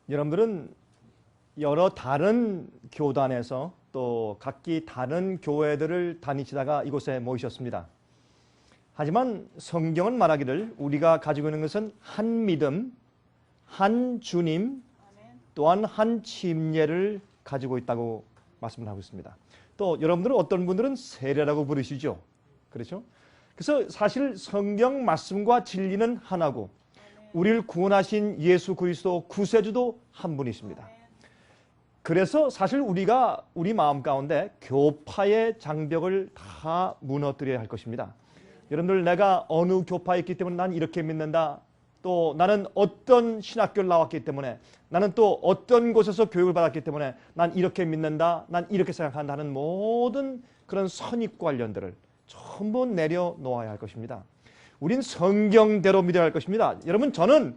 여러분들은 여러 다른 교단에서 또 각기 다른 교회들을 다니시다가 이곳에 모이셨습니다. 하지만 성경은 말하기를 우리가 가지고 있는 것은 한 믿음, 한 주님, 또한 한 침례를 가지고 있다고 말씀을 하고 있습니다. 또 여러분들은 어떤 분들은 세례라고 부르시죠. 그렇죠? 그래서 사실 성경 말씀과 진리는 하나고 우리를 구원하신 예수 그리스도 구세주도 한 분이십니다. 그래서 사실 우리가 우리 마음 가운데 교파의 장벽을 다 무너뜨려야 할 것입니다. 여러분들, 내가 어느 교파에 있기 때문에 난 이렇게 믿는다. 또 나는 어떤 신학교를 나왔기 때문에, 나는 또 어떤 곳에서 교육을 받았기 때문에 난 이렇게 믿는다, 난 이렇게 생각한다는 모든 그런 선입 관련들을 전부 내려놓아야 할 것입니다. 우린 성경대로 믿어야 할 것입니다. 여러분, 저는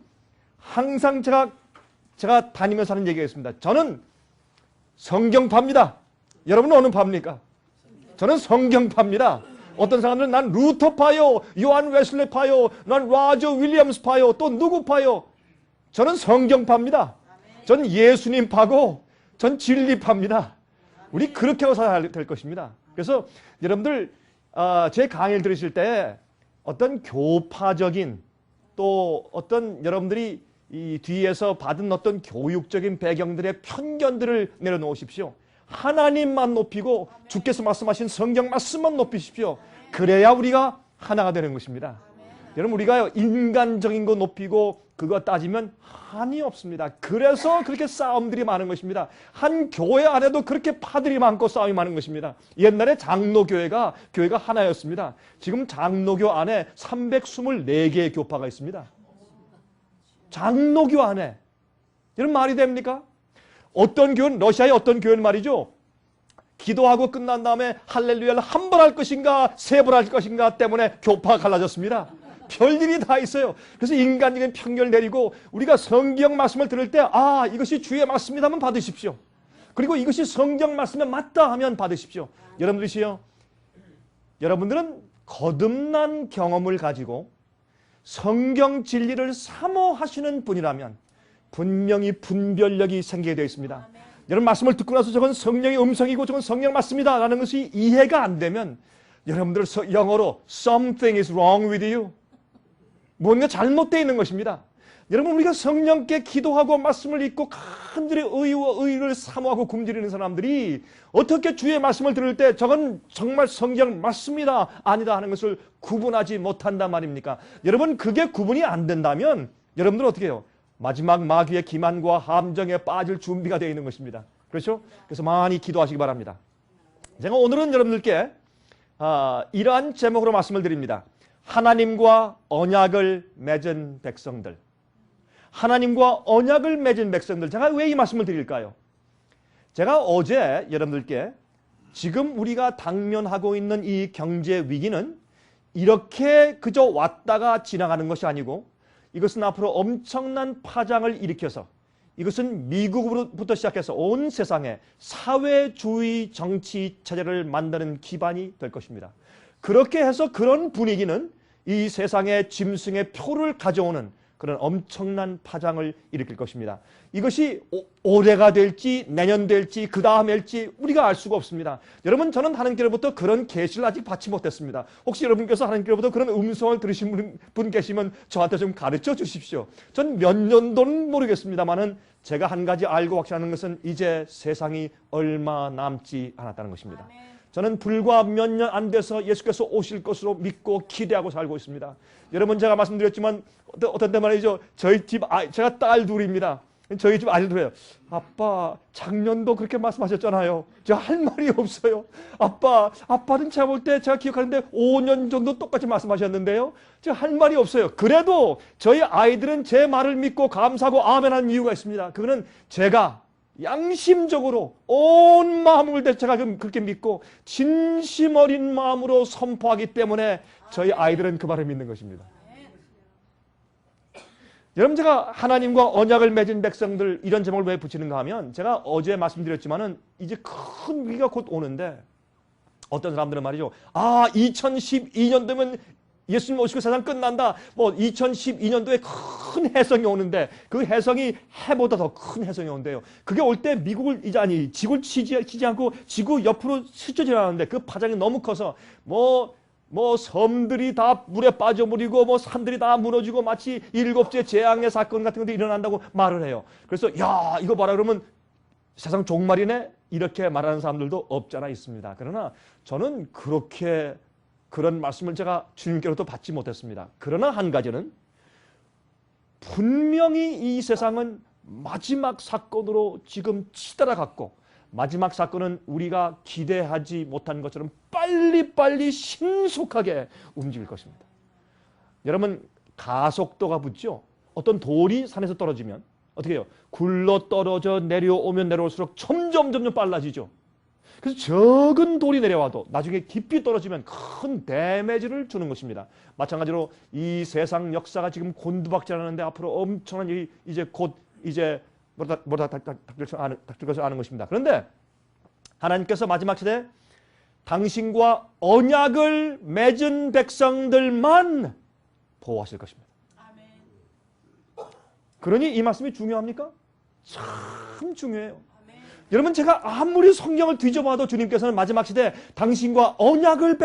항상 제가 다니면서 하는 얘기가 있습니다. 저는 성경파입니다. 여러분은 어느 파입니까? 저는 성경파입니다. 어떤 사람들은 난 루터파요, 요한 웨슬레파요, 난 라저 윌리엄스파요, 또 누구파요? 저는 성경파입니다. 전 예수님파고 전 진리파입니다. 우리 그렇게 하고 살아야 될 것입니다. 그래서 여러분들 제 강의를 들으실 때 어떤 교파적인 또 어떤 여러분들이 이 뒤에서 받은 어떤 교육적인 배경들의 편견들을 내려놓으십시오. 하나님만 높이고 주께서 말씀하신 성경 말씀만 높이십시오. 그래야 우리가 하나가 되는 것입니다. 여러분, 우리가 인간적인 거 높이고 그거 따지면 한이 없습니다. 그래서 그렇게 싸움들이 많은 것입니다. 한 교회 안에도 그렇게 파들이 많고 싸움이 많은 것입니다. 옛날에 장로교회가 하나였습니다. 지금 장로교 안에 324개의 교파가 있습니다. 장로교 안에. 이런 말이 됩니까? 어떤 교회는, 러시아의 어떤 교회는 말이죠, 기도하고 끝난 다음에 할렐루야를 한 번 할 것인가 세 번 할 것인가 때문에 교파가 갈라졌습니다. 별일이 다 있어요. 그래서 인간적인 편견을 내리고 우리가 성경 말씀을 들을 때 이것이 주의 말씀이라면 받으십시오. 그리고 이것이 성경 말씀에 맞다 하면 받으십시오. 여러분들은 거듭난 경험을 가지고 성경 진리를 사모하시는 분이라면 분명히 분별력이 생기게 되어 있습니다. 여러분, 말씀을 듣고 나서 저건 성령의 음성이고 저건 성령 맞습니다 라는 것이 이해가 안 되면 여러분들 영어로 something is wrong with you, 뭔가 잘못되어 있는 것입니다. 여러분, 우리가 성령께 기도하고 말씀을 읽고 간절히 의와 의를 사모하고 굶주리는 사람들이 어떻게 주의 말씀을 들을 때 저건 정말 성경 맞습니다 아니다 하는 것을 구분하지 못한단 말입니까? 여러분, 그게 구분이 안 된다면 여러분들은 어떻게 해요? 마지막 마귀의 기만과 함정에 빠질 준비가 되어 있는 것입니다. 그렇죠? 그래서 많이 기도하시기 바랍니다. 제가 오늘은 여러분들께 이러한 제목으로 말씀을 드립니다. 하나님과 언약을 맺은 백성들. 하나님과 언약을 맺은 백성들. 제가 왜 이 말씀을 드릴까요? 제가 어제 여러분들께 지금 우리가 당면하고 있는 이 경제 위기는 이렇게 그저 왔다가 지나가는 것이 아니고 이것은 앞으로 엄청난 파장을 일으켜서 이것은 미국으로부터 시작해서 온 세상에 사회주의 정치 체제를 만드는 기반이 될 것입니다. 그렇게 해서 그런 분위기는 이 세상의 짐승의 표를 가져오는 그런 엄청난 파장을 일으킬 것입니다. 이것이 올해가 될지 내년 될지 그 다음 할지 우리가 알 수가 없습니다. 여러분, 저는 하나님께로부터 그런 계시를 아직 받지 못했습니다. 혹시 여러분께서 하나님께로부터 그런 음성을 들으신 분 계시면 저한테 좀 가르쳐 주십시오. 전 몇 년도는 모르겠습니다만은 제가 한 가지 알고 확신하는 것은 이제 세상이 얼마 남지 않았다는 것입니다. 저는 불과 몇 년 안 돼서 예수께서 오실 것으로 믿고 기대하고 살고 있습니다. 여러분, 제가 말씀드렸지만 어떤 때 말이죠, 저희 집 제가 딸 둘입니다. 저희 집 아들들이에요. 아빠, 작년도 그렇게 말씀하셨잖아요. 제가 할 말이 없어요. 아빠는 제가 볼 때 제가 기억하는데 5년 정도 똑같이 말씀하셨는데요. 제가 할 말이 없어요. 그래도 저희 아이들은 제 말을 믿고 감사하고 아멘하는 이유가 있습니다. 그거는 제가 양심적으로 온 마음을 다 제가 그렇게 믿고 진심 어린 마음으로 선포하기 때문에 저희 아이들은 그 말을 믿는 것입니다. 여러분, 제가 하나님과 언약을 맺은 백성들 이런 제목을 왜 붙이는가 하면 제가 어제 말씀드렸지만은 이제 큰 위기가 곧 오는데 어떤 사람들은 말이죠, 2012년 되면 예수님 오시고 세상 끝난다. 뭐 2012년도에 큰 해성이 오는데 그 해성이 해보다 더 큰 해성이 온대요. 그게 올 때 미국을 아니 지구를 치지 않고 지구 옆으로 스쳐 지나가는데 그 파장이 너무 커서 뭐 섬들이 다 물에 빠져버리고 뭐 산들이 다 무너지고 마치 7째 재앙의 사건 같은 것들이 일어난다고 말을 해요. 그래서 야 이거 봐라 그러면 세상 종말이네 이렇게 말하는 사람들도 없지 않아 있습니다. 그러나 저는 그런 말씀을 제가 주님께로부터 받지 못했습니다. 그러나 한 가지는 분명히 이 세상은 마지막 사건으로 지금 치달아갔고 마지막 사건은 우리가 기대하지 못한 것처럼 빨리빨리 신속하게 움직일 것입니다. 여러분 가속도가 붙죠. 어떤 돌이 산에서 떨어지면 어떻게 해요? 굴러 떨어져 내려오면 내려올수록 점점 빨라지죠. 그래서 적은 돌이 내려와도 나중에 깊이 떨어지면 큰 데미지를 주는 것입니다. 마찬가지로 이 세상 역사가 지금 곤두박질하는데 앞으로 엄청난 일이 이제 닥칠 것을 아는 것입니다. 그런데 하나님께서 마지막 시대에 당신과 언약을 맺은 백성들만 보호하실 것입니다. 그러니 이 말씀이 중요합니까? 참 중요해요. 여러분 제가 아무리 성경을 뒤져봐도 주님께서는 마지막 시대에 당신과 언약을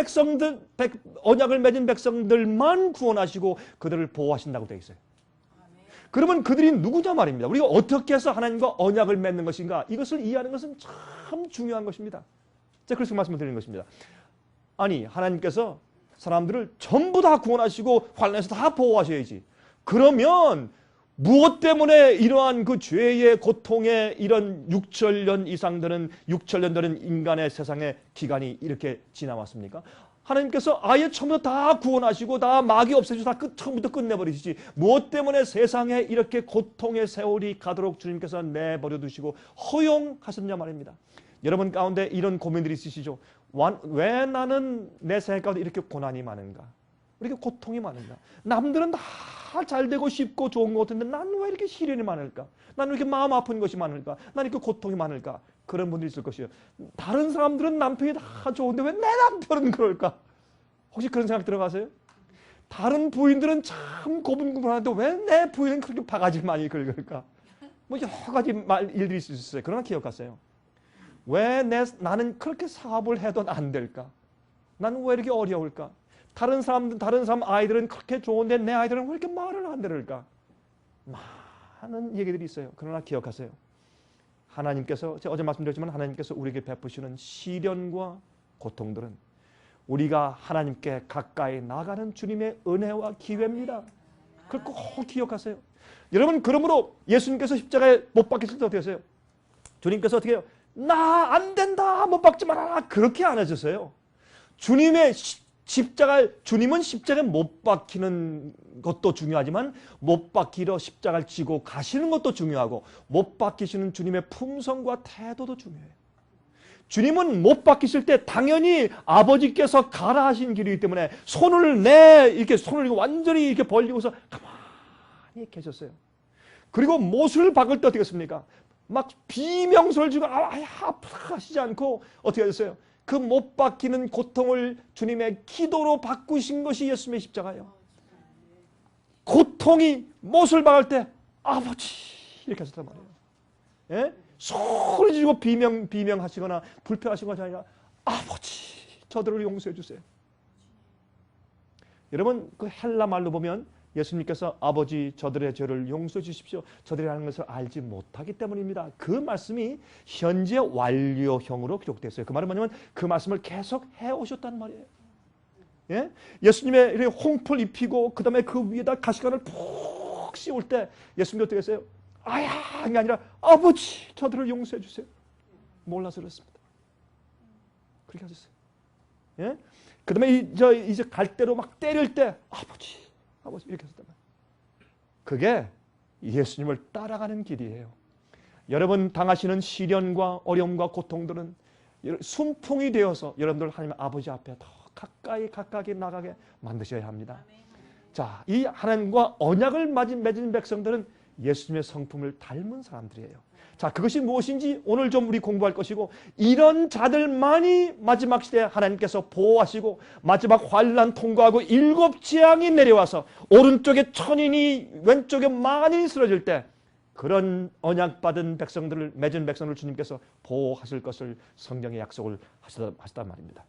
맺은 백성들만 구원하시고 그들을 보호하신다고 되어 있어요. 그러면 그들이 누구냐 말입니다. 우리가 어떻게 해서 하나님과 언약을 맺는 것인가 이것을 이해하는 것은 참 중요한 것입니다. 제가 그래서 말씀을 드리는 것입니다. 아니 하나님께서 사람들을 전부 다 구원하시고 환난에서 다 보호하셔야지. 그러면 무엇 때문에 이러한 그 죄의 고통에 이런 6천년 이상 되는 6천년 되는 인간의 세상의 기간이 이렇게 지나왔습니까? 하나님께서 아예 처음부터 다 구원하시고 다 마귀 없애주고 다 처음부터 끝내버리시지 무엇 때문에 세상에 이렇게 고통의 세월이 가도록 주님께서 내버려 두시고 허용하셨냐 말입니다. 여러분 가운데 이런 고민들이 있으시죠? 왜 나는 내 생애 가운데 이렇게 고난이 많은가? 왜 이렇게 고통이 많은가? 남들은 다 잘 되고 쉽고 좋은 것 같은데 나는 왜 이렇게 시련이 많을까? 나는 왜 이렇게 마음 아픈 것이 많을까? 나는 이렇게 고통이 많을까? 그런 분들이 있을 것이에요. 다른 사람들은 남편이 다 좋은데 왜 내 남편은 그럴까? 혹시 그런 생각 들어가세요? 다른 부인들은 참 고분고분하는데 왜 내 부인은 그렇게 바가지 많이 긁을까? 뭐 여러 가지 일들이 있을 수 있어요. 그러나 기억하세요. 왜 나는 그렇게 사업을 해도 안 될까? 나는 왜 이렇게 어려울까? 다른 사람 아이들은 그렇게 좋은데 내 아이들은 왜 이렇게 말을 안 들을까? 많은 얘기들이 있어요. 그러나 기억하세요. 하나님께서 제가 어제 말씀드렸지만 하나님께서 우리에게 베푸시는 시련과 고통들은 우리가 하나님께 가까이 나가는 주님의 은혜와 기회입니다. 그걸 꼭 기억하세요. 여러분 그러므로 예수님께서 십자가에 못 박히실 때 어떻게 하세요? 주님께서 어떻게 해요? 나 안 된다 못 박지 말아라 그렇게 안 하셨어요. 주님은 십자가에 못 박히는 것도 중요하지만 못 박히러 십자가를 지고 가시는 것도 중요하고 못 박히시는 주님의 품성과 태도도 중요해요. 주님은 못 박히실 때 당연히 아버지께서 가라 하신 길이기 때문에 손을 완전히 이렇게 벌리고서 가만히 계셨어요. 그리고 못을 박을 때 어떻게 했습니까? 막 비명소리를 지고 아프다 하시지 않고 어떻게 하셨어요? 그 못 박히는 고통을 주님의 기도로 바꾸신 것이 예수님의 십자가예요. 고통이 못을 박을 때 아버지 이렇게 하셨단 말이에요. 예? 소리 지르고 비명하시거나 불평하시는 것이 아니라 아버지 저들을 용서해 주세요. 여러분 그 헬라 말로 보면 예수님께서 아버지 저들의 죄를 용서해 주십시오. 저들이 하는 것을 알지 못하기 때문입니다. 그 말씀이 현재 완료형으로 기록됐어요. 그 말은 뭐냐면 그 말씀을 계속 해오셨단 말이에요. 예? 예수님의 이렇게 홍포를 입히고 그 다음에 그 위에다 가시관을 푹 씌울 때 예수님이 어떻게 했어요? 아야 이게 아니라 아버지 저들을 용서해 주세요. 몰라서 그렇습니다. 그렇게 하셨어요. 예? 그 다음에 이제 갈대로 막 때릴 때 아버지 이렇게 했단 말이에요. 그게 예수님을 따라가는 길이에요. 여러분 당하시는 시련과 어려움과 고통들은 순풍이 되어서 여러분들 하나님 아버지 앞에 더 가까이 나가게 만드셔야 합니다. 자, 이 하나님과 언약을 맺은 백성들은 예수님의 성품을 닮은 사람들이에요. 자, 그것이 무엇인지 오늘 좀 우리 공부할 것이고, 이런 자들만이 마지막 시대에 하나님께서 보호하시고 마지막 환난 통과하고 7 재앙이 내려와서 오른쪽에 천인이 왼쪽에 만인이 쓰러질 때 그런 언약받은 백성들을, 맺은 백성을 주님께서 보호하실 것을 성경에 약속을 하셨단 말입니다.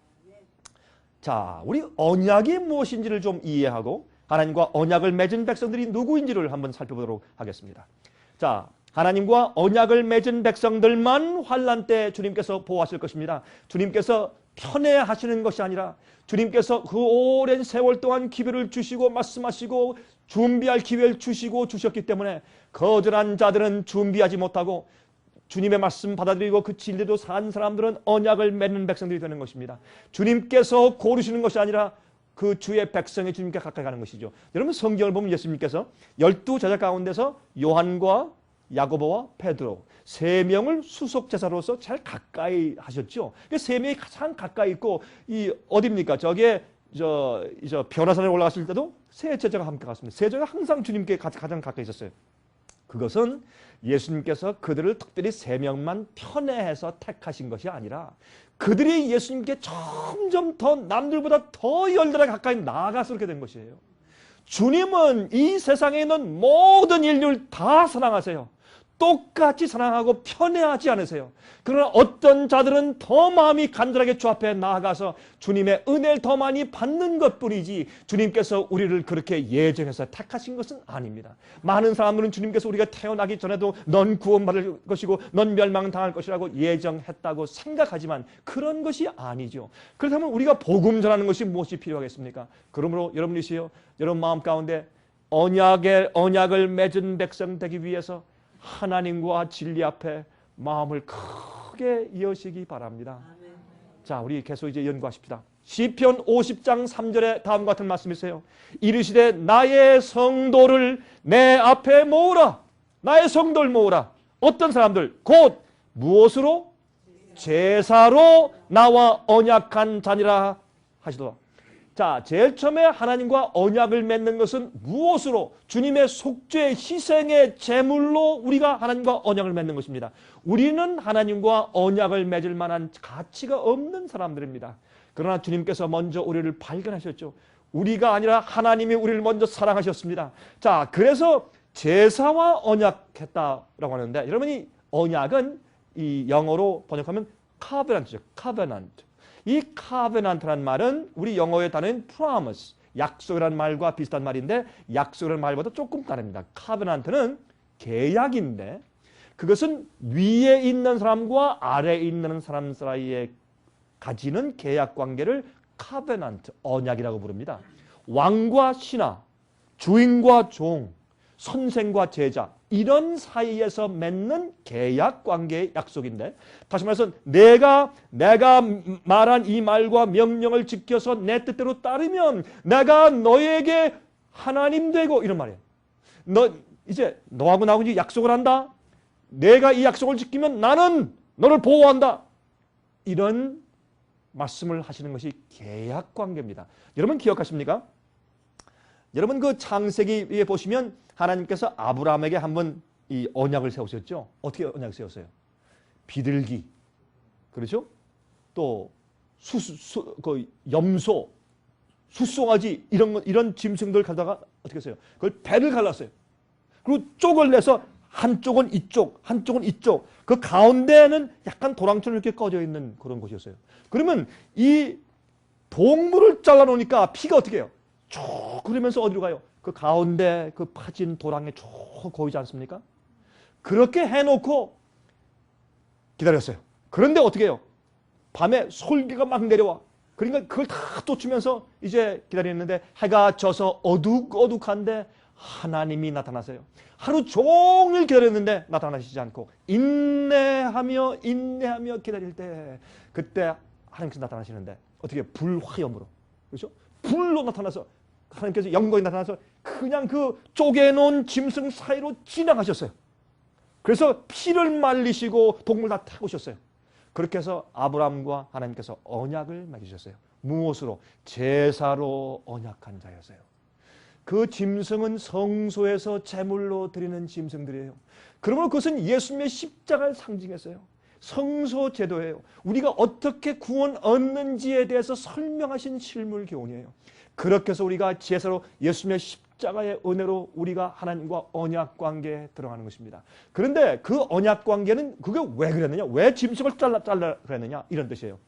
자, 우리 언약이 무엇인지를 좀 이해하고 하나님과 언약을 맺은 백성들이 누구인지를 한번 살펴보도록 하겠습니다. 자, 하나님과 언약을 맺은 백성들만 환난 때 주님께서 보호하실 것입니다. 주님께서 편애하시는 것이 아니라 주님께서 그 오랜 세월 동안 기회를 주시고 말씀하시고 준비할 기회를 주시고 주셨기 때문에 거절한 자들은 준비하지 못하고 주님의 말씀 받아들이고 그 진리로 산 사람들은 언약을 맺는 백성들이 되는 것입니다. 주님께서 고르시는 것이 아니라 그 주의 백성이 주님께 가까이 가는 것이죠. 여러분 성경을 보면 예수님께서 12 제자 가운데서 요한과 야고보와 베드로 3명을 수석 제사로서 제일 가까이 하셨죠. 그 3명이 가장 가까이 있고 이 어디입니까? 저게 저 변화산에 올라갔을 때도 세 제자가 함께 갔습니다. 세 제자가 항상 주님께 가장 가까이 있었어요. 그것은 예수님께서 그들을 특별히 3명만 편애해서 택하신 것이 아니라 그들이 예수님께 점점 더 남들보다 더 열렬하게 가까이 나아가서 그렇게 된 것이에요. 주님은 이 세상에 있는 모든 인류를 다 사랑하세요. 똑같이 사랑하고 편애하지 않으세요. 그러나 어떤 자들은 더 마음이 간절하게 주 앞에 나아가서 주님의 은혜를 더 많이 받는 것뿐이지 주님께서 우리를 그렇게 예정해서 택하신 것은 아닙니다. 많은 사람들은 주님께서 우리가 태어나기 전에도 넌 구원받을 것이고 넌 멸망당할 것이라고 예정했다고 생각하지만 그런 것이 아니죠. 그렇다면 우리가 복음 전하는 것이 무엇이 필요하겠습니까? 그러므로 여러분이시여 여러분 마음 가운데 언약을 맺은 백성 되기 위해서 하나님과 진리 앞에 마음을 크게 여시기 바랍니다. 자, 우리 계속 이제 연구하십시다. 시편 50장 3절에 다음과 같은 말씀이 있어요. 이르시되 나의 성도를 내 앞에 모으라. 나의 성도를 모으라. 어떤 사람들? 곧 무엇으로? 제사로 나와 언약한 자니라 하시도다. 자, 제일 처음에 하나님과 언약을 맺는 것은 무엇으로? 주님의 속죄의 희생의 제물로 우리가 하나님과 언약을 맺는 것입니다. 우리는 하나님과 언약을 맺을 만한 가치가 없는 사람들입니다. 그러나 주님께서 먼저 우리를 발견하셨죠. 우리가 아니라 하나님이 우리를 먼저 사랑하셨습니다. 자, 그래서 제사와 언약했다라고 하는데 여러분이 언약은 이 영어로 번역하면 covenant죠. covenant. 이 covenant라는 말은 우리 영어의 단어인 promise, 약속이라는 말과 비슷한 말인데 약속이라는 말보다 조금 다릅니다. covenant는 계약인데 그것은 위에 있는 사람과 아래에 있는 사람 사이에 가지는 계약 관계를 covenant, 언약이라고 부릅니다. 왕과 신하, 주인과 종, 선생과 제자 이런 사이에서 맺는 계약 관계의 약속인데 다시 말해서 내가 말한 이 말과 명령을 지켜서 내 뜻대로 따르면 내가 너에게 하나님 되고 이런 말이에요. 이제 너하고 나하고 이제 약속을 한다. 내가 이 약속을 지키면 나는 너를 보호한다. 이런 말씀을 하시는 것이 계약 관계입니다. 여러분 기억하십니까? 여러분 그 창세기에 보시면 하나님께서 아브라함에게 한번 이 언약을 세우셨죠. 어떻게 언약을 세웠어요? 비둘기, 그렇죠? 또 그 염소, 숫송아지 이런 짐승들 가다가 어떻게 했어요? 그걸 배를 갈랐어요. 그리고 쪽을 내서 한쪽은 이쪽, 한쪽은 이쪽. 그 가운데는 약간 도랑처럼 이렇게 꺼져 있는 그런 곳이었어요. 그러면 이 동물을 잘라놓으니까 피가 어떻게 해요? 쭉 흐르면서 어디로 가요? 그 가운데 그 파진 도랑에 쭉 보이지 않습니까? 그렇게 해놓고 기다렸어요. 그런데 어떻게 해요? 밤에 솔기가 막 내려와. 그러니까 그걸 다 쫓으면서 이제 기다리는데 해가 져서 어둑어둑한데 하나님이 나타나세요. 하루 종일 기다렸는데 나타나시지 않고 인내하며 기다릴 때 그때 하나님께서 나타나시는데 어떻게 불화염으로 그렇죠? 불로 나타나서 하나님께서 영광이 나타나서 그냥 그 쪼개놓은 짐승 사이로 지나가셨어요. 그래서 피를 말리시고 동물 다 타고셨어요. 그렇게 해서 아브라함과 하나님께서 언약을 맺으셨어요. 무엇으로? 제사로 언약한 자였어요. 그 짐승은 성소에서 제물로 드리는 짐승들이에요. 그러므로 그것은 예수님의 십자가를 상징했어요. 성소 제도예요. 우리가 어떻게 구원 얻는지에 대해서 설명하신 실물 교훈이에요. 그렇게 해서 우리가 제사로 예수님의 십자가의 은혜로 우리가 하나님과 언약 관계에 들어가는 것입니다. 그런데 그 언약 관계는 그게 왜 그랬느냐? 왜 짐승을 잘라 그랬느냐? 이런 뜻이에요.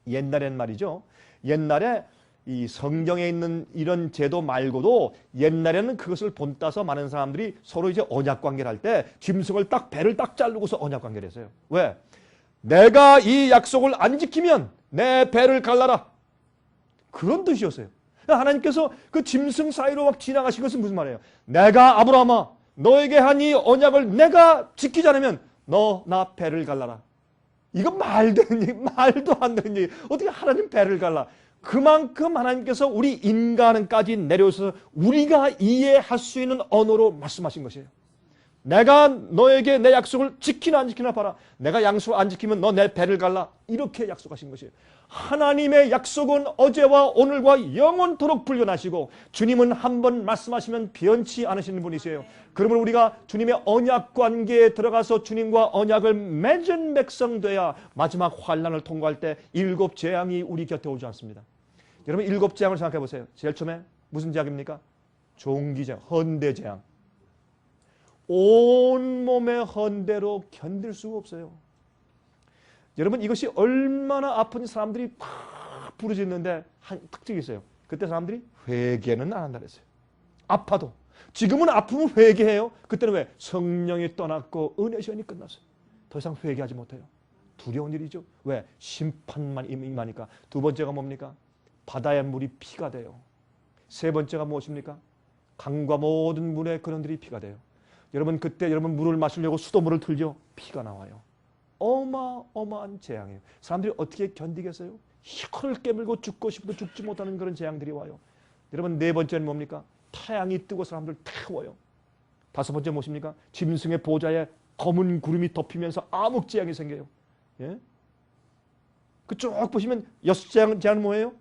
옛날엔 말이죠. 옛날에 이 성경에 있는 이런 제도 말고도 옛날에는 그것을 본따서 많은 사람들이 서로 이제 언약 관계를 할 때 짐승을 딱 배를 딱 자르고서 언약 관계를 했어요. 왜? 내가 이 약속을 안 지키면 내 배를 갈라라. 그런 뜻이었어요. 하나님께서 그 짐승 사이로 막 지나가신 것은 무슨 말이에요? 내가 아브라함아 너에게 한 이 언약을 내가 지키지 않으면 너 나 배를 갈라라. 이거 말도 안 되는 얘기. 어떻게 하나님 배를 갈라? 그만큼 하나님께서 우리 인간까지 내려오셔서 우리가 이해할 수 있는 언어로 말씀하신 것이에요. 내가 너에게 내 약속을 지키나 안 지키나 봐라. 내가 약속 안 지키면 너 내 배를 갈라. 이렇게 약속하신 것이에요. 하나님의 약속은 어제와 오늘과 영원토록 불변하시고 주님은 한 번 말씀하시면 변치 않으시는 분이세요. 그러므로 우리가 주님의 언약 관계에 들어가서 주님과 언약을 맺은 백성 돼야 마지막 환난을 통과할 때 7 재앙이 우리 곁에 오지 않습니다. 여러분 7 재앙을 생각해 보세요. 제일 처음에 무슨 재앙입니까? 종기재앙, 헌대재앙. 온몸의 헌대로 견딜 수가 없어요. 여러분 이것이 얼마나 아픈 사람들이 막 부르짖는데 한 특징이 있어요. 그때 사람들이 회개는 안 한다 그랬어요. 아파도. 지금은 아프면 회개해요. 그때는 왜? 성령이 떠났고 은혜 시간이 끝났어요. 더 이상 회개하지 못해요. 두려운 일이죠. 왜? 심판만 임하니까. 두 번째가 뭡니까? 바다의 물이 피가 돼요. 세 번째가 무엇입니까? 강과 모든 물의 근원들이 피가 돼요. 여러분 그때 여러분 물을 마시려고 수돗물을 틀죠. 피가 나와요. 어마어마한 재앙이에요. 사람들이 어떻게 견디겠어요? 혀를 깨물고 죽고 싶어도 죽지 못하는 그런 재앙들이 와요. 여러분 네 번째는 뭡니까? 태양이 뜨고 사람들 태워요. 다섯 번째 무엇입니까? 짐승의 보좌에 검은 구름이 덮이면서 암흑재앙이 생겨요. 예? 그쭉 보시면 6재앙은 뭐예요?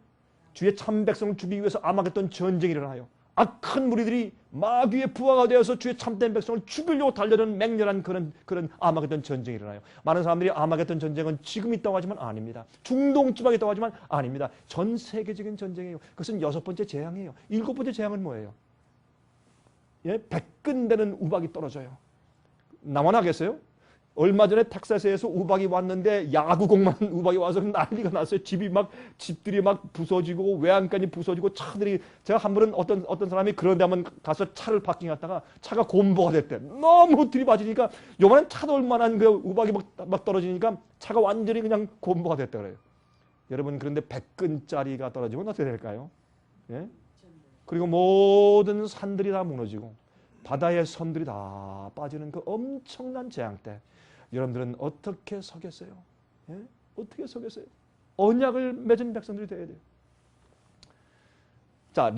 주의 참 백성을 죽이기 위해서 아마겟돈 전쟁이 일어나요. 악한 무리들이 마귀의 부하가 되어서 주의 참된 백성을 죽이려고 달려드는 맹렬한 그런 아마겟돈 전쟁이 일어나요. 많은 사람들이 아마겟돈 전쟁은 지금 있다고 하지만 아닙니다. 중동 지방에 있다고 하지만 아닙니다. 전 세계적인 전쟁이에요. 그것은 6번째 재앙이에요. 7번째 재앙은 뭐예요? 예? 백근되는 우박이 떨어져요. 나만 하겠어요? 얼마 전에 텍사스에서 우박이 왔는데 야구공만 우박이 와서 난리가 났어요. 집들이 막 부서지고 외양간이 부서지고 차들이 제가 한 번은 어떤 사람이 그런 데 한번 가서 차를 파킹했다가 차가 곰보가 됐대. 너무 들이받으니까 요만한 차도 얼마나 그 우박이 막 떨어지니까 차가 완전히 그냥 곰보가 됐다 그래요. 여러분 그런데 100근짜리가 떨어지면 어떻게 될까요? 예? 그리고 모든 산들이 다 무너지고 바다의 섬들이 다 빠지는 그 엄청난 재앙 때 여러분들은 어떻게 서겠어요? 예? 어떻게 서겠어요? 언약을 맺은 백성들이 되어야 돼요. 자,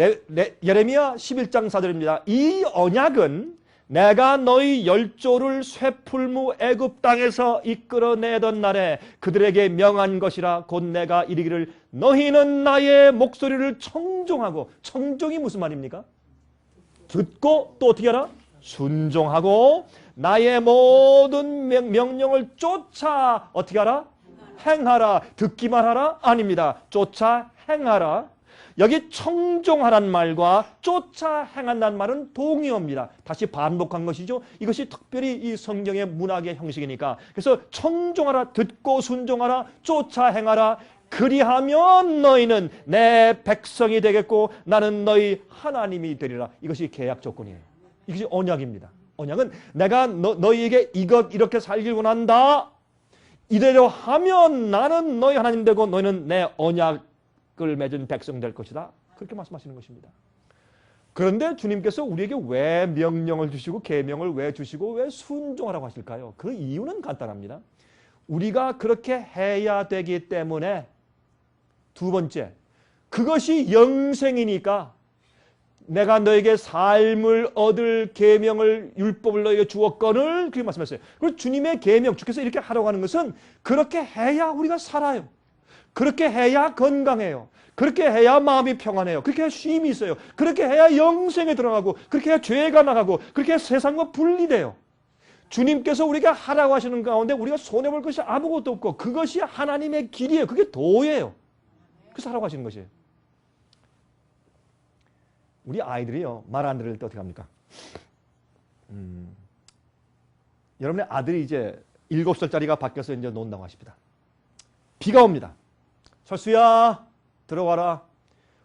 예레미야 11장 4절입니다. 이 언약은 내가 너희 열조를 쇠풀무 애굽 땅에서 이끌어내던 날에 그들에게 명한 것이라. 곧 내가 이르기를 너희는 나의 목소리를 청종하고. 청종이 무슨 말입니까? 듣고 또 어떻게 하라? 순종하고 나의 모든 명령을 쫓아 어떻게 하라? 행하라. 듣기만 하라? 아닙니다. 쫓아 행하라. 여기 청종하란 말과 쫓아 행한다는 말은 동의어입니다. 다시 반복한 것이죠. 이것이 특별히 이 성경의 문학의 형식이니까. 그래서 청종하라, 듣고 순종하라, 쫓아 행하라. 그리하면 너희는 내 백성이 되겠고 나는 너희 하나님이 되리라. 이것이 계약 조건이에요. 이것이 언약입니다. 언약은 내가 너희에게 이렇게 살길 원한다. 이대로 하면 나는 너희 하나님 되고 너희는 내 언약을 맺은 백성 될 것이다. 그렇게 말씀하시는 것입니다. 그런데 주님께서 우리에게 왜 명령을 주시고 계명을 왜 주시고 왜 순종하라고 하실까요? 그 이유는 간단합니다. 우리가 그렇게 해야 되기 때문에. 두 번째, 그것이 영생이니까 내가 너에게 삶을 얻을 계명을 율법을 너에게 주었거늘 그렇게 말씀하셨어요. 그리고 주님의 계명, 주께서 이렇게 하라고 하는 것은 그렇게 해야 우리가 살아요. 그렇게 해야 건강해요. 그렇게 해야 마음이 평안해요. 그렇게 해야 쉼이 있어요. 그렇게 해야 영생에 들어가고, 그렇게 해야 죄가 나가고, 그렇게 해야 세상과 분리돼요. 주님께서 우리에게 하라고 하시는 가운데 우리가 손해볼 것이 아무것도 없고, 그것이 하나님의 길이에요. 그게 도예요. 그래서 하라고 하시는 것이에요. 우리 아이들이요, 말 안 들을 때 어떻게 합니까? 여러분의 아들이 이제 7살짜리가 바뀌어서 이제 논다고 하십니다. 비가 옵니다. 철수야, 들어와라.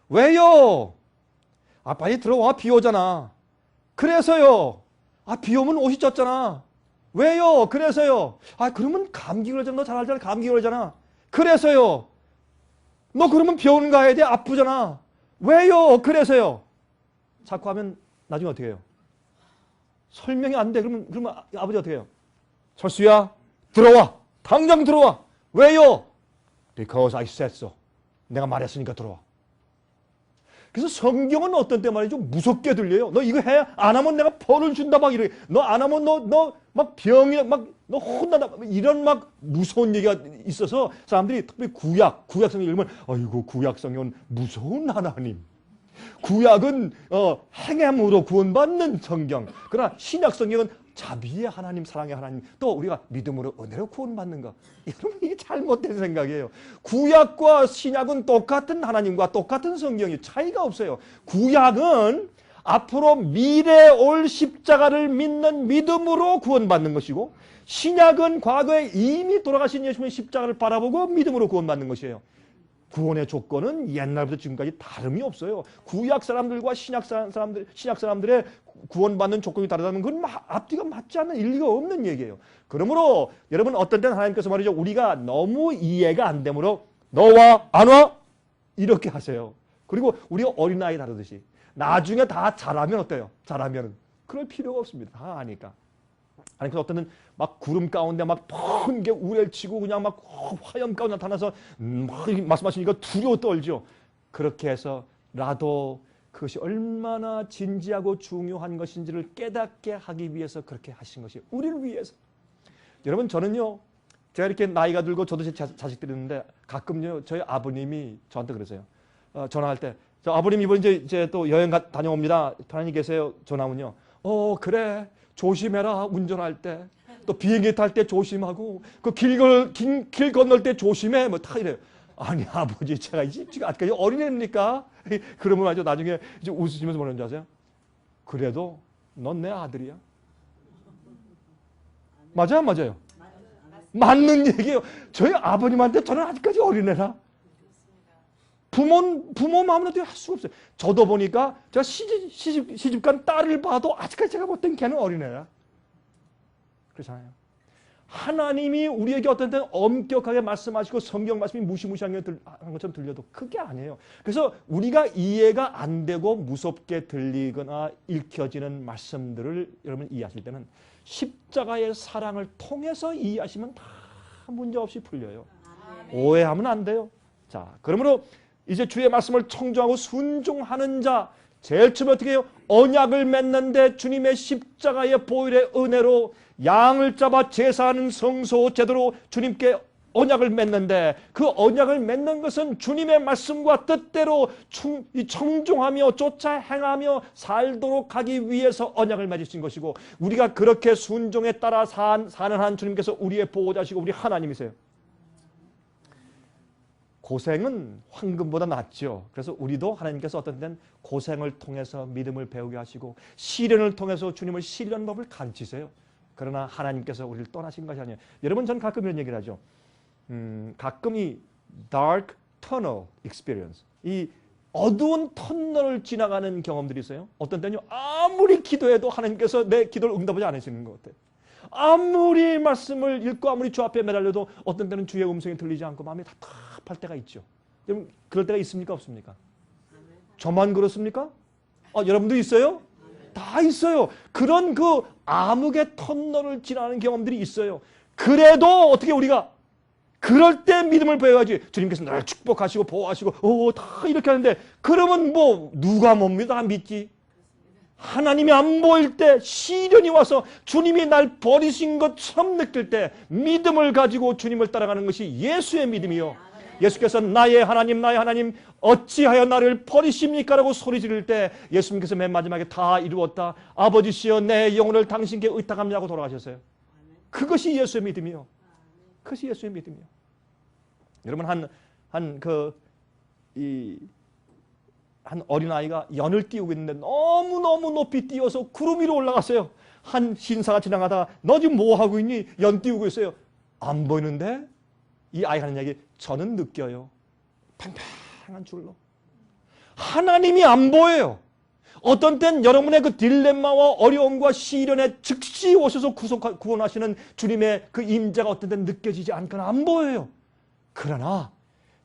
왜요? 아, 빨리 들어와. 비 오잖아. 그래서요. 아, 비 오면 옷이 젖잖아. 왜요? 그래서요. 아, 그러면 감기 걸리잖아. 너 잘 알잖아. 감기 걸리잖아. 그래서요. 너 그러면 병원 가야 돼. 아프잖아. 왜요? 그래서요. 자꾸 하면 나중에 어떻게 해요? 설명이 안 돼. 그러면 아버지 어떻게 해요? 철수야, 들어와. 당장 들어와. 왜요? Because I said so. 내가 말했으니까 들어와. 그래서 성경은 어떤 때 말이죠? 무섭게 들려요. 너 이거 해? 안 하면 내가 벌을 준다. 막 이래. 너 안 하면 너 막 병이 너 혼난다. 이런 막 무서운 얘기가 있어서 사람들이 특별히 구약 성경 읽으면 아이고 구약 성경은 무서운 하나님. 구약은 행함으로 구원받는 성경. 그러나 신약 성경은 자비의 하나님, 사랑의 하나님, 또 우리가 믿음으로 은혜로 구원받는 것. 여러분 이게 잘못된 생각이에요. 구약과 신약은 똑같은 하나님과 똑같은 성경이 차이가 없어요. 구약은 앞으로 미래에 올 십자가를 믿는 믿음으로 구원받는 것이고, 신약은 과거에 이미 돌아가신 예수님의 십자가를 바라보고 믿음으로 구원받는 것이에요. 구원의 조건은 옛날부터 지금까지 다름이 없어요. 구약 사람들과 신약 사람들의 구원받는 조건이 다르다면 그건 앞뒤가 맞지 않는 일리가 없는 얘기예요. 그러므로 여러분 어떤 때는 하나님께서 말이죠. 우리가 너무 이해가 안 되므로 너 와? 안 와? 이렇게 하세요. 그리고 우리가 어린아이 다루듯이 나중에 다 잘하면 어때요? 잘하면 그럴 필요가 없습니다. 다 아니까. 아니, 그 어떤 막 구름 가운데 막 번개 우레를 치고 그냥 막 화염 가운데 나타나서 막 말씀하시니까 두려워 떨죠. 그렇게 해서라도 그것이 얼마나 진지하고 중요한 것인지를 깨닫게 하기 위해서 그렇게 하신 것이 우리를 위해서. 여러분 저는요, 제가 이렇게 나이가 들고 저도 제 자식들이 있는데 가끔요 저희 아버님이 저한테 그러세요. 전화할 때 저 아버님 이번 이제 또 여행 다녀옵니다. 편안히 계세요. 전화하면요. 그래. 조심해라. 운전할 때. 또 비행기 탈 때 조심하고 그 길 건널 때 조심해. 뭐 다 이래요. 아니 아버지 제가 지금 아직까지 어린애입니까? 그러면 아주 나중에 이제 웃으시면서 뭐라는 줄 아세요? 그래도 넌 내 아들이야. 맞아요? 맞아요? 맞는 얘기예요. 저희 아버님한테 저는 아직까지 어린애라. 부모 마음은 어떻게 할 수가 없어요. 저도 보니까 제가 시집간 딸을 봐도 아직까지 제가 볼 땐 걔는 어린애라. 그렇잖아요. 하나님이 우리에게 어떤 때는 엄격하게 말씀하시고 성경 말씀이 무시무시한 것처럼 들려도 그게 아니에요. 그래서 우리가 이해가 안 되고 무섭게 들리거나 읽혀지는 말씀들을 여러분 이해하실 때는 십자가의 사랑을 통해서 이해하시면 다 문제없이 풀려요. 오해하면 안 돼요. 자, 그러므로 이제 주의 말씀을 청정하고 순종하는 자, 제일 처음에 어떻게 해요? 언약을 맺는데 주님의 십자가의 보혈의 은혜로 양을 잡아 제사하는 성소 제도로 주님께 언약을 맺는데, 그 언약을 맺는 것은 주님의 말씀과 뜻대로 청종하며 쫓아 행하며 살도록 하기 위해서 언약을 맺으신 것이고, 우리가 그렇게 순종에 따라 사는 한 주님께서 우리의 보호자시고 우리 하나님이세요. 고생은 황금보다 낫죠. 그래서 우리도 하나님께서 어떤 때는 고생을 통해서 믿음을 배우게 하시고 시련을 통해서 주님을 신뢰하는 법을 가르치세요. 그러나 하나님께서 우리를 떠나신 것이 아니에요. 여러분 전 가끔 이런 얘기를 하죠. 가끔 이 dark tunnel experience, 이 어두운 터널을 지나가는 경험들이 있어요. 어떤 때는요, 아무리 기도해도 하나님께서 내 기도를 응답하지 않으시는 것 같아요. 아무리 말씀을 읽고 아무리 주 앞에 매달려도 어떤 때는 주의 음성이 들리지 않고 마음이 답답할 때가 있죠. 여러분 그럴 때가 있습니까? 없습니까? 저만 그렇습니까? 여러분도 있어요? 다 있어요. 그런 그 암흑의 터널을 지나는 경험들이 있어요. 그래도 어떻게 우리가 그럴 때 믿음을 배워야지. 주님께서 날 축복하시고 보호하시고 다 이렇게 하는데, 그러면 뭐 누가 뭡니다 믿지? 하나님이 안 보일 때, 시련이 와서 주님이 날 버리신 것처럼 느낄 때 믿음을 가지고 주님을 따라가는 것이 예수의 믿음이요. 예수께서 나의 하나님 나의 하나님 어찌하여 나를 버리십니까? 라고 소리 지를 때 예수님께서 맨 마지막에 다 이루었다. 아버지시여 내 영혼을 당신께 의탁합니다 고 돌아가셨어요. 그것이 예수의 믿음이요. 그것이 예수의 믿음이요. 여러분 한 어린아이가 연을 띄우고 있는데 너무너무 높이 띄워서 구름 위로 올라갔어요. 한 신사가 지나가다가 너 지금 뭐 하고 있니? 연 띄우고 있어요. 안 보이는데 이 아이가 하는 얘기 저는 느껴요. 팽팽한 줄로. 하나님이 안 보여요. 어떤 땐 여러분의 그 딜레마와 어려움과 시련에 즉시 오셔서 구원하시는 주님의 그 임재가 어떤 땐 느껴지지 않거나 안 보여요. 그러나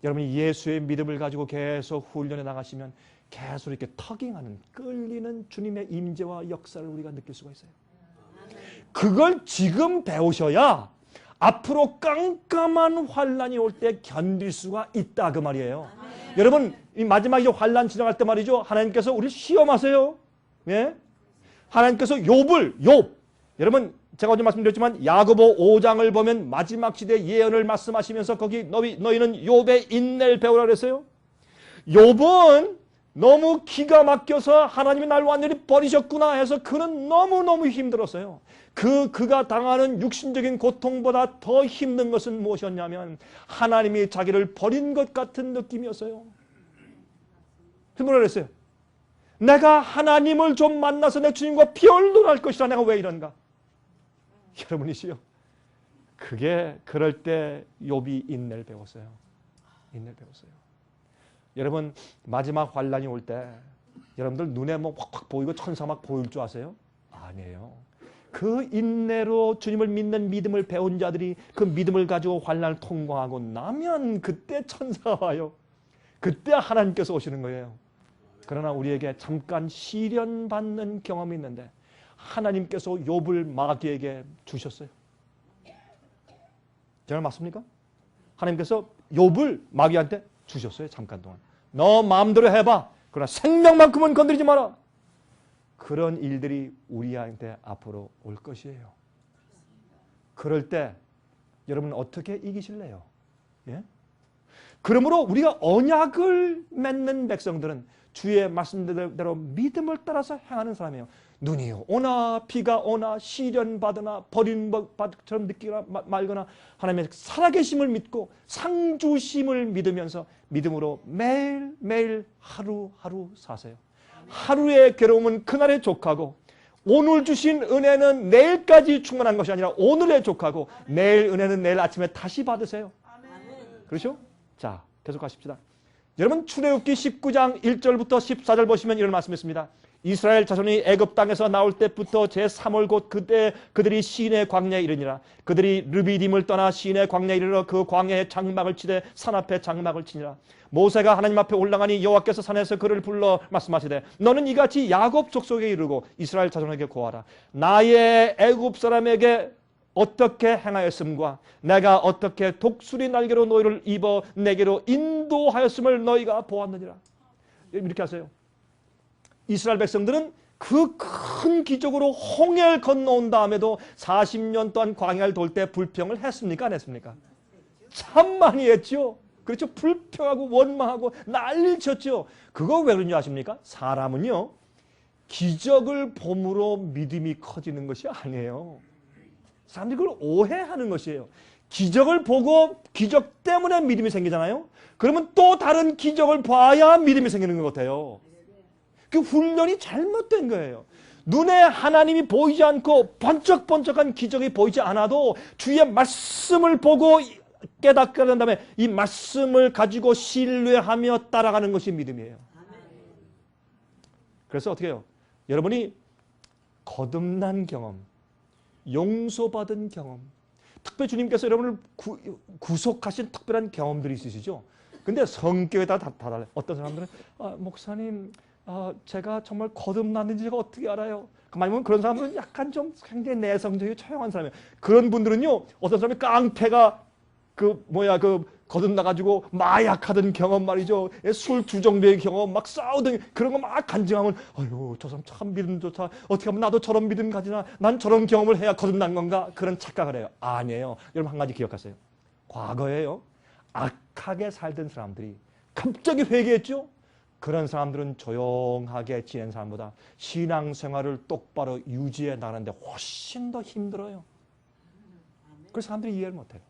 여러분이 예수의 믿음을 가지고 계속 훈련해 나가시면 계속 이렇게 터깅하는 끌리는 주님의 임재와 역사를 우리가 느낄 수가 있어요. 그걸 지금 배우셔야 앞으로 깜깜한 환란이 올 때 견딜 수가 있다 그 말이에요. 여러분 이 마지막에 환란 지나갈 때 말이죠. 하나님께서 우리를 시험하세요. 예? 하나님께서 욥 여러분 제가 어제 말씀드렸지만 야고보 5장을 보면 마지막 시대 예언을 말씀하시면서 거기 너희는 욥의 인내를 배우라 그랬어요. 욥은 너무 기가 막혀서 하나님이 날 완전히 버리셨구나 해서 그는 너무너무 힘들었어요. 그가 당하는 육신적인 고통보다 더 힘든 것은 무엇이었냐면 하나님이 자기를 버린 것 같은 느낌이었어요. 그래서 뭐라 그랬어요? 내가 하나님을 좀 만나서 내 주님과 비언론할 것이라 내가 왜 이런가? 여러분이시요. 그게 그럴 때 욥이 인내를 배웠어요. 인내를 배웠어요. 여러분 마지막 환란이 올 때 여러분들 눈에 뭐 확확 보이고 천사 막 보일 줄 아세요? 아니에요. 그 인내로 주님을 믿는 믿음을 배운 자들이 그 믿음을 가지고 환란을 통과하고 나면 그때 천사가 와요. 그때 하나님께서 오시는 거예요. 그러나 우리에게 잠깐 시련받는 경험이 있는데 하나님께서 욥을 마귀에게 주셨어요. 정말 맞습니까? 하나님께서 욥을 마귀한테 주셨어요. 잠깐 동안. 너 마음대로 해봐. 그러나 생명만큼은 건드리지 마라. 그런 일들이 우리한테 앞으로 올 것이에요. 그럴 때 여러분 어떻게 이기실래요? 예? 그러므로 우리가 언약을 맺는 백성들은 주의 말씀대로 믿음을 따라서 행하는 사람이에요. 눈이 오나 비가 오나 시련받으나 버림받처럼 느끼거나 말거나 하나님의 살아계심을 믿고 상주심을 믿으면서 믿음으로 매일매일 하루하루 사세요. 하루의 괴로움은 그날에 족하고 오늘 주신 은혜는 내일까지 충만한 것이 아니라 오늘에 족하고 내일 은혜는 내일 아침에 다시 받으세요. 그렇죠? 자, 계속 가십시다. 여러분 출애굽기 19장 1절부터 14절 보시면 이런 말씀이 있습니다. 이스라엘 자손이 애굽 땅에서 나올 때부터 제3월 곧 그때 그들이 시내 광야에 이르니라. 그들이 르비딤을 떠나 시내 광야에 이르러 그 광야에 장막을 치되 산 앞에 장막을 치니라. 모세가 하나님 앞에 올라가니 여호와께서 산에서 그를 불러 말씀하시되 너는 이같이 야곱 족속에 이르고 이스라엘 자손에게 고하라. 나의 애굽 사람에게 어떻게 행하였음과 내가 어떻게 독수리 날개로 너희를 입어 내게로 인도하였음을 너희가 보았느니라. 이렇게 하세요. 이스라엘 백성들은 그 큰 기적으로 홍해를 건너온 다음에도 40년 동안 광야를 돌 때 불평을 했습니까? 안 했습니까? 참 많이 했죠. 그렇죠. 불평하고 원망하고 난리를 쳤죠. 그거 왜 그런지 아십니까? 사람은요 기적을 봄으로 믿음이 커지는 것이 아니에요. 사람들이 그걸 오해하는 것이에요. 기적을 보고 기적 때문에 믿음이 생기잖아요. 그러면 또 다른 기적을 봐야 믿음이 생기는 것 같아요. 그 훈련이 잘못된 거예요. 눈에 하나님이 보이지 않고 번쩍번쩍한 기적이 보이지 않아도 주의 말씀을 보고 깨닫게 된 다음에 이 말씀을 가지고 신뢰하며 따라가는 것이 믿음이에요. 그래서 어떻게 해요? 여러분이 거듭난 경험, 용서받은 경험, 특별히 주님께서 여러분을 구속하신 특별한 경험들이 있으시죠? 근데 성격에 따라 다 달라요. 어떤 사람들은 목사님 제가 정말 거듭났는지 제가 어떻게 알아요? 가만히 보면 그런 사람들은 약간 좀 굉장히 내성적이고 처형한 사람이에요. 그런 분들은요 어떤 사람이 깡패가 거듭나가지고 마약하던 경험 말이죠. 술 두 정도의 경험 막 싸우던 그런 거 막 간증하면 아유 저 사람 참 믿음 좋다. 어떻게 하면 나도 저런 믿음 가지나. 난 저런 경험을 해야 거듭난 건가. 그런 착각을 해요. 아니에요. 여러분 한 가지 기억하세요. 과거에요. 악하게 살던 사람들이 갑자기 회개했죠. 그런 사람들은 조용하게 지낸 사람보다 신앙생활을 똑바로 유지해 나가는데 훨씬 더 힘들어요. 그래서 사람들이 이해를 못해요.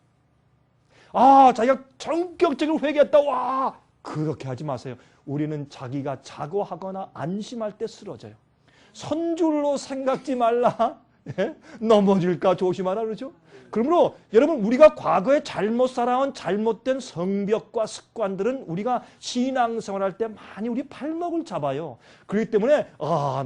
아, 자기가 전격적으로 회개했다. 와, 그렇게 하지 마세요. 우리는 자기가 자고하거나 안심할 때 쓰러져요. 선줄로 생각지 말라. 예? 넘어질까 조심하라 그러죠. 그러므로 여러분, 우리가 과거에 잘못 살아온 잘못된 성벽과 습관들은 우리가 신앙생활할 때 많이 우리 발목을 잡아요. 그렇기 때문에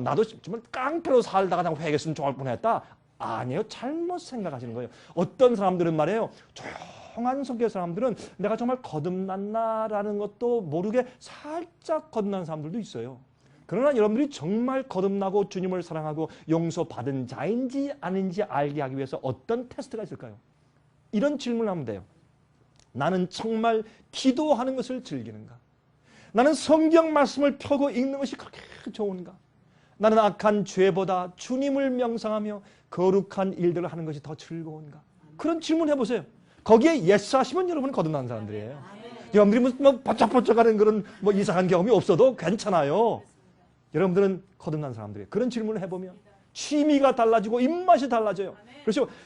나도 정말 깡패로 살다가 그냥 회개했으면 좋을 뻔했다. 아니에요. 잘못 생각하시는 거예요. 어떤 사람들은 말이에요. 조용한 성격 사람들은 내가 정말 거듭났나라는 것도 모르게 살짝 거듭난 사람들도 있어요. 그러나 여러분들이 정말 거듭나고 주님을 사랑하고 용서받은 자인지 아닌지 알게 하기 위해서 어떤 테스트가 있을까요? 이런 질문을 하면 돼요. 나는 정말 기도하는 것을 즐기는가? 나는 성경 말씀을 펴고 읽는 것이 그렇게 좋은가? 나는 악한 죄보다 주님을 명상하며 거룩한 일들을 하는 것이 더 즐거운가? 그런 질문 해보세요. 거기에 예스 하시면 여러분은 거듭난 사람들이에요. 여러분들이 뭐 번쩍번쩍하는 그런 뭐 이상한 경험이 없어도 괜찮아요. 여러분들은 거듭난 사람들이에요. 그런 질문을 해보면 취미가 달라지고 입맛이 달라져요.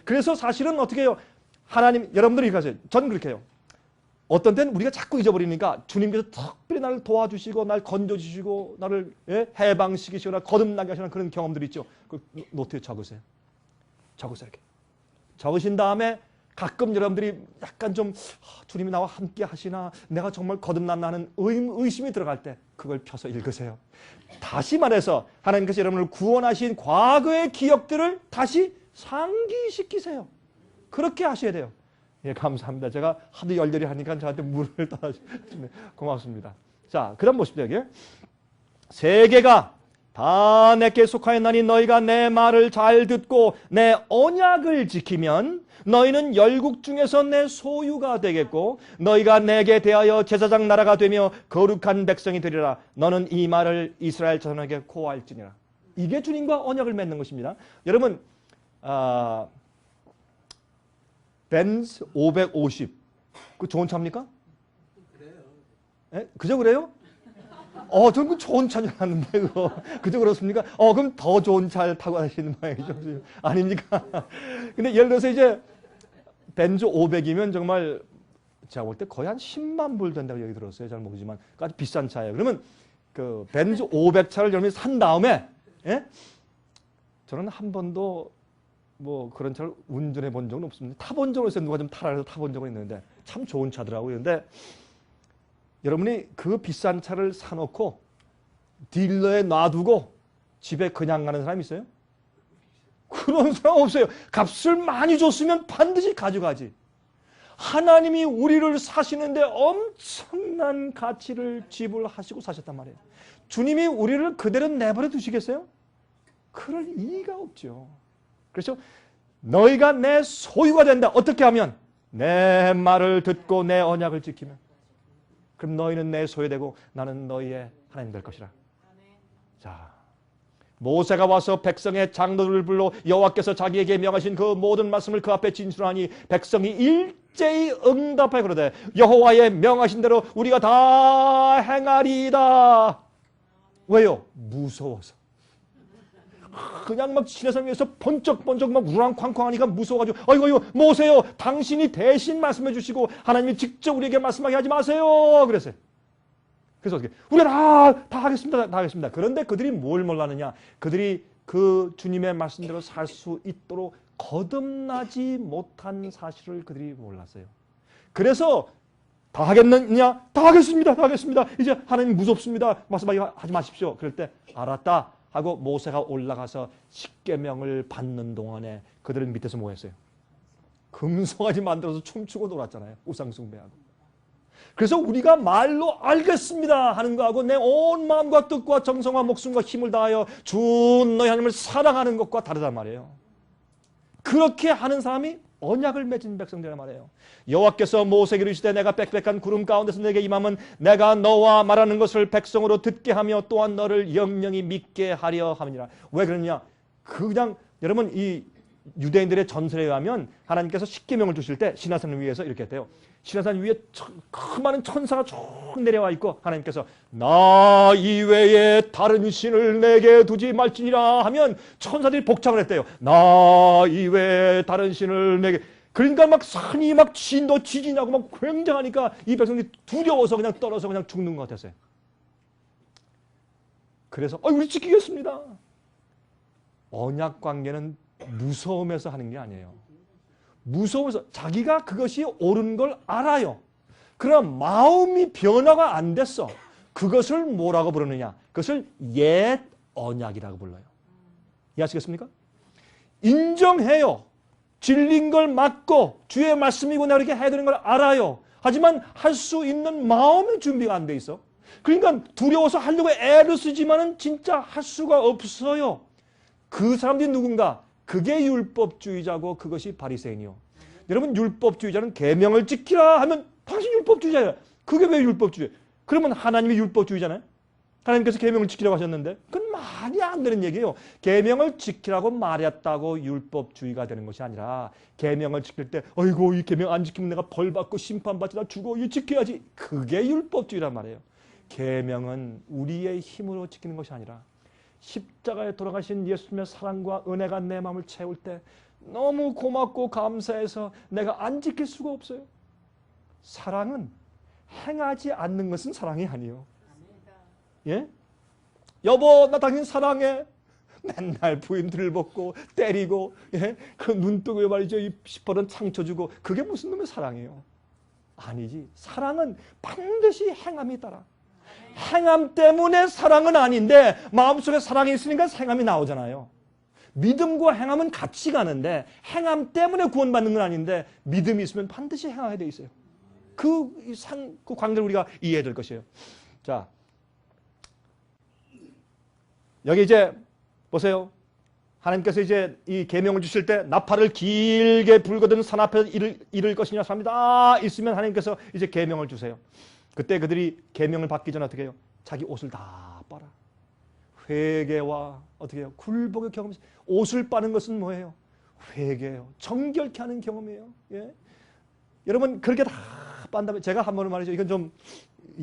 그래서 사실은 어떻게 해요? 하나님, 여러분들이 이렇게 하세요. 저는 그렇게 해요. 어떤 때는 우리가 자꾸 잊어버리니까 주님께서 특별히 나를 도와주시고 날 건져주시고 나를 해방시키시거나 거듭나게 하시는 그런 경험들이 있죠. 그 노트에 적으세요. 이렇게. 적으신 다음에 가끔 여러분들이 약간 좀 주님이 나와 함께 하시나, 내가 정말 거듭났나 하는 의심이 들어갈 때 그걸 펴서 읽으세요. 다시 말해서 하나님께서 여러분을 구원하신 과거의 기억들을 다시 상기시키세요. 그렇게 하셔야 돼요. 예, 감사합니다. 제가 하도 열렬히 하니까 저한테 물을 따라주시네. 고맙습니다. 자, 그다음 보십시오. 여기. 세계가 다 내게 속하였나니 너희가 내 말을 잘 듣고 내 언약을 지키면 너희는 열국 중에서 내 소유가 되겠고 너희가 내게 대하여 제사장 나라가 되며 거룩한 백성이 되리라. 너는 이 말을 이스라엘 자손에게 고할지니라. 이게 주님과 언약을 맺는 것입니다. 여러분, 벤츠 550 그 좋은 차입니까? 그래요. 예? 그저 그래요? 저는 그 좋은 차인 줄 알았는데, 그저 그렇습니까? 그럼 더 좋은 차를 타고 가시는 모양이죠. 아닙니까? 근데 예를 들어서 이제, 벤츠 500이면 정말, 제가 볼 때 거의 한 10만 불 된다고 얘기 들었어요. 잘 모르지만. 아주 비싼 차예요. 그러면, 그, 벤츠 500차를 여러분이 산 다음에, 예? 저는 한 번도 뭐 그런 차를 운전해 본 적은 없습니다. 타본 적은 있어요. 누가 좀 타라 해서 타본 적은 있는데, 참 좋은 차더라고요. 근데, 여러분이 그 비싼 차를 사놓고 딜러에 놔두고 집에 그냥 가는 사람 있어요? 그런 사람 없어요. 값을 많이 줬으면 반드시 가져가지. 하나님이 우리를 사시는데 엄청난 가치를 지불하시고 사셨단 말이에요. 주님이 우리를 그대로 내버려 두시겠어요? 그럴 이유가 없죠. 그래서 너희가 내 소유가 된다. 어떻게 하면? 내 말을 듣고 내 언약을 지키면. 그럼 너희는 내 소유되고 나는 너희의 하나님 될 것이라. 자, 모세가 와서 백성의 장로들을 불러 여호와께서 자기에게 명하신 그 모든 말씀을 그 앞에 진술하니 백성이 일제히 응답하여 그러되 여호와의 명하신 대로 우리가 다 행하리이다. 왜요? 무서워서. 그냥 막 지내서 위해서 번쩍번쩍 막 우랑쾅쾅 하니까 무서워가지고 아이고 모세요, 당신이 대신 말씀해 주시고 하나님이 직접 우리에게 말씀하게 하지 마세요. 그랬어요. 그래서 어떻게? 우리가 다 하겠습니다. 그런데 그들이 뭘 몰랐느냐? 그들이 그 주님의 말씀대로 살 수 있도록 거듭나지 못한 사실을 그들이 몰랐어요. 그래서 다 하겠느냐? 다 하겠습니다. 이제 하나님 무섭습니다. 말씀하지 마십시오. 그럴 때 알았다 하고 모세가 올라가서 십계명을 받는 동안에 그들은 밑에서 뭐 했어요? 금송아지 만들어서 춤추고 놀았잖아요. 우상 숭배하고. 그래서 우리가 말로 알겠습니다 하는 거하고 내 온 마음과 뜻과 정성과 목숨과 힘을 다하여 주 너희 하나님을 사랑하는 것과 다르단 말이에요. 그렇게 하는 사람이 언약을 맺은 백성들이란 말이에요. 여호와께서 모세에게 이르시되 내가 빽빽한 구름 가운데서 내게 임하면 내가 너와 말하는 것을 백성으로 듣게 하며 또한 너를 영영히 믿게 하려 함이니라. 왜 그러냐? 그냥 여러분 이 유대인들의 전설에 의하면 하나님께서 십계명을 주실 때 시내산 위에서 이렇게 했대요. 시내산 위에 큰 많은 천사가 쭉 내려와 있고 하나님께서 나 이외에 다른 신을 내게 두지 말지니라 하면 천사들이 복창을 했대요. 나 이외에 다른 신을 내게. 그러니까 막 산이 막 지진이 나고 막 굉장하니까 이 백성들이 두려워서 그냥 떨어서 그냥 죽는 것 같았어요. 그래서 우리 지키겠습니다. 언약 관계는 무서움에서 하는 게 아니에요. 무서워서 자기가 그것이 옳은 걸 알아요. 그럼 마음이 변화가 안 됐어. 그것을 뭐라고 부르느냐? 그것을 옛 언약이라고 불러요. 이해하시겠습니까? 인정해요. 진린 걸 맞고 주의 말씀이고 내가 이렇게 해야 되는 걸 알아요. 하지만 할 수 있는 마음의 준비가 안 돼 있어. 그러니까 두려워서 하려고 애를 쓰지만은 진짜 할 수가 없어요. 그 사람들이 누군가? 그게 율법주의자고 그것이 바리새인이요. 여러분 율법주의자는 계명을 지키라 하면 당신 율법주의자예요. 그게 왜 율법주의예요? 그러면 하나님이 율법주의잖아요. 하나님께서 계명을 지키라고 하셨는데 그건 말이 안 되는 얘기예요. 계명을 지키라고 말했다고 율법주의가 되는 것이 아니라 계명을 지킬 때 어이구 이 계명 안 지키면 내가 벌 받고 심판받지 나 죽어 이 지켜야지. 그게 율법주의란 말이에요. 계명은 우리의 힘으로 지키는 것이 아니라 십자가에 돌아가신 예수님의 사랑과 은혜가 내 마음을 채울 때 너무 고맙고 감사해서 내가 안 지킬 수가 없어요. 사랑은 행하지 않는 것은 사랑이 아니에요. 예? 여보 나 당신 사랑해. 맨날 부인들을 먹고 때리고 예? 그 눈뜨고 말이죠. 이 시퍼런 상처 주고 그게 무슨 놈의 사랑이에요. 아니지. 사랑은 반드시 행함이 따라. 행함 때문에 사랑은 아닌데 마음속에 사랑이 있으니까 행함이 나오잖아요. 믿음과 행함은 같이 가는데 행함 때문에 구원받는 건 아닌데 믿음이 있으면 반드시 행하게 돼 있어요. 그 관계를 우리가 이해해야 될 것이에요. 자, 여기 이제 보세요. 하나님께서 이제 이 계명을 주실 때 나팔을 길게 불거든 산 앞에서 이를 것이냐 합니다. 있으면 하나님께서 이제 계명을 주세요. 그때 그들이 계명을 받기 전에 어떻게 해요? 자기 옷을 다 빨아. 회개와 어떻게 해요? 굴복의 경험. 옷을 빠는 것은 뭐예요? 회개예요. 정결케 하는 경험이에요. 예? 여러분 그렇게 다 빤다면 제가 한 번은 말이죠. 이건 좀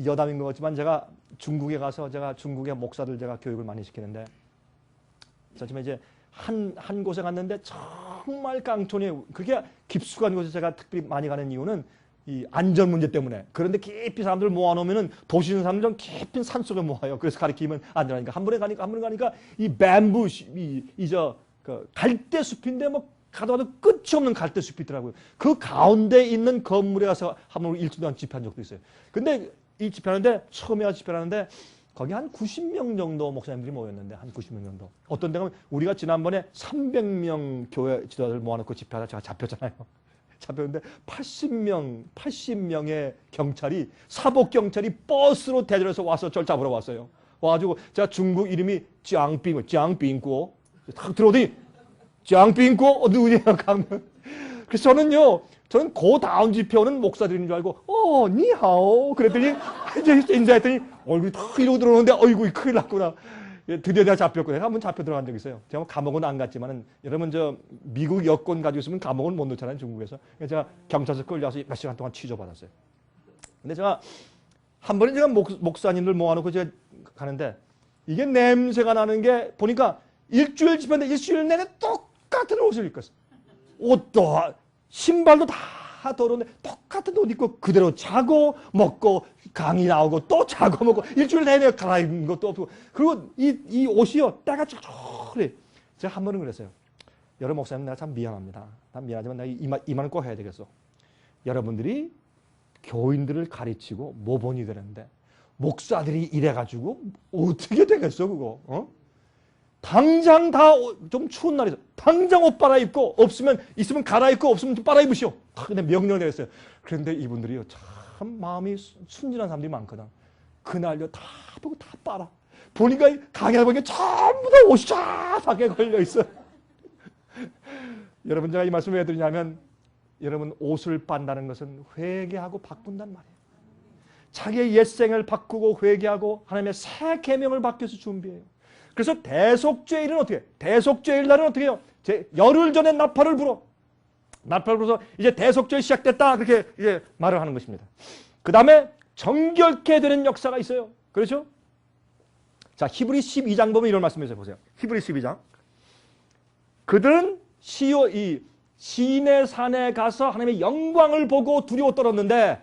여담인 것 같지만 제가 중국에 가서 제가 중국의 목사들 제가 교육을 많이 시키는데 저쯤에 이제 한 곳에 갔는데 정말 깡촌이에요. 그게 깊숙한 곳에 제가 특별히 많이 가는 이유는 이 안전 문제 때문에. 그런데 깊이 사람들 모아놓으면은 도시 있는 사람들 좀 깊은 산 속에 모아요. 그래서 가리키면 안 되니까 한 번에 가니까 이 뱀부 그 갈대 숲인데 뭐 가도 끝이 없는 갈대 숲이 있더라고요. 그 가운데 있는 건물에 가서 한 번 일주일 동안 집회한 적도 있어요. 근데 이 집회하는데 처음에 가서 집회하는데 거기 한 90명 정도 목사님들이 모였는데 한 90명 정도. 어떤 데가 우리가 지난번에 300명 교회 지도자들 모아놓고 집회하다 제가 잡혔잖아요. 잡혔는데 80명의 경찰이 사복 경찰이 버스로 대전에서 와서 저를 잡으러 왔어요. 와가지고 제가 중국 이름이 짱빙고 탁 들어오더니 짱빙고 누구냐 가면 그래서 저는 그 다음 집회 오는 목사들인 줄 알고 니하오 그랬더니 이제 인사했더니 얼굴이 탁 이러고 들어오는데 어이구 큰일 났구나. 드디어 내가 잡혔고 내가 한번 잡혀 들어간 적이 있어요. 제가 감옥은 안 갔지만은 여러분 미국 여권 가지고 있으면 감옥은 못 넣잖아요 중국에서. 그래서 제가 경찰서 끌려와서 몇 시간 동안 취조받았어요. 근데 제가 한 번에 제가 목사님들 모아놓고 제가 가는데 이게 냄새가 나는 게 보니까 일주일 집회인데 일주일 내내 똑같은 옷을 입고 있어요. 옷도 신발도 다 더러운데 똑같은 옷 입고 그대로 자고 먹고 강의 나오고 또 자고 먹고 일주일 내내 갈아입는 것도 없고 그리고 이 옷이요 때가 촉촉해. 제가 한 번은 그랬어요. 여러분 목사님 내가 참 미안합니다. 난 미안하지만 내가 이 말은 꼭 해야 되겠어. 여러분들이 교인들을 가르치고 모본이 되는데 목사들이 이래가지고 어떻게 되겠어 그거? 당장 다 좀 추운 날이죠. 당장 옷 빨아입고 있으면 갈아입고 없으면 좀 빨아입으시오. 다 그냥 명령을 내렸어요. 그런데 이분들이요 참 마음이 순진한 사람들이 많거든. 그날요 다 보고 다 빨아. 보니까 가게에 보니까 전부 다 옷이 쫙하게 걸려 있어요. 여러분 제가 이 말씀을 왜 드리냐면 여러분 옷을 빤다는 것은 회개하고 바꾼단 말이에요. 자기의 옛생을 바꾸고 회개하고 하나님의 새 계명을 받기 위해서 준비해요. 그래서 대속죄일은 어떻게 해요? 대속죄일 날은 어떻게 해요? 열흘 전에 나팔을 불어. 나팔을 불어서 이제 대속죄가 시작됐다. 그렇게 이제 말을 하는 것입니다. 그 다음에 정결케 되는 역사가 있어요. 그렇죠? 자, 히브리 12장 보면 이런 말씀을 보세요. 히브리 12장. 그들은 시내 산에 가서 하나님의 영광을 보고 두려워 떨었는데,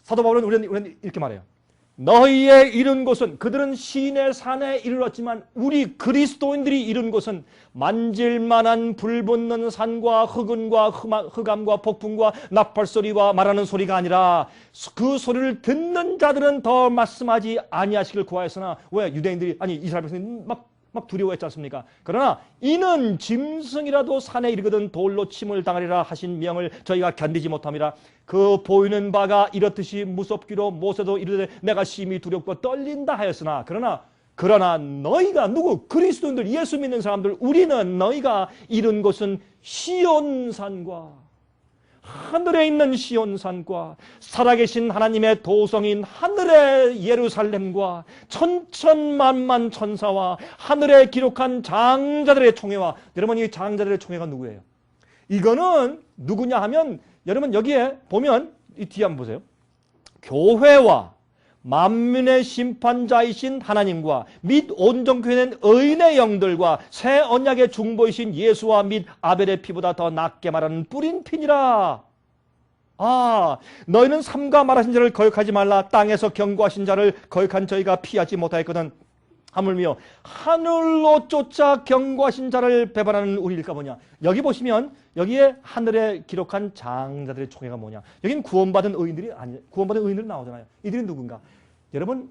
사도 바울은 우리는 이렇게 말해요. 너희의 이른 곳은, 그들은 시내 산에 이르렀지만 우리 그리스도인들이 이른 곳은 만질만한 불붙는 산과 흑은과 흑암과 폭풍과 나팔소리와 말하는 소리가 아니라 그 소리를 듣는 자들은 더 말씀하지 아니하시길 구하였으나, 왜? 유대인들이, 아니 이스라엘 백성들이 막 두려워했지 않습니까? 그러나 이는 짐승이라도 산에 이르거든 돌로 침을 당하리라 하신 명을 저희가 견디지 못함이라. 그 보이는 바가 이렇듯이 무섭기로 모세도 이르되 내가 심히 두렵고 떨린다 하였으나, 그러나 너희가, 누구? 그리스도인들, 예수 믿는 사람들, 우리는 너희가 이른 곳은 시온산과, 하늘에 있는 시온산과 살아계신 하나님의 도성인 하늘의 예루살렘과 천천만만 천사와 하늘에 기록한 장자들의 총회와. 여러분, 이 장자들의 총회가 누구예요? 이거는 누구냐 하면, 여러분 여기에 보면 이 뒤에 한번 보세요. 교회와 만민의 심판자이신 하나님과 및 온전교회는 의인의 영들과 새 언약의 중보이신 예수와 및 아벨의 피보다 더 낫게 말하는 뿌린 피니라. 너희는 삼가 말하신 자를 거역하지 말라. 땅에서 경고하신 자를 거역한 저희가 피하지 못하였거든. 하물며 하늘로 쫓아 경고하신 자를 배반하는 우리일까 뭐냐. 여기 보시면 여기에 하늘에 기록한 장자들의 총회가 뭐냐. 여기는 구원받은 의인들이 구원받은 의인들이 나오잖아요. 이들이 누군가? 여러분,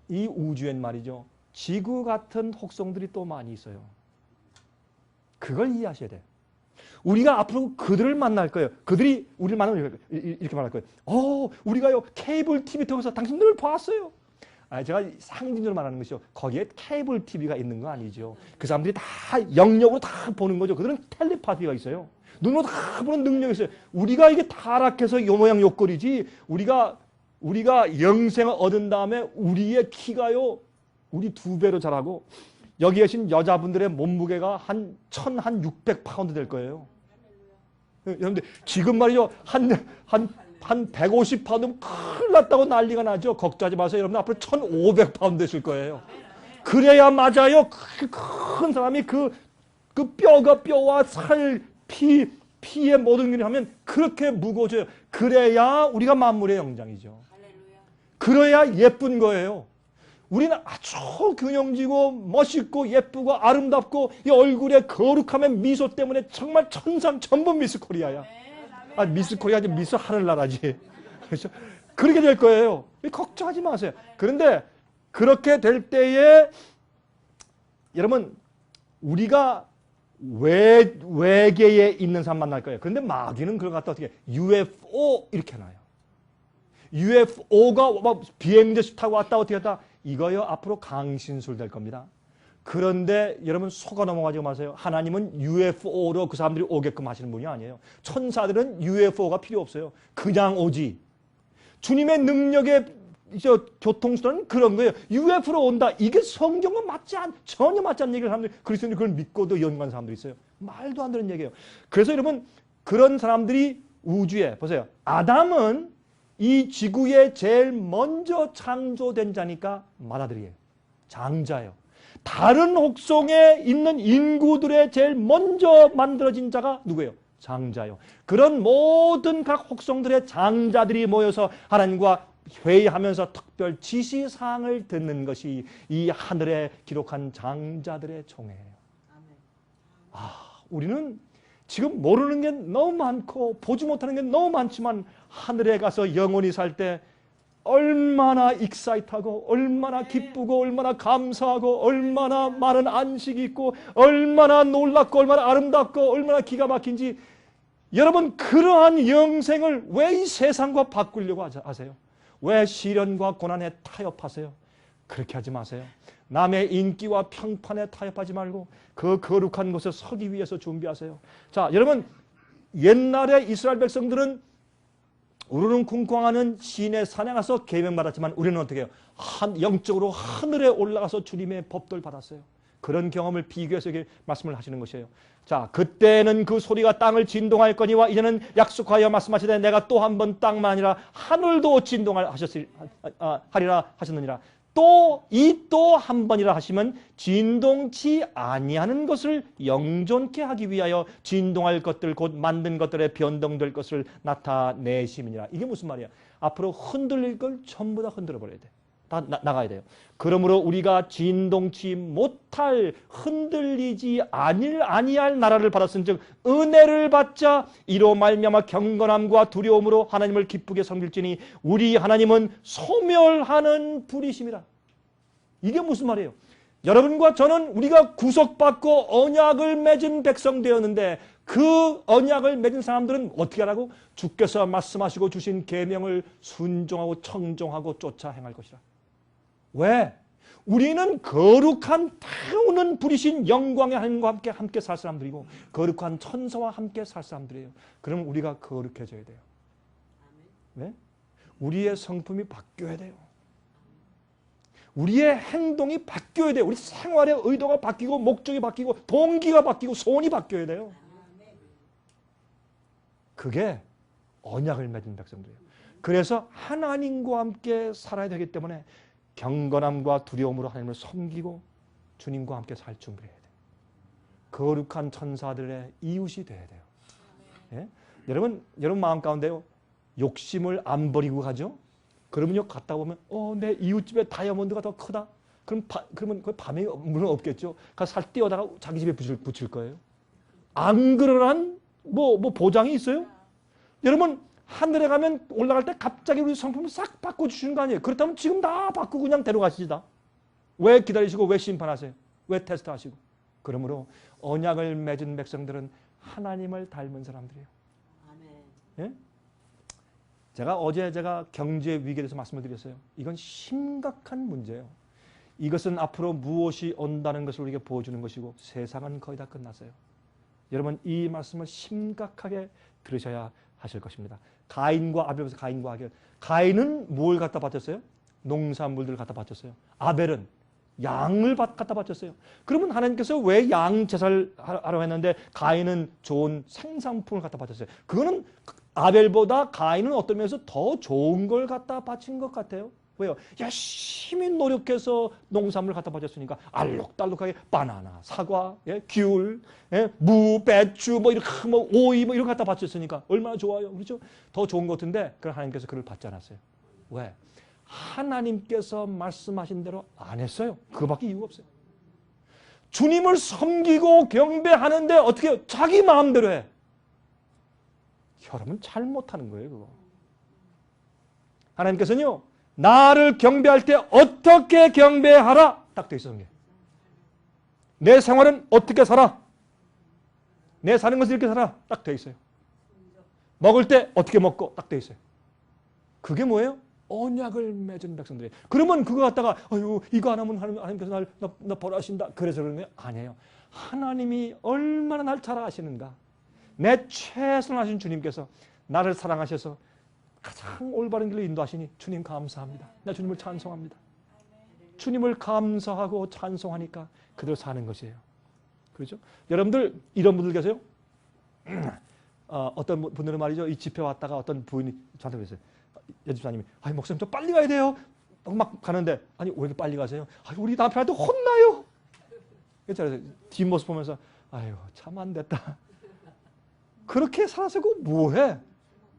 이 우주엔 말이죠, 지구 같은 혹성들이 또 많이 있어요. 그걸 이해하셔야 돼요. 우리가 앞으로 그들을 만날 거예요. 그들이 우리를 만나면 이렇게 말할 거예요. 우리가요 케이블 TV 통해서 당신들을 봤어요. 제가 상징적으로 말하는 것이요, 거기에 케이블 TV가 있는 거 아니죠. 그 사람들이 다 영역으로 다 보는 거죠. 그들은 텔레파티가 있어요. 눈으로 다 보는 능력이 있어요. 우리가 이게 타락해서 요 모양 요 꼴이지, 우리가 영생을 얻은 다음에 우리의 키가요, 우리 2배로 자라고, 여기 계신 여자분들의 몸무게가 한 1600파운드 될 거예요. 여러분들, 지금 말이죠, 한 150파운드면 큰일 났다고 난리가 나죠. 걱정하지 마세요. 여러분, 앞으로 1500파운드 되실 거예요. 그래야 맞아요. 큰 사람이 그 뼈와 살, 피의 모든 일을 하면 그렇게 무거워져요. 그래야 우리가 만물의 영장이죠. 그래야 예쁜 거예요. 우리는 아주 균형지고 멋있고 예쁘고 아름답고 이 얼굴의 거룩함의 미소 때문에 정말 천상 전부 미스 코리아야. 미스 코리아지 미스 하늘나라지. 그렇죠? 그렇게 될 거예요. 걱정하지 마세요. 그런데 그렇게 될 때에 여러분, 우리가 외계에 있는 사람 만날 거예요. 그런데 마귀는 그걸 갖다 어떻게 UFO 이렇게 놔요. UFO가 비행기에서 타고 왔다 어떻게 했다. 이거요 앞으로 강신술 될 겁니다. 그런데 여러분 속아 넘어가지 마세요. 하나님은 UFO로 그 사람들이 오게끔 하시는 분이 아니에요. 천사들은 UFO가 필요 없어요. 그냥 오지. 주님의 능력의 교통수단은 그런 거예요. UFO로 온다. 이게 성경과 전혀 맞지 않는 얘기를 하는데 그리스도인들이 그걸 믿고도 연구하는 사람들이 있어요. 말도 안 되는 얘기예요. 그래서 여러분, 그런 사람들이 우주에, 보세요. 아담은 이 지구에 제일 먼저 창조된 자니까 맏아들이에요. 장자예요. 다른 혹성에 있는 인구들의 제일 먼저 만들어진 자가 누구예요? 장자요. 그런 모든 각 혹성들의 장자들이 모여서 하나님과 회의하면서 특별 지시사항을 듣는 것이 이 하늘에 기록한 장자들의 총회예요. 우리는 지금 모르는 게 너무 많고 보지 못하는 게 너무 많지만 하늘에 가서 영원히 살 때 얼마나 익사이트하고 얼마나 기쁘고 얼마나 감사하고 얼마나 많은 안식이 있고 얼마나 놀랍고 얼마나 아름답고 얼마나 기가 막힌지. 여러분, 그러한 영생을 왜 이 세상과 바꾸려고 하세요? 왜 시련과 고난에 타협하세요? 그렇게 하지 마세요. 남의 인기와 평판에 타협하지 말고 그 거룩한 곳에 서기 위해서 준비하세요. 자, 여러분, 옛날에 이스라엘 백성들은 우르릉쿵쾅하는 시내 산에 가서 계명받았지만 우리는 어떻게 해요? 영적으로 하늘에 올라가서 주님의 법도를 받았어요. 그런 경험을 비교해서 이렇게 말씀을 하시는 것이에요. 자, 그때는 그 소리가 땅을 진동하였거니와 이제는 약속하여 말씀하시되 내가 또 한 번 땅만 아니라 하늘도 진동하리라 하셨느니라. 또 한 번이라 하시면 진동치 아니하는 것을 영존케 하기 위하여 진동할 것들 곧 만든 것들에 변동될 것을 나타내심이니라. 이게 무슨 말이야? 앞으로 흔들릴 걸 전부 다 흔들어 버려야 돼. 다 나가야 돼요. 그러므로 우리가 진동치 못할 흔들리지 아니할 나라를 받았은즉 은혜를 받자 이로 말미암아 경건함과 두려움으로 하나님을 기쁘게 섬길지니 우리 하나님은 소멸하는 불이심이라. 이게 무슨 말이에요? 여러분과 저는 우리가 구속받고 언약을 맺은 백성 되었는데 그 언약을 맺은 사람들은 어떻게 하라고? 주께서 말씀하시고 주신 계명을 순종하고 청종하고 쫓아 행할 것이라. 왜? 우리는 거룩한 타오는 부리신 영광의 하나님과 함께 살 사람들이고 거룩한 천사와 함께 살 사람들이에요. 그러면 우리가 거룩해져야 돼요. 왜? 우리의 성품이 바뀌어야 돼요. 우리의 행동이 바뀌어야 돼요. 우리 생활의 의도가 바뀌고 목적이 바뀌고 동기가 바뀌고 소원이 바뀌어야 돼요. 그게 언약을 맺은 백성들이에요. 그래서 하나님과 함께 살아야 되기 때문에 경건함과 두려움으로 하나님을 섬기고 주님과 함께 살 준비를 해야 돼요. 거룩한 천사들의 이웃이 돼야 돼요. 예? 여러분 마음 가운데요. 욕심을 안 버리고 가죠? 그러면요 갔다 보면 내 이웃집에 다이아몬드가 더 크다. 그러면 그 밤에 물론 없겠죠. 가서 살 띄어다가 자기 집에 붙일 거예요. 안 그러란 뭐 보장이 있어요? 여러분 하늘에 가면 올라갈 때 갑자기 우리 성품을 싹 바꿔주시는 거 아니에요? 그렇다면 지금 다 바꾸고 그냥 데려가시다. 왜 기다리시고 왜 심판하세요? 왜 테스트하시고? 그러므로 언약을 맺은 백성들은 하나님을 닮은 사람들이에요. 예? 제가 어제 경제 위기에 대해서 말씀을 드렸어요. 이건 심각한 문제예요. 이것은 앞으로 무엇이 온다는 것을 우리에게 보여주는 것이고 세상은 거의 다 끝났어요. 여러분 이 말씀을 심각하게 들으셔야 하실 것입니다. 가인과 아벨에서 가인과 아벨. 가인은 뭘 갖다 바쳤어요? 농산물들을 갖다 바쳤어요. 아벨은 양을 갖다 바쳤어요. 그러면 하나님께서 왜 양 제사를 하라고 했는데 가인은 좋은 생산품을 갖다 바쳤어요. 그거는 아벨보다 가인은 어떤 면에서 더 좋은 걸 갖다 바친 것 같아요. 왜요? 열심히 노력해서 농산물을 갖다 바쳤으니까 알록달록하게 바나나, 사과, 귤, 무, 배추, 이렇게 오이 이런 거 갖다 바쳤으니까 얼마나 좋아요, 그렇죠? 더 좋은 것 같은데 그걸 하나님께서 그걸 받지 않았어요. 왜? 하나님께서 말씀하신 대로 안 했어요. 그거밖에 이유가 없어요. 주님을 섬기고 경배하는데 어떻게 해요? 자기 마음대로 해. 여러분 잘못하는 거예요, 그거. 하나님께서는요. 나를 경배할 때 어떻게 경배하라 딱 돼 있어요. 내 생활은 어떻게 살아? 내 사는 것은 이렇게 살아 딱 돼 있어요. 먹을 때 어떻게 먹고 딱 돼 있어요. 그게 뭐예요? 언약을 맺은 백성들이에요. 그러면 그거 갖다가 이거 안 하면 하나님께서 나 벌하신다 그래서 그런 게 아니에요. 하나님이 얼마나 날 잘 아시는가. 내 최선을 하신 주님께서 나를 사랑하셔서 가장 올바른 길로 인도하시니 주님 감사합니다. 나 주님을 찬송합니다. 주님을 감사하고 찬송하니까 그대로 사는 것이에요. 그렇죠? 여러분들 이런 분들 계세요? 어떤 분들은 말이죠. 이 집회 왔다가 어떤 부인이 저한테 그랬어요. 여집사님이 목사님 저 빨리 가야 돼요. 막 가는데 아니 왜 이렇게 빨리 가세요? 우리 남편한테 혼나요. 그래서 뒷모습 보면서 참 안 됐다. 그렇게 살아서 그거 뭐해?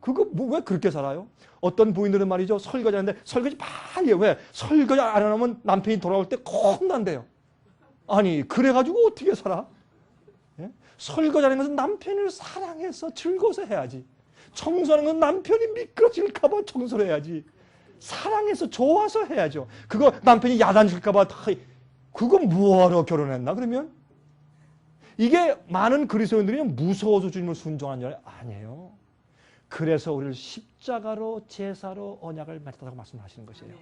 그거 왜 그렇게 살아요? 어떤 부인들은 말이죠. 설거지 하는데 설거지 빨리 해. 왜? 설거지 안 하면 남편이 돌아올 때 혼난대요. 아니 그래가지고 어떻게 살아? 예? 설거지하는 것은 남편을 사랑해서 즐거워서 해야지. 청소하는 건 남편이 미끄러질까 봐 청소를 해야지. 사랑해서 좋아서 해야죠. 그거 남편이 야단칠까 봐 그거 뭐하러 결혼했나 그러면? 이게 많은 그리스도인들이 무서워서 주님을 순종하는 게 아니에요. 그래서 우리를 십자가로 제사로 언약을 맺었다고 말씀하시는 것이에요.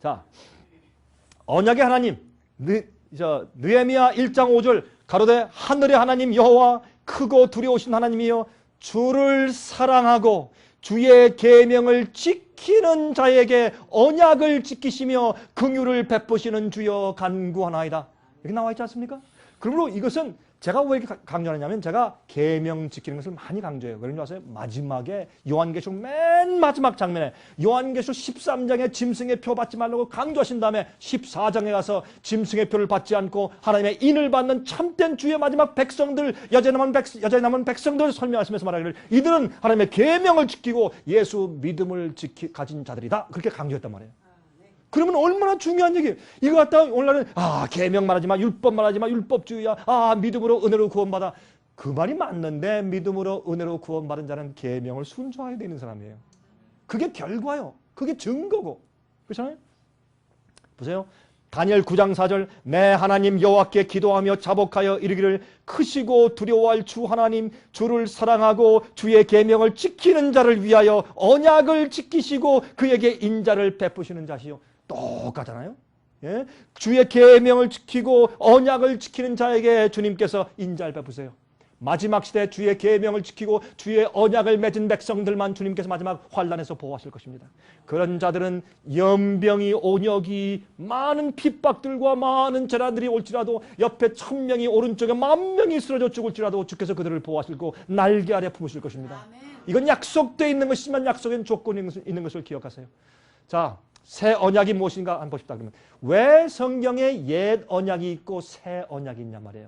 자, 언약의 하나님 느헤미야 1장 5절 가로되 하늘의 하나님 여호와 크고 두려우신 하나님이여 주를 사랑하고 주의 계명을 지키는 자에게 언약을 지키시며 긍휼을 베푸시는 주여 간구하나이다. 이렇게 나와 있지 않습니까? 그러므로 이것은 제가 왜 이렇게 강조하느냐면 제가 계명 지키는 것을 많이 강조해요. 그런지 아세요? 마지막에 요한계시록 맨 마지막 장면에 요한계시록 13장에 짐승의 표 받지 말라고 강조하신 다음에 14장에 가서 짐승의 표를 받지 않고 하나님의 인을 받는 참된 주의 마지막 백성들, 여자에 남은 백성들을 설명하시면서 말하기를 이들은 하나님의 계명을 지키고 예수 믿음을 가진 자들이다. 그렇게 강조했단 말이에요. 그러면 얼마나 중요한 얘기예요. 이거 갖다가 오늘날은 계명 말하지 마, 율법 말하지 마, 율법주의야. 믿음으로 은혜로 구원받아. 그 말이 맞는데 믿음으로 은혜로 구원받은 자는 계명을 순종하게 되는 사람이에요. 그게 결과요. 그게 증거고. 그렇잖아요? 보세요. 다니엘 9장 4절 내 하나님 여호와께 기도하며 자복하여 이르기를 크시고 두려워할 주 하나님 주를 사랑하고 주의 계명을 지키는 자를 위하여 언약을 지키시고 그에게 인자를 베푸시는 자시요. 똑같잖아요. 예? 주의 계명을 지키고 언약을 지키는 자에게 주님께서 인자를 베푸세요. 마지막 시대 주의 계명을 지키고 주의 언약을 맺은 백성들만 주님께서 마지막 환난에서 보호하실 것입니다. 그런 자들은 연병이 온역이 많은 핍박들과 많은 재난들이 올지라도 옆에 1000명이 오른쪽에 10,000명이 쓰러져 죽을지라도 주께서 그들을 보호하시고 날개 아래 품으실 것입니다. 이건 약속되어 있는 것이지만 약속엔 조건이 있는 것을 기억하세요. 자, 새 언약이 무엇인가 한번 보십시다. 그러면 왜 성경에 옛 언약이 있고 새 언약이 있냐 말이에요.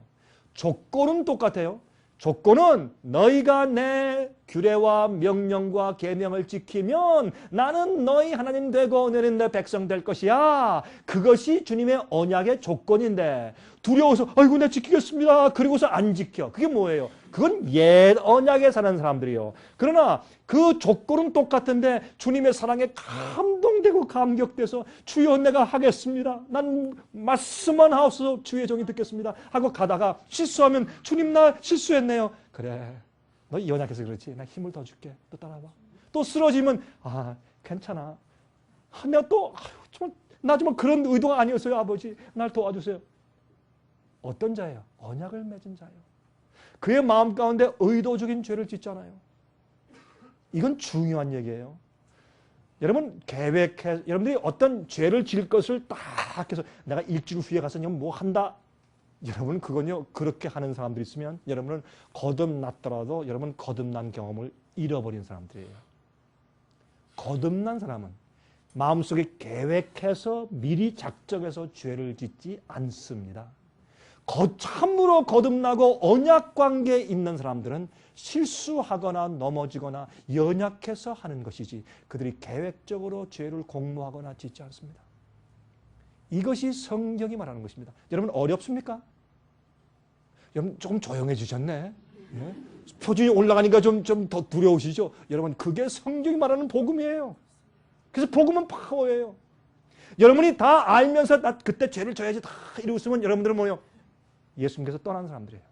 조건은 똑같아요. 조건은 너희가 내 규례와 명령과 계명을 지키면 나는 너희 하나님 되고 너희는 내 백성 될 것이야. 그것이 주님의 언약의 조건인데 두려워서 아이고 내가 지키겠습니다. 그리고서 안 지켜. 그게 뭐예요? 그건 옛 언약에 사는 사람들이요. 그러나 그 조건은 똑같은데 주님의 사랑에 감동되고 감격돼서 주여 내가 하겠습니다. 난 말씀만 하옵소서 주의 종이 듣겠습니다. 하고 가다가 실수하면 주님 나 실수했네요. 그래 너 이 언약에서 그렇지. 나 힘을 더 줄게. 또 따라와. 또 쓰러지면 괜찮아. 내가 또 나 정말 그런 의도가 아니었어요. 아버지 날 도와주세요. 어떤 자예요? 언약을 맺은 자예요. 그의 마음 가운데 의도적인 죄를 짓잖아요. 이건 중요한 얘기예요. 여러분 여러분들이 어떤 죄를 지을 것을 딱 해서 내가 일주일 후에 가서 뭐 한다. 여러분 그건요 그렇게 하는 사람들이 있으면 여러분은 거듭났더라도 여러분 거듭난 경험을 잃어버린 사람들이에요. 거듭난 사람은 마음속에 계획해서 미리 작정해서 죄를 짓지 않습니다. 참으로 거듭나고 언약 관계에 있는 사람들은 실수하거나 넘어지거나 연약해서 하는 것이지 그들이 계획적으로 죄를 공모하거나 짓지 않습니다. 이것이 성경이 말하는 것입니다. 여러분 어렵습니까? 여러분 조금 조용해지셨네. 네? 표준이 올라가니까 좀 더 두려우시죠? 여러분 그게 성경이 말하는 복음이에요. 그래서 복음은 파워예요. 여러분이 다 알면서 나 그때 죄를 져야지 다 이러고 있으면 여러분들은 뭐예요? 예수님께서 떠난 사람들이에요.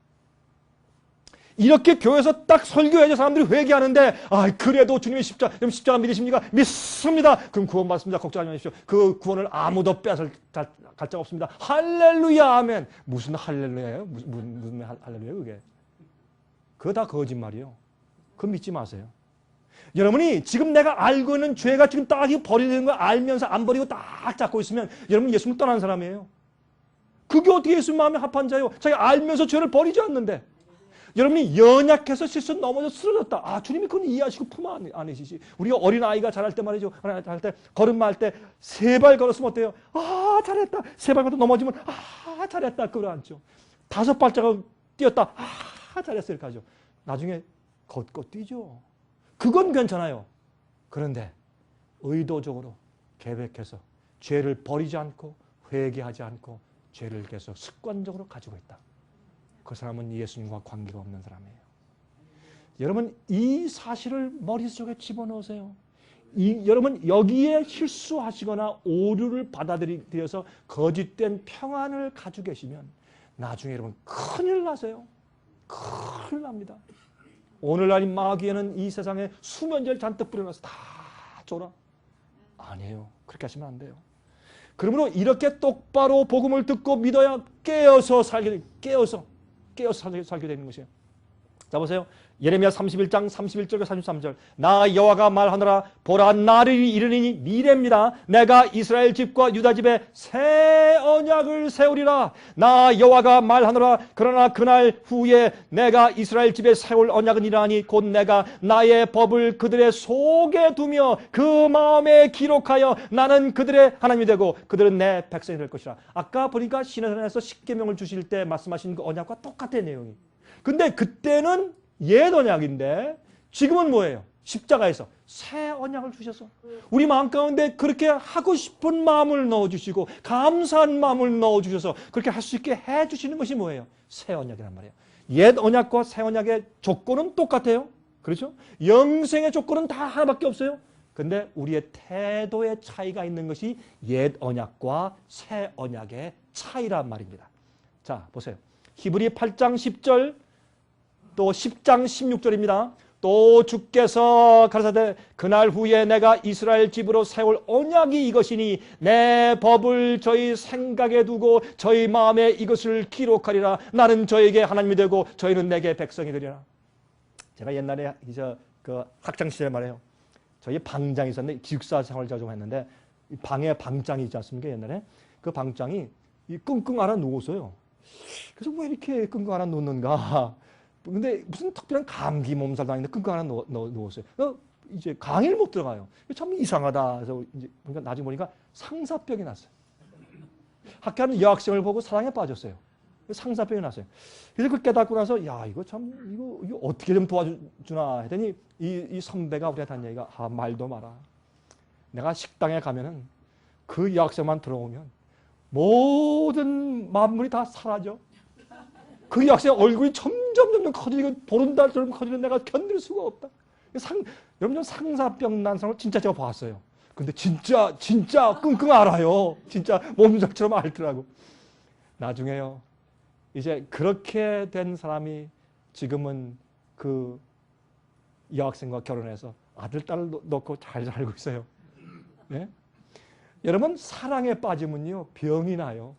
이렇게 교회에서 딱 설교해야지 사람들이 회개하는데 그래도 주님의 십자가 믿으십니까? 믿습니다. 그럼 구원받습니다. 걱정하지 마십시오. 그 구원을 아무도 빼앗을 갈 자 없습니다. 할렐루야 아멘. 무슨 할렐루야예요? 무슨 할렐루야예요 그게? 그거 다 거짓말이에요. 그거 믿지 마세요. 여러분이 지금 내가 알고 있는 죄가 지금 딱 버리는 거 알면서 안 버리고 딱 잡고 있으면 여러분 예수님 떠난 사람이에요. 그게 어떻게 예수님 마음에 합한 자예요? 자기가 알면서 죄를 버리지 않는데 여러분이 연약해서 실수 넘어져 쓰러졌다. 주님이 그건 이해하시고 품 안으시지. 우리가 어린아이가 잘할 때 말이죠. 할 때 걸음마 할 때 3발 걸었으면 어때요? 잘했다. 3발 걸어 넘어지면 잘했다. 끌어안죠. 5발자국 뛰었다. 잘했어. 이렇게 하죠. 나중에 걷고 뛰죠. 그건 괜찮아요. 그런데 의도적으로 계획해서 죄를 버리지 않고 회개하지 않고 죄를 계속 습관적으로 가지고 있다. 그 사람은 예수님과 관계가 없는 사람이에요. 여러분 이 사실을 머릿속에 집어넣으세요. 여러분 여기에 실수하시거나 오류를 받아들여서 거짓된 평안을 가지고 계시면 나중에 여러분 큰일 나세요. 큰일 납니다. 오늘날 마귀에는 이 세상에 수면제를 잔뜩 뿌려놔서 다 줘라. 아니에요. 그렇게 하시면 안 돼요. 그러므로 이렇게 똑바로 복음을 듣고 믿어야 깨어서 살게 되는 것이에요. 자 보세요. 예레미야 31장 31절과 33절. 나 여호와가 말하노라. 보라 날이 이르니 미래입니다. 내가 이스라엘 집과 유다 집에 새 언약을 세우리라. 나 여호와가 말하노라. 그러나 그날 후에 내가 이스라엘 집에 세울 언약은 이러하니 곧 내가 나의 법을 그들의 속에 두며 그 마음에 기록하여 나는 그들의 하나님이 되고 그들은 내 백성이 될 것이라. 아까 보니까 시내산에서 십계명을 주실 때 말씀하신 그 언약과 똑같은 내용이. 근데 그때는 옛 언약인데 지금은 뭐예요? 십자가에서 새 언약을 주셔서 우리 마음 가운데 그렇게 하고 싶은 마음을 넣어주시고 감사한 마음을 넣어주셔서 그렇게 할 수 있게 해주시는 것이 뭐예요? 새 언약이란 말이에요. 옛 언약과 새 언약의 조건은 똑같아요. 그렇죠? 영생의 조건은 다 하나밖에 없어요. 근데 우리의 태도의 차이가 있는 것이 옛 언약과 새 언약의 차이란 말입니다. 자 보세요. 히브리 8장 10절 또 10장 16절입니다. 또 주께서 가라사대 그날 후에 내가 이스라엘 집으로 세울 언약이 이것이니 내 법을 저희 생각에 두고 저희 마음에 이것을 기록하리라. 나는 저에게 하나님이 되고 저희는 내게 백성이 되리라. 제가 옛날에 그 학창시절에 말해요. 저희 방장이 있었는데 기숙사 생활을 제가 좀 했는데 방에 방장이 있지 않습니까? 옛날에 그 방장이 끙끙 앓아 누웠어요. 그래서 왜 이렇게 끙끙 앓아 누웠는가? 근데 무슨 특별한 감기 몸살도 아닌데 끙끙 앓아 누웠어요. 이제 강의를 못 들어가요. 참 이상하다. 그래서 이제 보니까 나중에 보니까 상사병이 났어요. 학교 하는 여학생을 보고 사랑에 빠졌어요. 상사병이 났어요. 그래서 그 깨닫고 나서 야 이거 참 이거 어떻게 좀 도와주나 했더니 이 선배가 우리한테 한 얘기가 말도 마라. 내가 식당에 가면은 그 여학생만 들어오면 모든 만물이 다 사라져. 그 여학생 얼굴이 점점 커지고 보름달처럼 커지는 내가 견딜 수가 없다. 여러분 상사병 난 사람을 진짜 제가 봤어요. 근데 진짜 끙끙 앓아요. 진짜 몸살처럼 앓더라고. 나중에요. 이제 그렇게 된 사람이 지금은 그 여학생과 결혼해서 아들, 딸을 놓고 잘 살고 있어요. 네? 여러분 사랑에 빠지면요 병이 나요.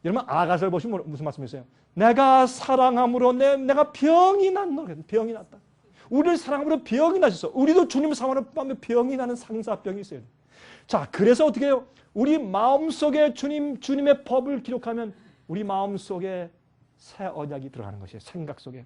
여러분 아가서를 보시면 무슨 말씀이세요? 내가 사랑함으로 내가 병이 났다. 우리를 사랑함으로 병이 나셨어. 우리도 주님을 사랑하면 병이 나는 상사병이 있어요. 자, 그래서 어떻게 해요? 우리 마음속에 주님의 법을 기록하면 우리 마음속에 새 언약이 들어가는 것이에요. 생각 속에.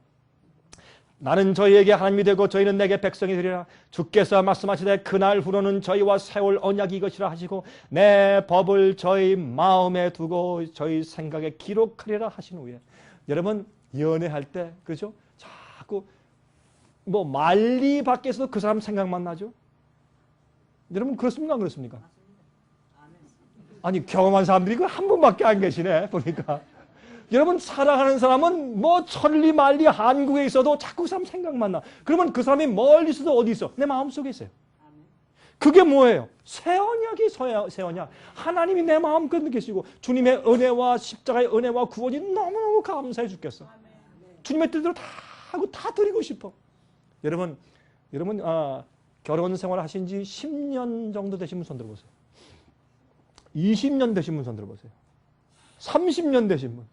나는 저희에게 하나님이 되고 저희는 내게 백성이 되리라. 주께서 말씀하시되 그날 후로는 저희와 세울 언약이 이것이라 하시고 내 법을 저희 마음에 두고 저희 생각에 기록하리라 하신 후에 여러분 연애할 때 그렇죠? 자꾸 뭐 말리 밖에서도 그 사람 생각만 나죠? 여러분 그렇습니까? 안 그렇습니까? 아니 경험한 사람들이 그 한 분밖에 안 계시네 보니까. 여러분 사랑하는 사람은 뭐 천리 만리 한국에 있어도 자꾸 그 사람 생각만 나. 그러면 그 사람이 멀리 있어도 어디 있어? 내 마음속에 있어요. 그게 뭐예요? 새 언약이 새 언약. 하나님이 내 마음껏 계시고 주님의 은혜와 십자가의 은혜와 구원이 너무너무 감사해 죽겠어. 주님의 뜻대로 다 하고 다 드리고 싶어. 여러분 결혼 생활을 하신 지 10년 정도 되신 분 손 들어보세요. 20년 되신 분 손 들어보세요. 30년 되신 분.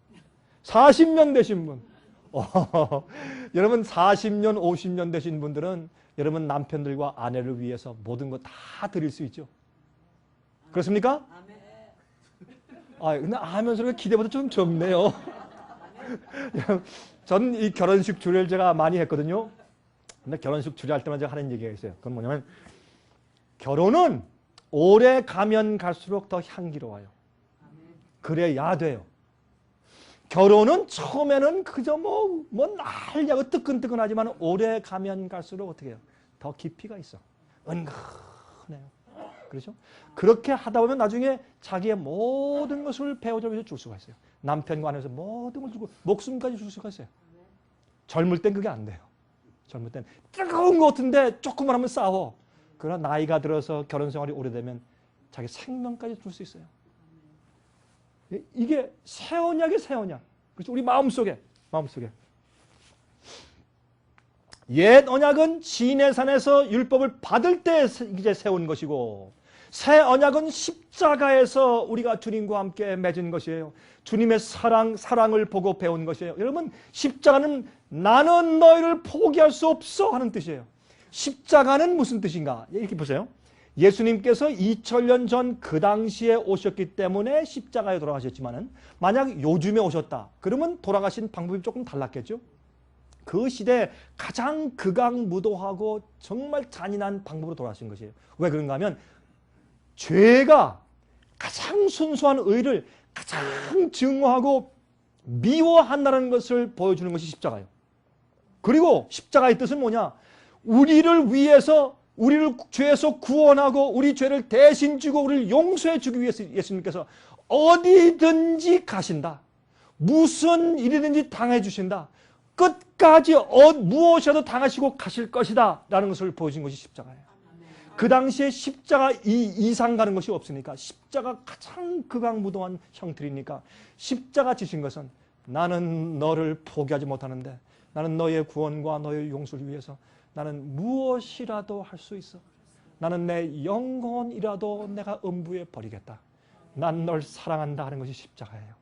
40년 되신 분. 여러분 40년, 50년 되신 분들은 여러분 남편들과 아내를 위해서 모든 거 다 드릴 수 있죠. 그렇습니까? 근데 아멘 소리가 기대보다 좀 적네요. 전 이 결혼식 주례를 제가 많이 했거든요. 근데 결혼식 주례할 때마다 제가 하는 얘기가 있어요. 그건 뭐냐면 결혼은 오래 가면 갈수록 더 향기로워요. 그래야 돼요. 결혼은 처음에는 그저 뭐 난리하고 뜨끈뜨끈하지만 오래 가면 갈수록 어떻게 해요? 더 깊이가 있어. 은근해요. 그렇죠? 그렇게 하다 보면 나중에 자기의 모든 것을 배우자면서 줄 수가 있어요. 남편과 아내에서 모든 걸 주고 목숨까지 줄 수가 있어요. 젊을 땐 그게 안 돼요. 젊을 땐 뜨거운 것 같은데 조금만 하면 싸워. 그러나 나이가 들어서 결혼 생활이 오래되면 자기 생명까지 줄 수 있어요. 이게 새 언약의 새 언약. 그렇죠? 우리 마음속에. 옛 언약은 시내산에서 율법을 받을 때 이제 세운 것이고 새 언약은 십자가에서 우리가 주님과 함께 맺은 것이에요. 주님의 사랑을 보고 배운 것이에요. 여러분, 십자가는 나는 너희를 포기할 수 없어 하는 뜻이에요. 십자가는 무슨 뜻인가? 이렇게 보세요. 예수님께서 2000년 전 그 당시에 오셨기 때문에 십자가에 돌아가셨지만은 만약 요즘에 오셨다. 그러면 돌아가신 방법이 조금 달랐겠죠? 그 시대에 가장 극악무도하고 정말 잔인한 방법으로 돌아가신 것이에요. 왜 그런가 하면 죄가 가장 순수한 의를 가장 증오하고 미워한다는 것을 보여주는 것이 십자가예요. 그리고 십자가의 뜻은 뭐냐? 우리를 위해서 우리를 죄에서 구원하고 우리 죄를 대신 지고 우리를 용서해 주기 위해서 예수님께서 어디든지 가신다. 무슨 일이든지 당해 주신다. 끝까지 무엇이라도 당하시고 가실 것이다 라는 것을 보여준 것이 십자가예요. 그 당시에 십자가 이상 가는 것이 없으니까 십자가 가장 극악무도한 형틀이니까 십자가 지신 것은 나는 너를 포기하지 못하는데 나는 너의 구원과 너의 용서를 위해서 나는 무엇이라도 할 수 있어. 나는 내 영혼이라도 내가 음부에 버리겠다. 난 널 사랑한다 하는 것이 십자가예요.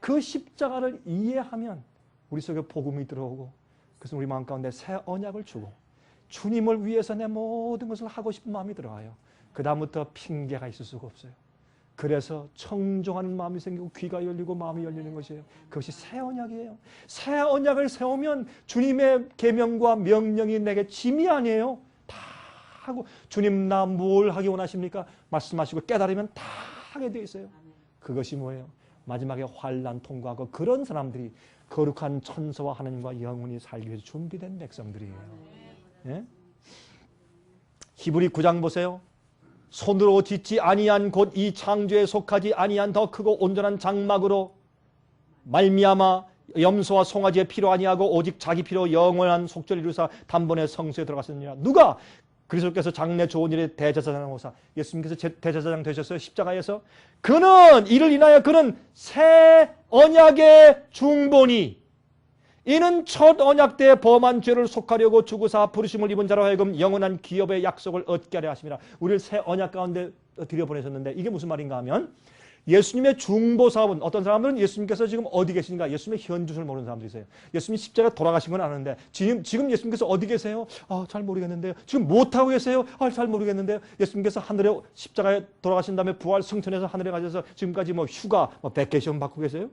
그 십자가를 이해하면 우리 속에 복음이 들어오고 그래서 우리 마음 가운데 새 언약을 주고 주님을 위해서 내 모든 것을 하고 싶은 마음이 들어와요. 그 다음부터 핑계가 있을 수가 없어요. 그래서 청종하는 마음이 생기고 귀가 열리고 마음이 열리는 것이에요. 그것이 새 언약이에요. 새 언약을 세우면 주님의 계명과 명령이 내게 짐이 아니에요. 다 하고 주님 나 뭘 하기 원하십니까? 말씀하시고 깨달으면 다 하게 돼 있어요. 그것이 뭐예요? 마지막에 환난 통과하고 그런 사람들이 거룩한 천사와 하나님과 영원히 살기 위해서 준비된 백성들이에요. 예? 히브리 9장 보세요. 손으로 짓지 아니한 곧 이 창조에 속하지 아니한 더 크고 온전한 장막으로 말미암아 염소와 송아지의 피로 아니하고 오직 자기 피로 영원한 속죄를 이루사 단번에 성소에 들어갔느니라. 누가? 그리스도께서 장래 좋은 일의 대제사장 오사. 예수님께서 대제사장 되셨어요. 십자가에서. 그는 이를 인하여 그는 새 언약의 중보니 이는 첫 언약 때 범한 죄를 속하려고 죽으사 부르심을 입은 자로 하여금 영원한 기업의 약속을 얻게 하려 하심이라. 우리를 새 언약 가운데 들여보내셨는데 이게 무슨 말인가 하면 예수님의 중보 사업은 어떤 사람들은 예수님께서 지금 어디 계신가 예수님의 현주소를 모르는 사람들이 있어요. 예수님이 십자가에 돌아가신 건 아는데 지금 예수님께서 어디 계세요? 잘 모르겠는데요. 지금 못하고 계세요? 잘 모르겠는데요. 예수님께서 하늘에 십자가에 돌아가신 다음에 부활 승천해서 하늘에 가셔서 지금까지 휴가 베케이션 받고 계세요?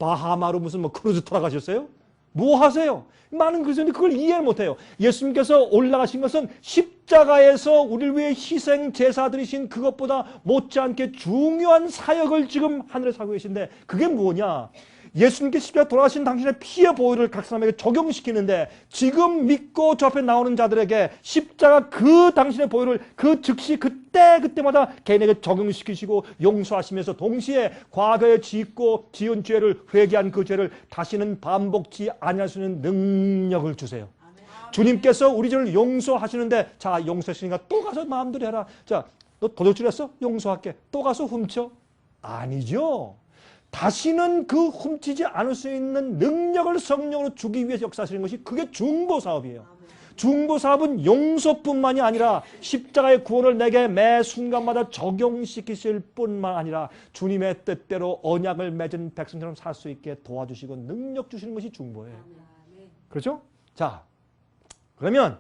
바하마로 무슨 크루즈 돌아가셨어요? 뭐 하세요? 많은 그리스도인들이 그걸 이해를 못해요. 예수님께서 올라가신 것은 십자가에서 우리를 위해 희생 제사드리신 그것보다 못지않게 중요한 사역을 지금 하늘에 사고 계신데 그게 뭐냐? 예수님께서 십자가에 돌아가신 당신의 피의 보혈을 각 사람에게 적용시키는데 지금 믿고 저 앞에 나오는 자들에게 십자가 그 당신의 보혈을 그 즉시 그때마다 개인에게 적용시키시고 용서하시면서 동시에 과거에 짓고 지은 죄를 회개한 그 죄를 다시는 반복치 아니할 수 있는 능력을 주세요. 주님께서 우리 죄를 용서하시는데 자 용서했으니까 또 가서 마음대로 해라. 자 너 도둑질 했어? 용서할게. 또 가서 훔쳐? 아니죠. 다시는 그 훔치지 않을 수 있는 능력을 성령으로 주기 위해서 역사하시는 것이 그게 중보사업이에요. 중보사업은 용서뿐만이 아니라 십자가의 구원을 내게 매 순간마다 적용시키실 뿐만 아니라 주님의 뜻대로 언약을 맺은 백성처럼 살 수 있게 도와주시고 능력 주시는 것이 중보예요. 그렇죠? 자, 그러면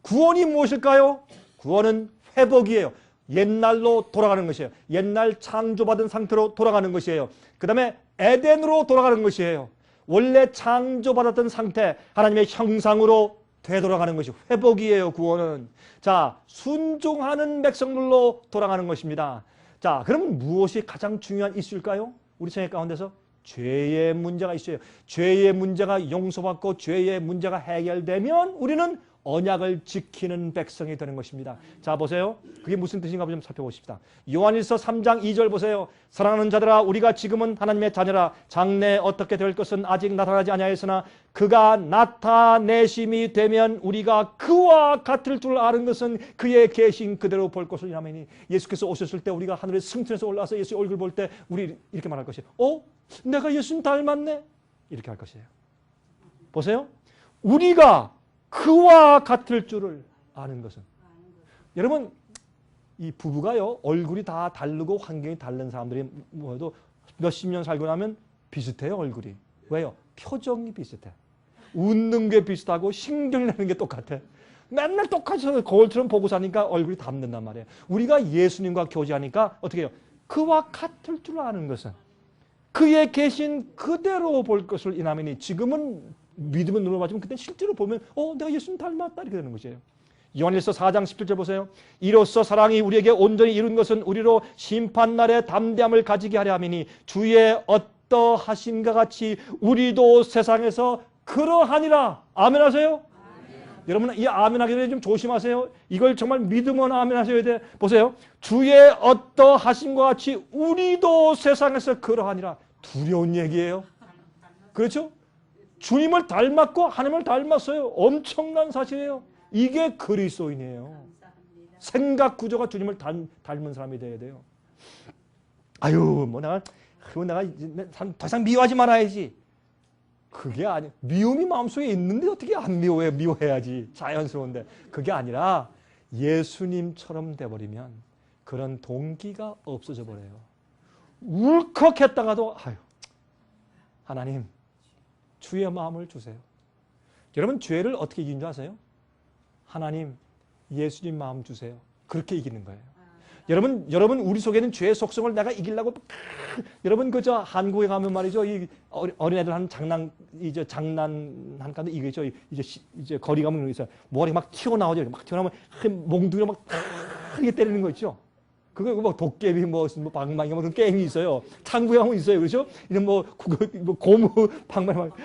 구원이 무엇일까요? 구원은 회복이에요. 옛날로 돌아가는 것이에요. 옛날 창조받은 상태로 돌아가는 것이에요. 그 다음에 에덴으로 돌아가는 것이에요. 원래 창조받았던 상태, 하나님의 형상으로 되돌아가는 것이 회복이에요. 구원은. 자, 순종하는 백성들로 돌아가는 것입니다. 자, 그럼 무엇이 가장 중요한 이슈일까요? 우리 생애 가운데서 죄의 문제가 있어요. 죄의 문제가 용서받고 죄의 문제가 해결되면 우리는 언약을 지키는 백성이 되는 것입니다. 자 보세요. 그게 무슨 뜻인가 좀 살펴보십시다. 요한일서 3장 2절 보세요. 사랑하는 자들아 우리가 지금은 하나님의 자녀라. 장래 어떻게 될 것은 아직 나타나지 아니하였으나 그가 나타내심이 되면 우리가 그와 같을 줄 아는 것은 그의 계신 그대로 볼 것을 아멘이. 예수께서 오셨을 때 우리가 하늘에 승천해서 올라와서 예수의 얼굴 볼 때 우리 이렇게 말할 것이에요. 내가 예수님 닮았네? 이렇게 할 것이에요. 보세요. 우리가 그와 같을 줄을 아는 것은. 여러분 이 부부가요, 얼굴이 다 다르고 환경이 다른 사람들이 뭐도 몇십 년 살고 나면 비슷해요, 얼굴이. 왜요? 표정이 비슷해. 웃는 게 비슷하고 신경 내는 게 똑같아. 맨날 똑같이 거울처럼 보고 사니까 얼굴이 닮는단 말이에요. 우리가 예수님과 교제하니까 어떻게 해요? 그와 같을 줄 아는 것은 그의 계신 그대로 볼 것을 인하매니 지금은 믿음의 눈으로 봐지만 그때 실제로 보면 내가 예수님 닮았다 이렇게 되는 것이에요. 요한일서 4장 17절 보세요. 이로써 사랑이 우리에게 온전히 이룬 것은 우리로 심판날에 담대함을 가지게 하려 함이니 주의 어떠하심과 같이 우리도 세상에서 그러하니라. 아멘 하세요? 여러분 이 아멘 하기 전에 좀 조심하세요. 이걸 정말 믿으면 아멘 하셔야 돼. 보세요. 주의 어떠하심과 같이 우리도 세상에서 그러하니라. 두려운 얘기예요. 그렇죠? 주님을 닮았고 하나님을 닮았어요. 엄청난 사실이에요. 이게 그리스도인이에요. 생각 구조가 주님을 닮은 사람이 돼야 돼요. 아유 뭐 내가 더 이상 미워하지 말아야지. 그게 아니, 미움이 마음속에 있는데 어떻게 안 미워해? 미워해야지. 자연스러운데. 그게 아니라 예수님처럼 돼버리면 그런 동기가 없어져 버려요. 울컥했다가도 아유, 하나님 주의 마음을 주세요. 여러분 죄를 어떻게 이긴 줄 아세요? 하나님 예수님 마음 주세요. 그렇게 이기는 거예요. 여러분 우리 속에는 죄의 속성을 내가 이기려고 여러분 그저 한국에 가면 말이죠. 이 어린애들 하는 장난한 가운데 이거죠. 이제 거리 가면 있어요. 머리 막 튀어나오죠. 막 튀어나오면 몽둥이로 막 이렇게 때리는 거 있죠. 그거 뭐 도깨비 뭐 방망이 뭐 그런 게임이 있어요. 창구에 하면 있어요. 그렇죠? 이런 뭐 고무 방망이 막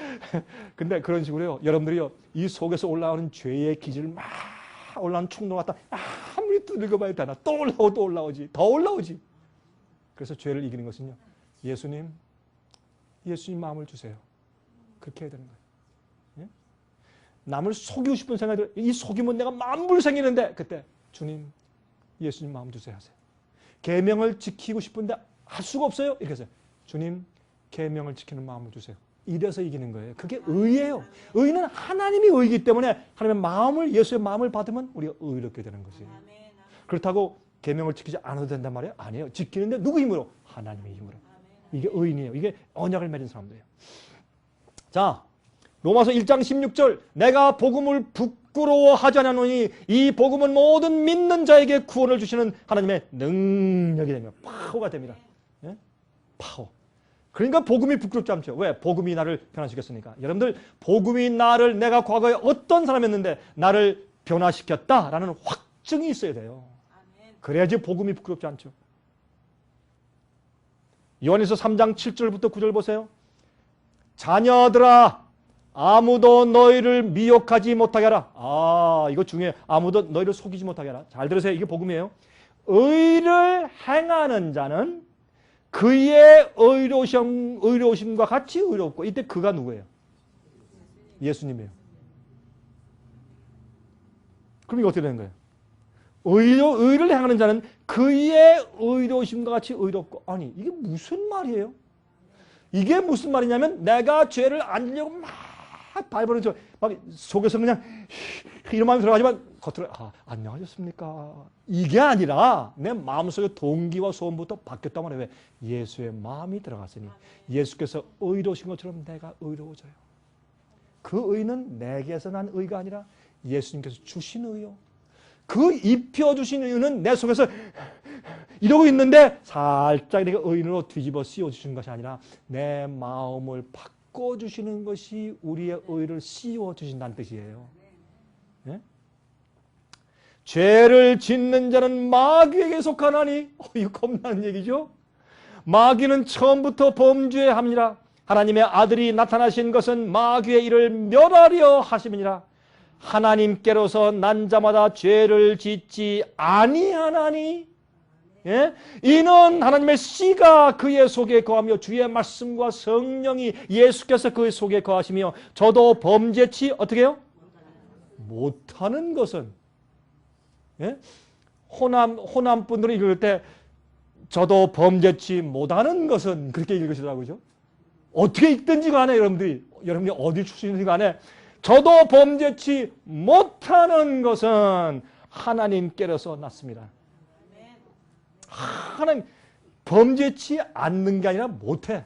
근데 그런 식으로요. 여러분들이요. 이 속에서 올라오는 죄의 기질을 막 올라오는 충동 갖다 아무리 두들겨봐야 되나 또 올라오고 또 올라오지 더 올라오지. 그래서 죄를 이기는 것은요, 예수님 마음을 주세요. 그렇게 해야 되는 거예요. 예? 남을 속이고 싶은 생각이 들어요. 이 속이면 내가 만불 생기는데 그때 주님 예수님 마음 주세요 하세요. 계명을 지키고 싶은데 할 수가 없어요. 이렇게 해서 주님 계명을 지키는 마음을 주세요. 이래서 이기는 거예요. 그게 의예요. 의는 하나님이 의이기 때문에 하나님의 마음을, 예수의 마음을 받으면 우리가 의롭게 되는 것이에요. 그렇다고 계명을 지키지 않아도 된단 말이에요? 아니에요. 지키는데 누구 힘으로? 하나님의 힘으로. 이게 의인이에요. 이게 언약을 맺은 사람들이에요. 자, 로마서 1장 16절 내가 복음을 부끄러워하지 않으니 이 복음은 모든 믿는 자에게 구원을 주시는 하나님의 능력이 됩니다. 파워가 됩니다. 예? 파워. 그러니까 복음이 부끄럽지 않죠. 왜? 복음이 나를 변화시켰으니까. 여러분들 복음이 나를 내가 과거에 어떤 사람이었는데 나를 변화시켰다라는 확증이 있어야 돼요. 그래야지 복음이 부끄럽지 않죠. 요한일서 3장 7절부터 9절 보세요. 자녀들아 아무도 너희를 미혹하지 못하게 하라. 이거 중요해요. 아무도 너희를 속이지 못하게 하라. 잘 들으세요. 이게 복음이에요. 의를 행하는 자는 그의 의로우심과 같이 의롭고, 이때 그가 누구예요? 예수님이에요. 그럼 이거 어떻게 되는 거예요? 의를 행하는 자는 그의 의로우심과 같이 의롭고. 아니 이게 무슨 말이에요? 이게 무슨 말이냐면 내가 죄를 안 지려고 막 발버둥 쳐 막 속에서 그냥 이런 마음이 들어가지만 겉으로 안녕하셨습니까? 이게 아니라 내 마음속의 동기와 소원부터 바뀌었단 말이에요. 왜? 예수의 마음이 들어갔으니 예수께서 의로우신 것처럼 내가 의로워져요. 그 의는 내게서 난 의가 아니라 예수님께서 주신 의요. 그 입혀주신 의는 내 속에서 이러고 있는데 살짝 내가 의인으로 뒤집어 씌워주신 것이 아니라 내 마음을 바꿔주시는 것이 우리의 의를 씌워주신다는 뜻이에요. 네? 죄를 짓는 자는 마귀에게 속하나니 이거 겁나는 얘기죠. 마귀는 처음부터 범죄합니다. 하나님의 아들이 나타나신 것은 마귀의 일을 멸하려 하심이니라. 하나님께로서 난 자마다 죄를 짓지 아니하나니. 예? 이는 하나님의 씨가 그의 속에 거하며 주의 말씀과 성령이 예수께서 그의 속에 거하시며 저도 범죄치 어떻게 해요? 못하는 것은. 예? 호남 분들이 읽을 때 저도 범죄치 못하는 것은 그렇게 읽으시더라고요. 어떻게 읽든지 간에 여러분이 어디 출신이든지 간에 저도 범죄치 못하는 것은 하나님께로서 났습니다. 하나님 범죄치 않는 게 아니라 못해.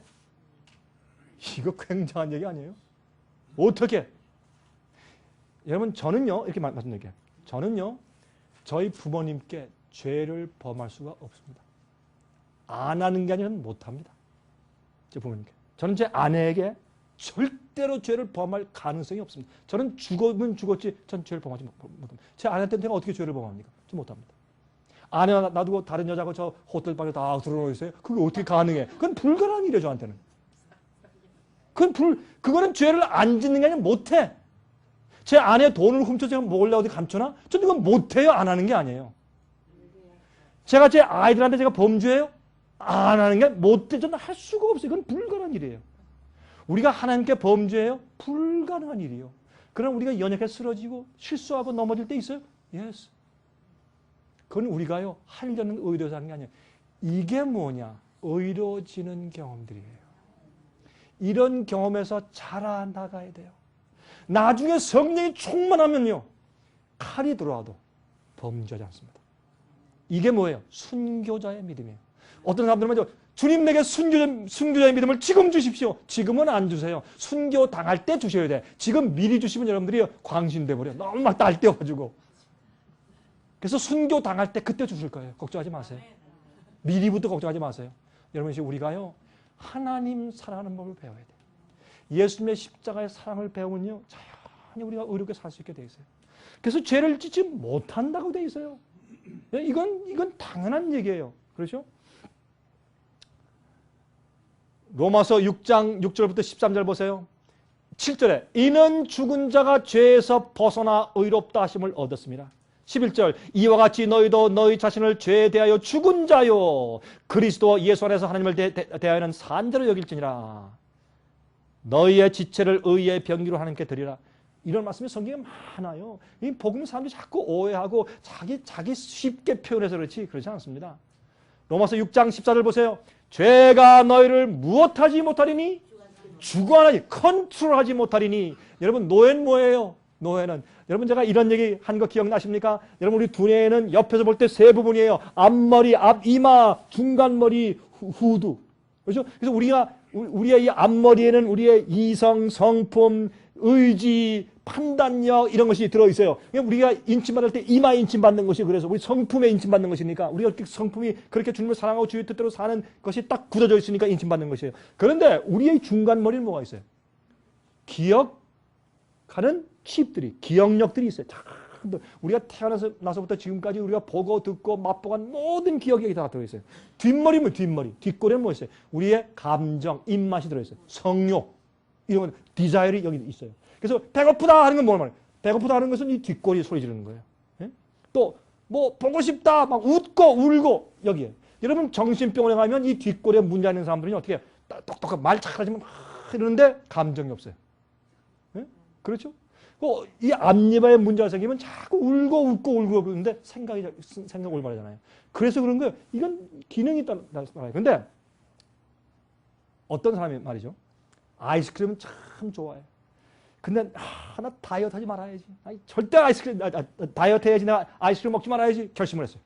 이거 굉장한 얘기 아니에요? 어떻게? 여러분 저는요 이렇게 말씀드릴게요. 저는요 저희 부모님께 죄를 범할 수가 없습니다. 안 하는 게 아니라 못합니다. 제 부모님께. 저는 제 아내에게 절대로 죄를 범할 가능성이 없습니다. 저는 죽으면 죽었지 전 죄를 범하지 못합니다. 제 아내한테 제가 어떻게 죄를 범합니까? 저 못합니다. 아내가 놔두고 다른 여자하고 저 호텔방에 다 들어놓고 있어요. 그게 어떻게 가능해? 그건 불가능한 일이에요, 저한테는. 그거는 죄를 안 짓는 게 아니라 못해. 제 아내 돈을 훔쳐 제가 몰래 어디 감춰나? 저는 그건 못해요. 안 하는 게 아니에요. 제가 제 아이들한테 제가 범죄해요? 안 하는 게 못해. 저는 할 수가 없어요. 그건 불가능한 일이에요. 우리가 하나님께 범죄해요? 불가능한 일이에요. 그럼 우리가 연약해 쓰러지고 실수하고 넘어질 때 있어요? Yes. 그건 우리가요 하려는 의도에서 하는 게 아니에요. 이게 뭐냐? 의로워지는 경험들이에요. 이런 경험에서 자라나가야 돼요. 나중에 성령이 충만하면요 칼이 들어와도 범죄하지 않습니다. 이게 뭐예요? 순교자의 믿음이에요. 어떤 사람들은 주님 내게 순교자의 믿음을 지금 주십시오. 지금은 안 주세요. 순교 당할 때 주셔야 돼. 지금 미리 주시면 여러분들이 광신돼 버려. 너무 막 날뛰어가지고. 그래서 순교 당할 때 그때 주실 거예요. 걱정하지 마세요. 미리부터 걱정하지 마세요. 여러분 우리가요 하나님 사랑하는 법을 배워야 돼요. 예수님의 십자가의 사랑을 배우면요 자연히 우리가 의롭게 살 수 있게 돼 있어요. 그래서 죄를 짓지 못한다고 돼 있어요. 이건 당연한 얘기예요. 그렇죠? 로마서 6장 6절부터 13절 보세요. 7절에 이는 죽은 자가 죄에서 벗어나 의롭다 하심을 얻었습니다. 11절 이와 같이 너희도 너희 자신을 죄에 대하여 죽은 자요 그리스도 예수 안에서 하나님을 대하여는 산자로 여길지니라. 너희의 지체를 의의 병기로 하나님께 드리라. 이런 말씀이 성경에 많아요. 이 복음 사람들이 자꾸 오해하고 자기 쉽게 표현해서 그렇지 않습니다. 로마서 6장 14절 보세요. 죄가 너희를 무엇하지 못하리니? 주관하지, 컨트롤하지 못하리니. 여러분 노예는 뭐예요? 노예는 여러분 제가 이런 얘기 한 거 기억나십니까? 여러분 우리 두뇌에는 옆에서 볼 때 세 부분이에요. 앞머리, 앞이마, 중간머리, 후두. 그렇죠? 그래서 우리의 이 앞머리에는 우리의 이성, 성품, 의지, 판단력 이런 것이 들어있어요. 우리가 인침받을 때 이마 인침받는 것이 그래서 우리 성품에 인침받는 것이니까 우리가 성품이 그렇게 주님을 사랑하고 주의 뜻대로 사는 것이 딱 굳어져 있으니까 인침받는 것이에요. 그런데 우리의 중간머리는 뭐가 있어요? 기억하는 칩들이, 기억력들이 있어요. 우리가 태어나서부터 지금까지 우리가 보고 듣고 맛보간 모든 기억이 다 들어있어요. 뒷머리는 뒷머리, 뒷골에는 뭐 있어요? 우리의 감정, 입맛이 들어있어요. 성욕, 이런 건 디자일이 여기 있어요. 그래서 배고프다 하는 건 뭐란 말이에요? 배고프다 하는 것은 이 뒷골이 소리 지르는 거예요. 예? 또 뭐 보고 싶다 막 웃고 울고 여기에. 여러분 정신병원에 가면 이 뒷골에 문제 있는 사람들이 어떻게 해요? 똑똑하게 말 잘하지만 막 이러는데 감정이 없어요. 예? 그렇죠? 이 앞니바에 문제가 생기면 자꾸 울고 웃고 울고 그러는데 생각 올바르잖아요. 그래서 그런 거예요. 이건 기능이 있다는 거예요. 근데 어떤 사람이 말이죠. 아이스크림은 참 좋아해요. 근데 나 다이어트 하지 말아야지. 절대 아이스크림 다이어트 해야지. 나 아이스크림 먹지 말아야지. 결심을 했어요.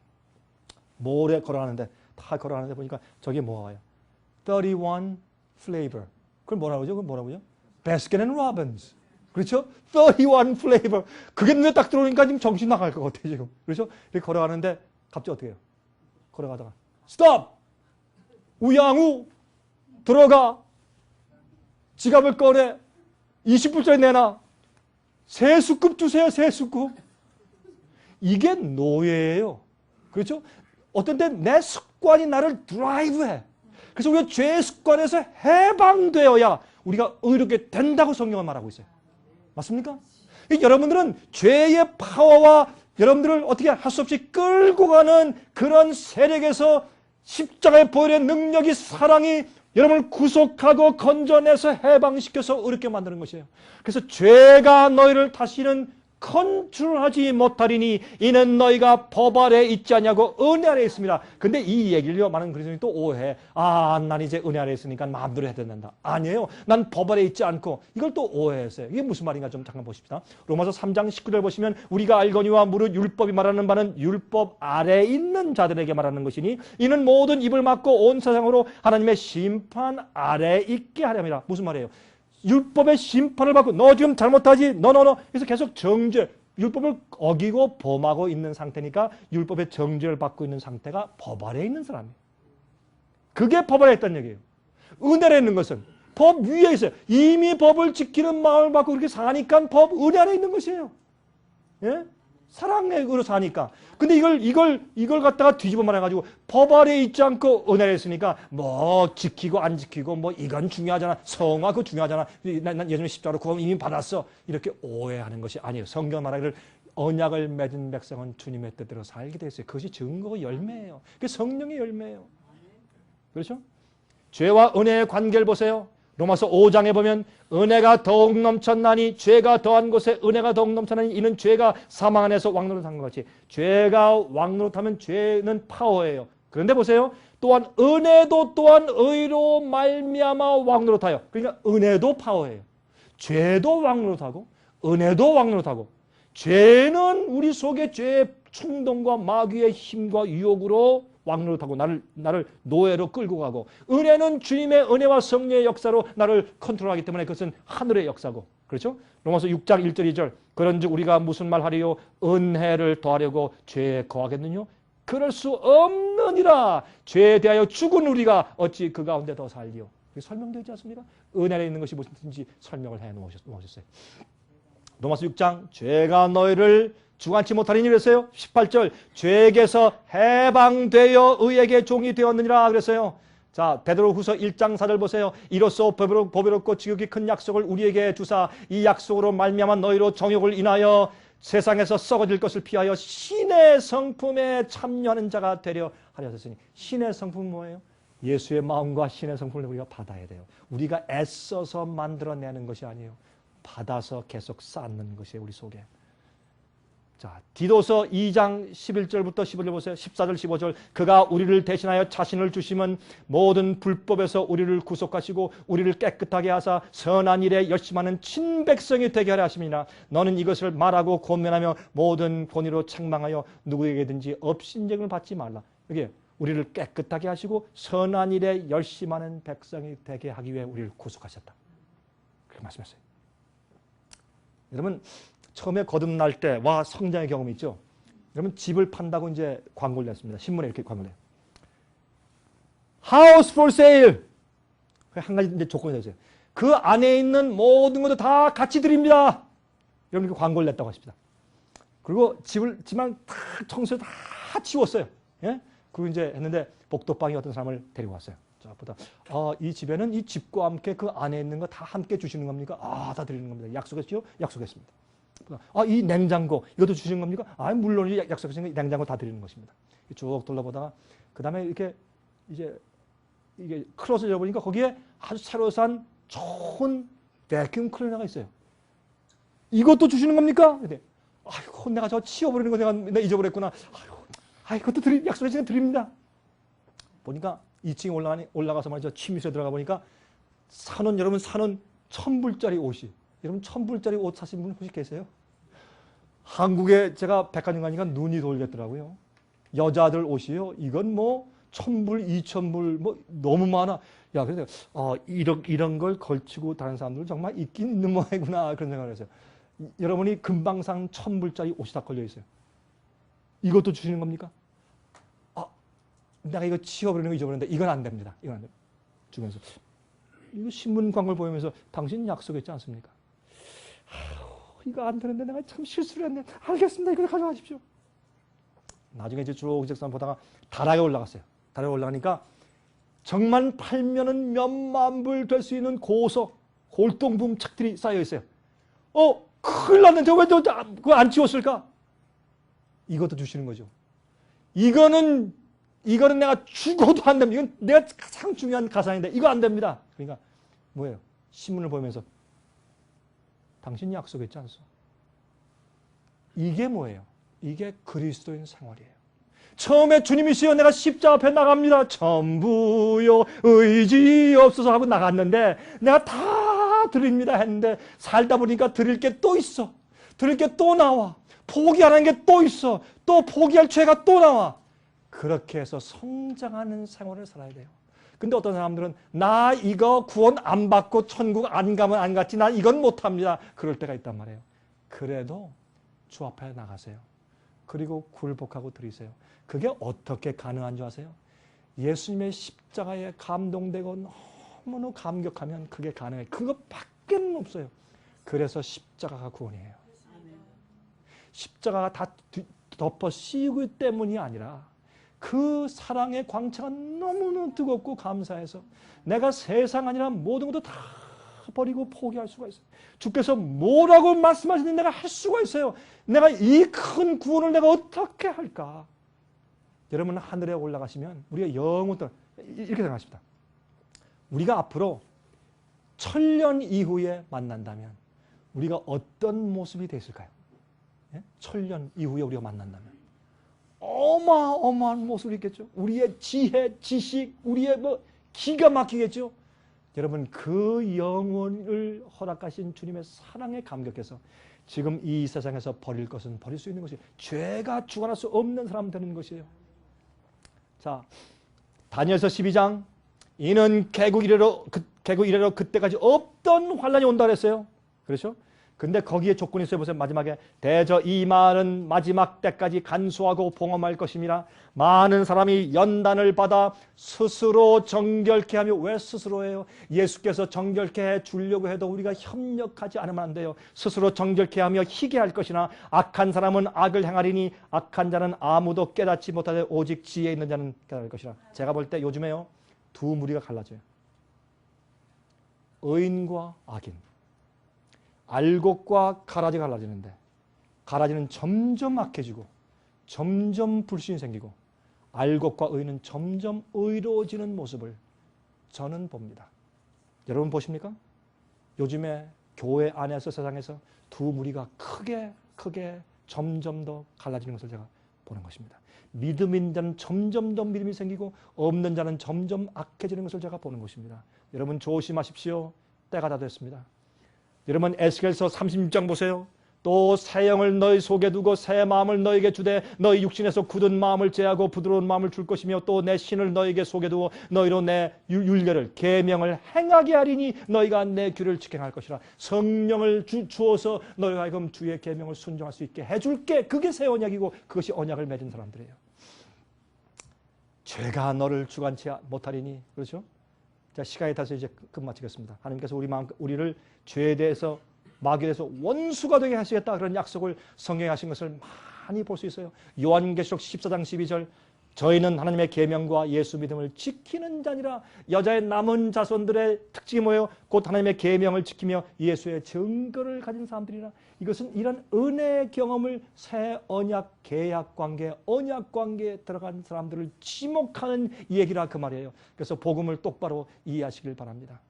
모래 걸어가는데 다 걸어가는데 보니까 저게 뭐예요? 31 flavor. 그걸 뭐라고 그러죠? 그걸 뭐라고 그러죠? Baskin and Robbins. 그렇죠? 31 flavor. 그게 눈에 딱 들어오니까 지금 정신 나갈 것 같아요, 지금. 그렇죠? 이렇게 걸어가는데 갑자기 어떻게 해요? 걸어가다가 스톱! 우양우! 들어가! 지갑을 꺼내! 20불짜리 내놔! 세 스쿱 주세요, 세 스쿱! 이게 노예예요. 그렇죠? 어떤 때 내 습관이 나를 드라이브해. 그래서 우리가 죄의 습관에서 해방되어야 우리가 의롭게 된다고 성경은 말하고 있어요. 맞습니까? 여러분들은 죄의 파워와 여러분들을 어떻게 할 수 없이 끌고 가는 그런 세력에서 십자가의 보혈의 능력이 사랑이 여러분을 구속하고 건져내서 해방시켜서 의롭게 만드는 것이에요. 그래서 죄가 너희를 다시는 컨트롤하지 못하리니 이는 너희가 법 아래 있지 않냐고 은혜 아래 있습니다. 근데 이 얘기를요, 많은 그리스도인이 또 오해해. 아, 난 이제 은혜 아래 있으니까 마음대로 해도 된다. 아니에요. 난 법 아래 있지 않고. 이걸 또 오해했어요. 이게 무슨 말인가 좀 잠깐 보십시다. 로마서 3장 19절 보시면 우리가 알거니와 무릇 율법이 말하는 바는 율법 아래 있는 자들에게 말하는 것이니 이는 모든 입을 막고 온 세상으로 하나님의 심판 아래 있게 하렵니다. 무슨 말이에요? 율법의 심판을 받고 너 지금 잘못하지 너 그래서 계속 정죄, 율법을 어기고 범하고 있는 상태니까 율법의 정죄를 받고 있는 상태가 법 아래에 있는 사람이에요. 그게 법 아래에 있다는 얘기예요. 은혜에 있는 것은 법 위에 있어요. 이미 법을 지키는 마음을 받고 그렇게 사니까 법 은혜 아래에 있는 것이에요. 예? 사랑으로 사니까. 근데 이걸 갖다가 뒤집어 말해가지고 법 아래에 있지 않고 은혜에 있으니까 뭐 지키고 안 지키고 뭐 이건 중요하잖아. 성화 그거 중요하잖아. 난 예전에 십자가로 구원 이미 받았어. 이렇게 오해하는 것이 아니에요. 성경 말하기를 언약을 맺은 백성은 주님의 뜻대로 살게 돼 있어요. 그것이 증거고 열매예요. 그게 성령의 열매예요. 그렇죠? 죄와 은혜의 관계를 보세요. 로마서 5장에 보면 은혜가 더욱 넘쳤나니 죄가 더한 곳에 은혜가 더욱 넘쳤나니 이는 죄가 사망 안에서 왕노릇한 것 같이 죄가 왕노릇하면 죄는 파워예요. 그런데 보세요. 또한 은혜도 또한 의로 말미암아 왕노릇하여. 그러니까 은혜도 파워예요. 죄도 왕노릇하고 은혜도 왕노릇하고 죄는 우리 속에 죄의 충동과 마귀의 힘과 유혹으로 왕노릇하고 나를 노예로 끌고 가고 은혜는 주님의 은혜와 성령의 역사로 나를 컨트롤하기 때문에 그것은 하늘의 역사고 그렇죠? 로마서 6장 1절 2절 그런즉 우리가 무슨 말하리요 은혜를 더하려고 죄에 거하겠느냐? 그럴 수 없느니라. 죄에 대하여 죽은 우리가 어찌 그 가운데 더 살리요? 설명되어 있지 않습니까? 은혜에 있는 것이 무엇인지 설명을 해 놓으셨어요. 로마서 6장 죄가 너희를 주관치 못하리니 그랬어요. 18절 죄에게서 해방되어 의에게 종이 되었느니라 그랬어요. 자, 베드로후서 1장 4절 보세요. 이로써 보배롭고 지극히 큰 약속을 우리에게 주사 이 약속으로 말미암아 너희로 정욕을 인하여 세상에서 썩어질 것을 피하여 신의 성품에 참여하는 자가 되려 하려 하셨으니 신의 성품은 뭐예요? 예수의 마음과 신의 성품을 우리가 받아야 돼요. 우리가 애써서 만들어내는 것이 아니에요. 받아서 계속 쌓는 것이에요. 우리 속에. 자, 디도서 2장 11절부터 15절 보세요. 14절 15절 그가 우리를 대신하여 자신을 주시면 모든 불법에서 우리를 구속하시고 우리를 깨끗하게 하사 선한 일에 열심하는 친백성이 되게 하려 하심이나 너는 이것을 말하고 권면하며 모든 권위로 책망하여 누구에게든지 업신여김을 받지 말라. 여기 우리를 깨끗하게 하시고 선한 일에 열심하는 백성이 되게 하기 위해 우리를 구속하셨다. 그렇게 말씀하셨어요. 여러분 처음에 거듭날 때와 성장의 경험이 있죠. 여러분 집을 판다고 이제 광고를 냈습니다. 신문에 이렇게 광고를 해요. House for sale. 한 가지 이제 조건이 있어요. 그 안에 있는 모든 것도 다 같이 드립니다. 이런 광고를 냈다고 하십니다. 그리고 집만 다 청소해 다 치웠어요. 예? 그리고 이제 했는데 복도방에 어떤 사람을 데리고 왔어요. 자, 보다 이 집에는 이 집과 함께 그 안에 있는 거 다 함께 주시는 겁니까? 다 드리는 겁니다. 약속했죠? 약속했습니다. 이 냉장고 이것도 주시는 겁니까? 물론 약속하신 냉장고 다 드리는 것입니다. 쭉 둘러보다가 그 다음에 이렇게 이제 이게 클로즈를 보니까 거기에 아주 새로 산 좋은 베큐um 클리너가 있어요. 이것도 주시는 겁니까? 근데 아이고 내가 저 치워버리는 거 내가 잊어버렸구나. 그것도 약속하시는 드립니다. 보니까 2층에 올라가서 말이죠. 침실에 들어가 보니까 여러분 사는 1,000불짜리 옷이 여러분 1,000불짜리 옷 사신 분 혹시 계세요? 한국에 제가 백화점 가니까 눈이 돌겠더라고요. 여자들 옷이요. 이건 뭐 1,000불, 2,000불 뭐 너무 많아. 야, 그래서 이런 걸 걸치고 다른 사람들은 정말 있긴 있는 모양이구나 그런 생각을 했어요. 여러분이 금방산 1,000불짜리 옷이 다 걸려 있어요. 이것도 주시는 겁니까? 내가 이거 치워버리는 거 잊어버렸는데 이건 안 됩니다. 이건 안 됩니다. 주면서 이거 신문 광고를 보면서 당신 약속했지 않습니까? 이거 안 되는데 내가 참 실수를 했네. 알겠습니다. 이거 가져가십시오. 나중에 이제 쭉 책상 보다가 다락에 올라갔어요. 다락에 올라가니까 정말 팔면은 몇만 불 될 수 있는 골동품 책들이 쌓여 있어요. 큰일 났는데 왜 그거 안 치웠을까? 이것도 주시는 거죠. 이거는 내가 죽어도 안 됩니다. 이건 내가 가장 중요한 가상인데 이거 안 됩니다. 그러니까 뭐예요? 신문을 보면서 당신이 약속했지 않소? 이게 뭐예요? 이게 그리스도인 생활이에요. 처음에 주님이시여 내가 십자가 앞에 나갑니다. 전부요 의지 없어서 하고 나갔는데 내가 다 드립니다 했는데 살다 보니까 드릴 게 또 있어. 드릴 게 또 나와. 포기하는 게 또 있어. 또 포기할 죄가 또 나와. 그렇게 해서 성장하는 생활을 살아야 돼요. 근데 어떤 사람들은 나 이거 구원 안 받고 천국 안 가면 안 갔지. 나 이건 못합니다. 그럴 때가 있단 말이에요. 그래도 주 앞에 나가세요. 그리고 굴복하고 드리세요. 그게 어떻게 가능한 줄 아세요? 예수님의 십자가에 감동되고 너무너무 감격하면 그게 가능해요. 그것밖에 없어요. 그래서 십자가가 구원이에요. 십자가가 다 덮어 씌우기 때문이 아니라 그 사랑의 광채가 너무너무 뜨겁고 감사해서 내가 세상 아니라 모든 것도 다 버리고 포기할 수가 있어요. 주께서 뭐라고 말씀하시는지 내가 할 수가 있어요. 내가 이 큰 구원을 내가 어떻게 할까? 여러분 하늘에 올라가시면 우리가 영원토록 이렇게 생각하십니다. 우리가 앞으로 1000년 이후에 만난다면 우리가 어떤 모습이 됐을까요? 예? 1000년 이후에 우리가 만난다면 어마어마한 모습이 있겠죠. 우리의 지혜, 지식, 우리의 기가 막히겠죠. 여러분 그 영혼을 허락하신 주님의 사랑에 감격해서 지금 이 세상에서 버릴 것은 버릴 수 있는 것이에요. 죄가 주관할 수 없는 사람 되는 것이에요. 자, 다니엘서 12장 이는 개국 이래로 그때까지 없던 환란이 온다 그랬어요. 그렇죠? 근데 거기에 조건이 있어요. 보세요. 마지막에 대저 이 말은 마지막 때까지 간수하고 봉험할 것임이라. 많은 사람이 연단을 받아 스스로 정결케 하며. 왜 스스로예요? 예수께서 정결케 해 주려고 해도 우리가 협력하지 않으면 안 돼요. 스스로 정결케 하며 희게 할 것이나 악한 사람은 악을 행하리니 악한 자는 아무도 깨닫지 못하되 오직 지혜 있는 자는 깨달을 것이라. 제가 볼 때 요즘에요 두 무리가 갈라져요. 의인과 악인. 알곡과 가라지가 갈라지는데 가라지는 점점 악해지고 점점 불신이 생기고 알곡과 의는 점점 의로워지는 모습을 저는 봅니다. 여러분 보십니까? 요즘에 교회 안에서 세상에서 두 무리가 크게 점점 더 갈라지는 것을 제가 보는 것입니다. 믿음 있는 자는 점점 더 믿음이 생기고 없는 자는 점점 악해지는 것을 제가 보는 것입니다. 여러분 조심하십시오. 때가 다 됐습니다. 여러분 에스겔서 36장 보세요. 또 새 영을 너희 속에 두고 새 마음을 너에게 주되 너희 육신에서 굳은 마음을 제하고 부드러운 마음을 줄 것이며 또 내 신을 너에게 속에 두고 너희로 내 율례를 계명을 행하게 하리니 너희가 내 규를 지켜할 것이라. 성령을 주어서 너희가 하여금 주의 계명을 순종할 수 있게 해줄게. 그게 새 언약이고 그것이 언약을 맺은 사람들이에요. 죄가 너를 주관치 못하리니. 그렇죠? 자, 시간이 다서 이제 끝마치겠습니다. 하나님께서 우리를 죄에 대해서 마귀에 대해서 원수가 되게 하시겠다 그런 약속을 성경에 하신 것을 많이 볼 수 있어요. 요한계시록 14장 12절 저희는 하나님의 계명과 예수 믿음을 지키는 자니라. 여자의 남은 자손들의 특징이 뭐예요? 곧 하나님의 계명을 지키며 예수의 증거를 가진 사람들이라. 이것은 이런 은혜의 경험을 새 언약, 계약 관계, 언약 관계에 들어간 사람들을 지목하는 얘기라 그 말이에요. 그래서 복음을 똑바로 이해하시길 바랍니다.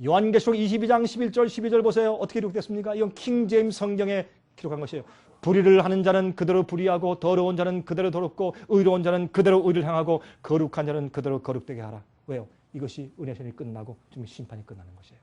요한계시록 22장 11절 12절 보세요. 어떻게 기록됐습니까? 이건 킹제임스 성경에 기록한 것이에요. 불의를 하는 자는 그대로 불의하고 더러운 자는 그대로 더럽고 의로운 자는 그대로 의를 행하고 거룩한 자는 그대로 거룩되게 하라. 왜요? 이것이 은혜 시간이 끝나고 지금 심판이 끝나는 것이에요.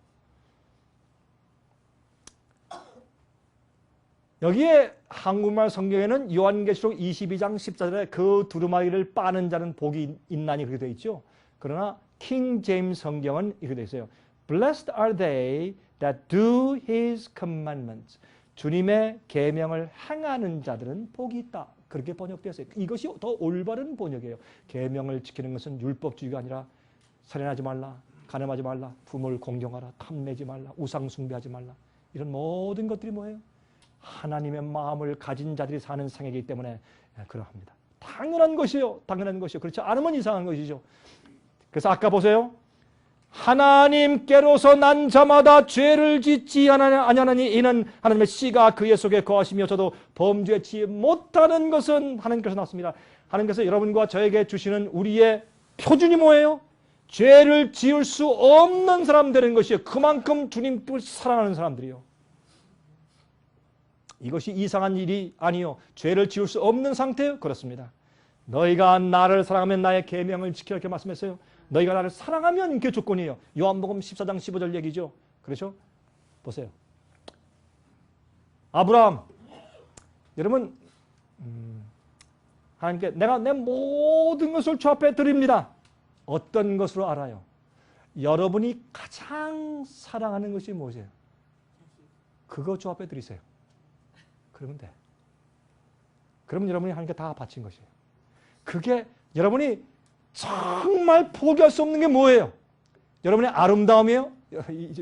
여기에 한국말 성경에는 요한계시록 22장 14절에 그 두루마리를 빠는 자는 복이 있나니 그렇게 되어 있죠. 그러나 킹 제임스 성경은 이렇게 되어 있어요. Blessed are they that do his commandments. 주님의 계명을 행하는 자들은 복이 있다. 그렇게 번역되었어요. 이것이 더 올바른 번역이에요. 계명을 지키는 것은 율법주의가 아니라 살인하지 말라, 간음하지 말라, 부모를 공경하라, 탐내지 말라, 우상 숭배하지 말라. 이런 모든 것들이 뭐예요? 하나님의 마음을 가진 자들이 사는 생애이기 때문에 그러합니다. 당연한 것이에요. 당연한 것이요. 그렇지 않으면 이상한 것이죠. 그래서 아까 보세요. 하나님께로서 난 자마다 죄를 짓지 아니하나니 이는 하나님의 씨가 그의 속에 거하시며 저도 범죄치 못하는 것은 하나님께서 나왔습니다. 하나님께서 여러분과 저에게 주시는 우리의 표준이 뭐예요? 죄를 지을 수 없는 사람 되는 것이에요. 그만큼 주님을 사랑하는 사람들이요. 이것이 이상한 일이 아니요 죄를 지을 수 없는 상태요. 그렇습니다. 너희가 나를 사랑하면 나의 계명을 지켜 이렇게 말씀했어요. 너희가 나를 사랑하면 그게 조건이에요. 요한복음 14장 15절 얘기죠. 그렇죠? 보세요. 아브라함, 여러분 하나님께 내가 내 모든 것을 주 앞에 드립니다. 어떤 것으로 알아요? 여러분이 가장 사랑하는 것이 무엇이에요? 그거 주 앞에 드리세요. 그러면 돼. 그러면 여러분이 하나님께 다 바친 것이에요. 그게 여러분이 정말 포기할 수 없는 게 뭐예요? 여러분의 아름다움이에요?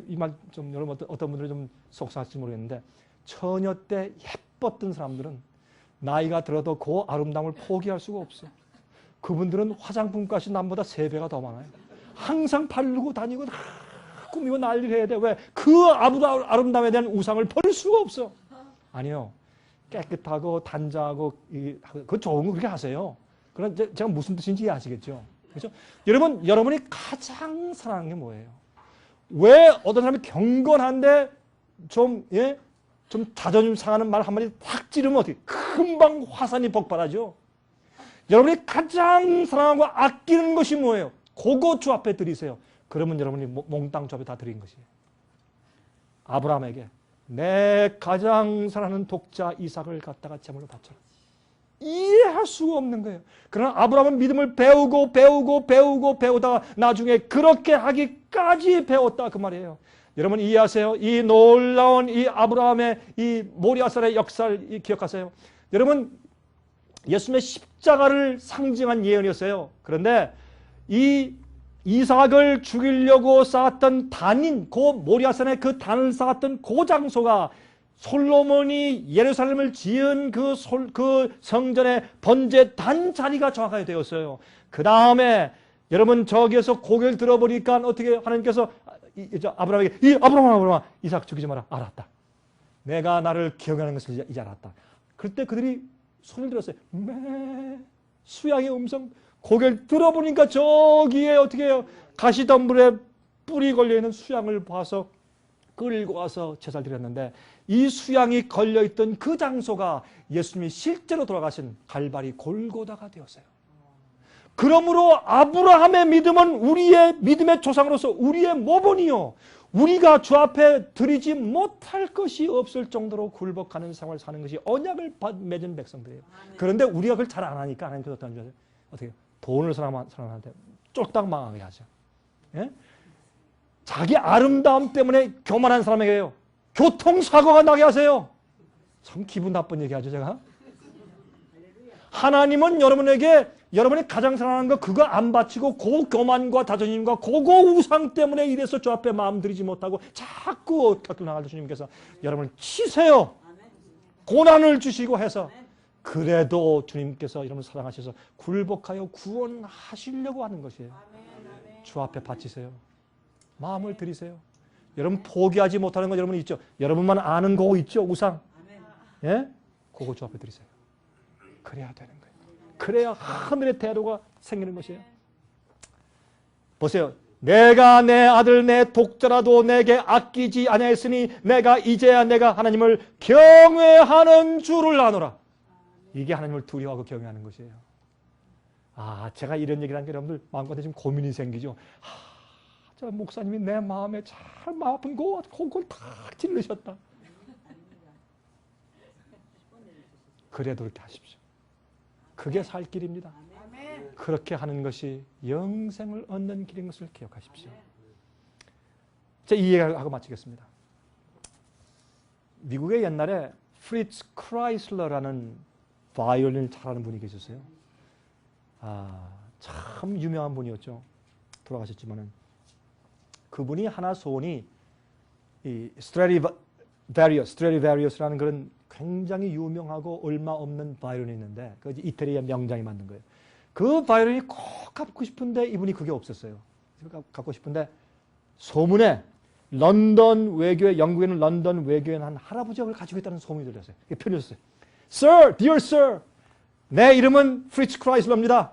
이 말 좀 여러분 어떤 분들은 좀 속상할지 모르겠는데 처녀 때 예뻤던 사람들은 나이가 들어도 그 아름다움을 포기할 수가 없어. 그분들은 화장품값이 남보다 3배가 더 많아요. 항상 바르고 다니고 꾸미고 난리를 해야 돼. 왜? 그 아름다움에 대한 우상을 버릴 수가 없어. 아니요. 깨끗하고 단자하고 그거 좋은 거 그렇게 하세요. 그럼 제가 무슨 뜻인지 아시겠죠? 그렇죠? 여러분이 가장 사랑하는 게 뭐예요? 왜 어떤 사람이 경건한데 좀 자존심 상하는 말 한마디 탁 찌르면 어떻게 금방 화산이 폭발하죠? 여러분이 가장 사랑하고 아끼는 것이 뭐예요? 그거 주 앞에 드리세요. 그러면 여러분이 몽땅 주 앞에 다 드린 것이에요. 아브라함에게 내 가장 사랑하는 독자 이삭을 갖다가 제물로 바쳐라. 이해할 수가 없는 거예요. 그러나 아브라함은 믿음을 배우다가 나중에 그렇게 하기까지 배웠다 그 말이에요. 여러분 이해하세요? 이 놀라운 이 아브라함의 이 모리아산의 역사를 기억하세요? 여러분 예수님의 십자가를 상징한 예언이었어요. 그런데 이 이삭을 죽이려고 쌓았던 단인 그 모리아산의 그 단을 쌓았던 그 장소가 솔로몬이 예루살렘을 지은 그 성전의 번제단 자리가 정확하게 되었어요. 그 다음에 여러분 저기에서 고개를 들어보니까 어떻게 하나님께서 아브라함에게 아브라함 이삭 죽이지 마라. 알았다. 내가 나를 기억하는 것을 이제 알았다. 그때 그들이 손을 들었어요. 수양의 음성. 고개를 들어보니까 저기에 어떻게 해요? 가시덤불에 뿔이 걸려있는 수양을 봐서 끌고 와서 제사를 드렸는데 이 수양이 걸려있던 그 장소가 예수님이 실제로 돌아가신 갈바리 골고다가 되었어요. 그러므로 아브라함의 믿음은 우리의 믿음의 조상으로서 우리의 모본이요. 우리가 주 앞에 드리지 못할 것이 없을 정도로 굴복하는 생활을 사는 것이 언약을 맺은 백성들이에요. 그런데 우리가 그걸 잘 안 하니까 하나님께서 어떻게 돈을 사랑하는데 쫄딱 망하게 하죠. 예? 자기 아름다움 때문에 교만한 사람에게요. 교통사고가 나게 하세요. 참 기분 나쁜 얘기하죠 제가. 하나님은 여러분에게 여러분이 가장 사랑하는 거 그거 안 바치고 그 교만과 자존심과 그거 우상 때문에 이래서 주 앞에 마음 들이지 못하고 자꾸 곁을 나갈 주님께서 여러분을 치세요. 고난을 주시고 해서 그래도 주님께서 여러분을 사랑하셔서 굴복하여 구원하시려고 하는 것이에요. 주 앞에 바치세요. 마음을 드리세요. 여러분 포기하지 못하는 건 여러분 있죠. 여러분만 아는 거 있죠. 우상. 예? 그거 주 앞에 드리세요. 그래야 되는 거예요. 그래야 하늘의 대로가 생기는 것이에요. 보세요. 내가 내 아들 내 독자라도 내게 아끼지 아니하였으니 내가 이제야 내가 하나님을 경외하는 줄을 아노라. 이게 하나님을 두려워하고 경외하는 것이에요. 제가 이런 얘기를 하니까 여러분들 마음가짐 지금 고민이 생기죠. 저 목사님이 내 마음에 잘 마음 아픈 그걸 탁 찔르셨다. 그래도 그렇게 하십시오. 그게 살 길입니다. 그렇게 하는 것이 영생을 얻는 길인 것을 기억하십시오. 자, 이 얘기를 하고 마치겠습니다. 미국에 옛날에 프리츠 크라이슬러라는 바이올린을 잘하는 분이 계셨어요. 참 유명한 분이었죠. 돌아가셨지만은 그분이 하나 소원이 이 스트라디바리우스라는 그런 굉장히 유명하고 얼마 없는 바이올린이 있는데 그 이태리의 명장이 만든 거예요. 그 바이올린이 꼭 갖고 싶은데 이분이 그게 없었어요. 갖고 싶은데 소문에 런던 외교회, 영국에는 런던 외교회 한 할아버지가 그걸 가지고 있다는 소문이 들렸어요. 편지였어요. Sir, dear sir, 내 이름은 프리츠 크라이슬러입니다.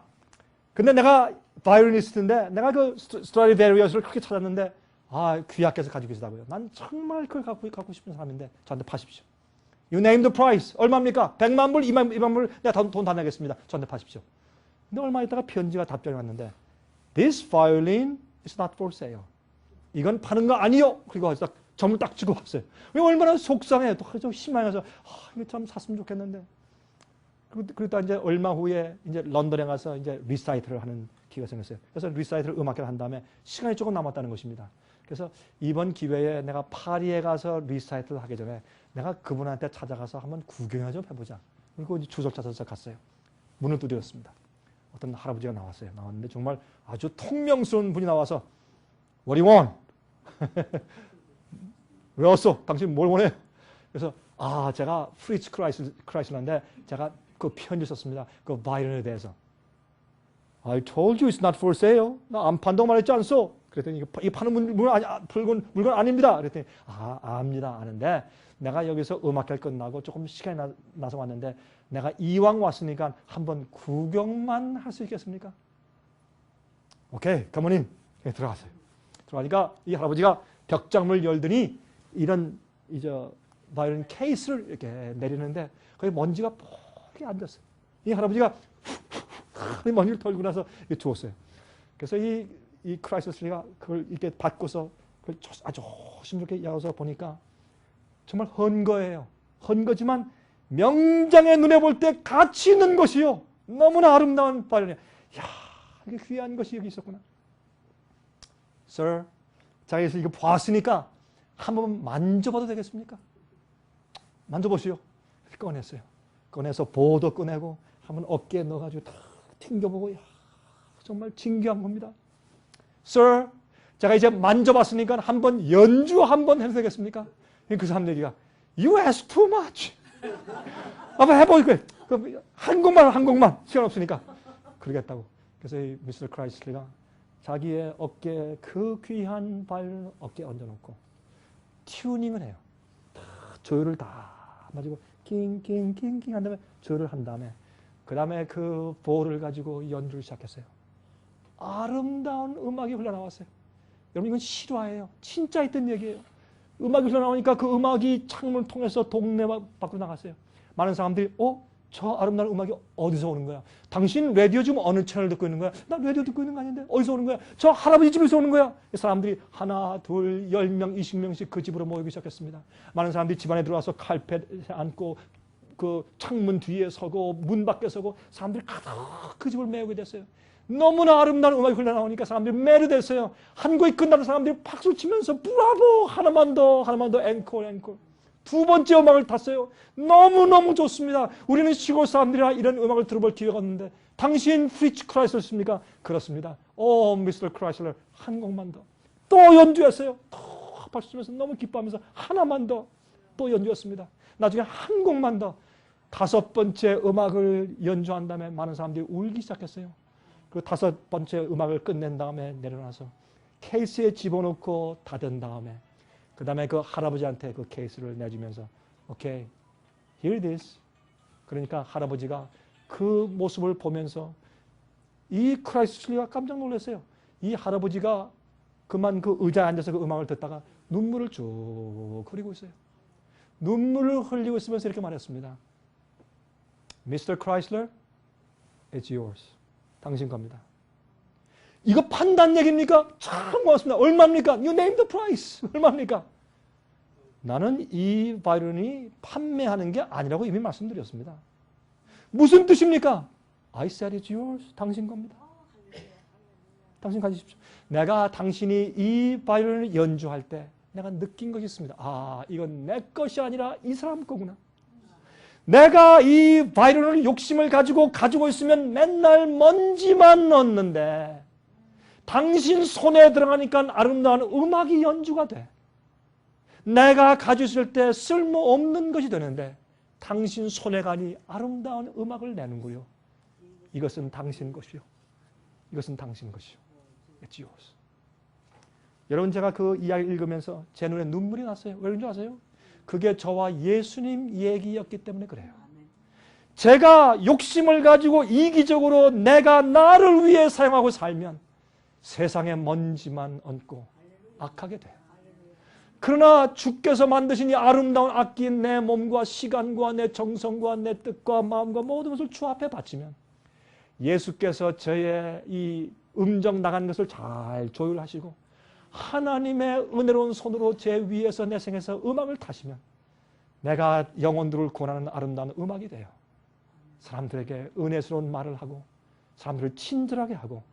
근데 내가 바이올리니스트인데 내가 그 스트라디바리우스를 그렇게 찾았는데 귀하께서 가지고 계시다고요. 난 정말 그걸 갖고 싶은 사람인데 저한테 파십시오. You name the price. 얼마입니까? 100만 불, 2만 불, 내가 돈 다 내겠습니다. 저한테 파십시오. 근데 얼마 있다가 편지가 답장이 왔는데 This violin is not for sale. 이건 파는 거 아니요. 그리고 딱 점을 딱 찍어 왔어요. 왜 얼마나 속상해. 또 희망해서 이거 참 샀으면 좋겠는데. 그러다 이제 얼마 후에 이제 런던에 가서 이제 리사이트를 하는 기회가 생겼어요. 그래서 리사이트를 음악회를 한 다음에 시간이 조금 남았다는 것입니다. 그래서 이번 기회에 내가 파리에 가서 리사이트를 하기 전에 내가 그분한테 찾아가서 한번 구경을 좀 해보자. 그리고 이제 주소를 찾아서 갔어요. 문을 두드렸습니다. 어떤 할아버지가 나왔어요. 나왔는데 정말 아주 통명스러운 분이 나와서 What do you want? 왜 왔어? 당신 뭘 원해? 그래서 제가 프리츠 크라이슬러인데 제가 그 편지 썼습니다. 그 바이올린에 대해서. I told you it's not for sale. 나 안 판다고 말했지 않소? 그랬더니 이 파는 물건 아닙니다. 그랬더니 압니다. 아는데 내가 여기서 음악회를 끝나고 조금 시간이 나서 왔는데 내가 이왕 왔으니까 한번 구경만 할 수 있겠습니까? 오케이, 가모님. 들어갔어요. 들어가니까 이 할아버지가 벽장문을 열더니 이런 이제 바이올린 케이스를 이렇게 내리는데 거기 먼지가 푹 앉았어요. 이 할아버지가 먼지를 털고 나서 주웠어요. 그래서 이 크라이슬러가 그걸 이렇게 받고서 그걸 아주 조심스럽게 열어서 보니까 정말 헌 거예요. 헌 거지만 명장의 눈에 볼 때 가치 있는 것이요. 너무나 아름다운 바이올린. 이야, 이게 귀한 것이 여기 있었구나. Sir, 자, 그래서 이거 봤으니까 한번 만져봐도 되겠습니까? 만져보시오. 꺼냈어요. 꺼내서 보도 꺼내고 한번 어깨에 넣어가지고 다 튕겨보고, 정말 진귀한 겁니다. Sir, 제가 이제 만져봤으니까 한번 연주 한번 해도 되겠습니까? 그 사람 얘기가 You ask too much. 한번 해보니까 한 곡만 시간 없으니까 그러겠다고. 그래서 이 미스터 크라이슬러가 자기의 어깨에 그 귀한 바이올린을 어깨에 얹어놓고 튜닝을 해요. 조율을 다 맞추고 낑낑낑낑 한 다음에 조율을 한 다음에 그 다음에 그 볼을 가지고 연주를 시작했어요. 아름다운 음악이 흘러나왔어요. 여러분 이건 실화예요. 진짜 있던 얘기예요. 음악이 흘러나오니까 그 음악이 창문을 통해서 동네 밖으로 나갔어요. 많은 사람들이 저 아름다운 음악이 어디서 오는 거야? 당신 라디오 지금 어느 채널 듣고 있는 거야? 나 라디오 듣고 있는 거 아닌데 어디서 오는 거야? 저 할아버지 집에서 오는 거야? 사람들이 하나, 둘, 10명, 20명씩 그 집으로 모이기 시작했습니다. 많은 사람들이 집안에 들어와서 칼펫에 앉고 그 창문 뒤에 서고 문 밖에 서고 사람들이 가득 그 집을 메우게 됐어요. 너무나 아름다운 음악이 흘러나오니까 사람들이 매료됐어요. 한 곡이 끝나는 사람들이 박수 치면서 브라보! 하나만 더 앵콜. 두 번째 음악을 탔어요. 너무너무 좋습니다. 우리는 시골 사람들이라 이런 음악을 들어볼 기회가 없는데 당신 프리츠 크라이슬러십니까? 그렇습니다. 미스터 크라이슬러 한 곡만 더. 또 연주했어요. 또 박수 치면서 너무 기뻐하면서 하나만 더 또 연주했습니다. 나중에 한 곡만 더. 5번째 음악을 연주한 다음에 많은 사람들이 울기 시작했어요. 그 5번째 음악을 끝낸 다음에 내려놔서 케이스에 집어넣고 닫은 다음에 그 다음에 그 할아버지한테 그 케이스를 내주면서 오케이, here it is. 그러니까 할아버지가 그 모습을 보면서 이 크라이슬러가 깜짝 놀랐어요. 이 할아버지가 그만 그 의자에 앉아서 그 음악을 듣다가 눈물을 쭉 흘리고 있어요. 눈물을 흘리고 있으면서 이렇게 말했습니다. Mr. Chrysler, it's yours. 당신 겁니다. 이거 판단 얘기입니까? 참 고맙습니다. 얼마입니까? You name the price. 얼마입니까? 나는 이 바이올린이 판매하는 게 아니라고 이미 말씀드렸습니다. 무슨 뜻입니까? I said it's yours. 당신 겁니다. 당신 가지십시오. 내가 당신이 이 바이올린을 연주할 때 내가 느낀 것이 있습니다. 이건 내 것이 아니라 이 사람 거구나. 내가 이 바이올린을 욕심을 가지고 있으면 맨날 먼지만 넣는데 당신 손에 들어가니까 아름다운 음악이 연주가 돼. 내가 가지고 있을 때 쓸모없는 것이 되는데 당신 손에 가니 아름다운 음악을 내는구요. 이것은 당신 것이요. 이것은 당신 것이요. It's yours. 여러분 제가 그 이야기를 읽으면서 제 눈에 눈물이 났어요. 왜 그런 줄 아세요? 그게 저와 예수님 얘기였기 때문에 그래요. 제가 욕심을 가지고 이기적으로 내가 나를 위해 사용하고 살면 세상에 먼지만 얹고 악하게 돼요. 그러나 주께서 만드신 이 아름다운 악기인 내 몸과 시간과 내 정성과 내 뜻과 마음과 모든 것을 주 앞에 바치면 예수께서 저의 이 음정 나간 것을 잘 조율하시고 하나님의 은혜로운 손으로 제 위에서 내 생에서 음악을 타시면 내가 영혼들을 구원하는 아름다운 음악이 돼요. 사람들에게 은혜스러운 말을 하고 사람들을 친절하게 하고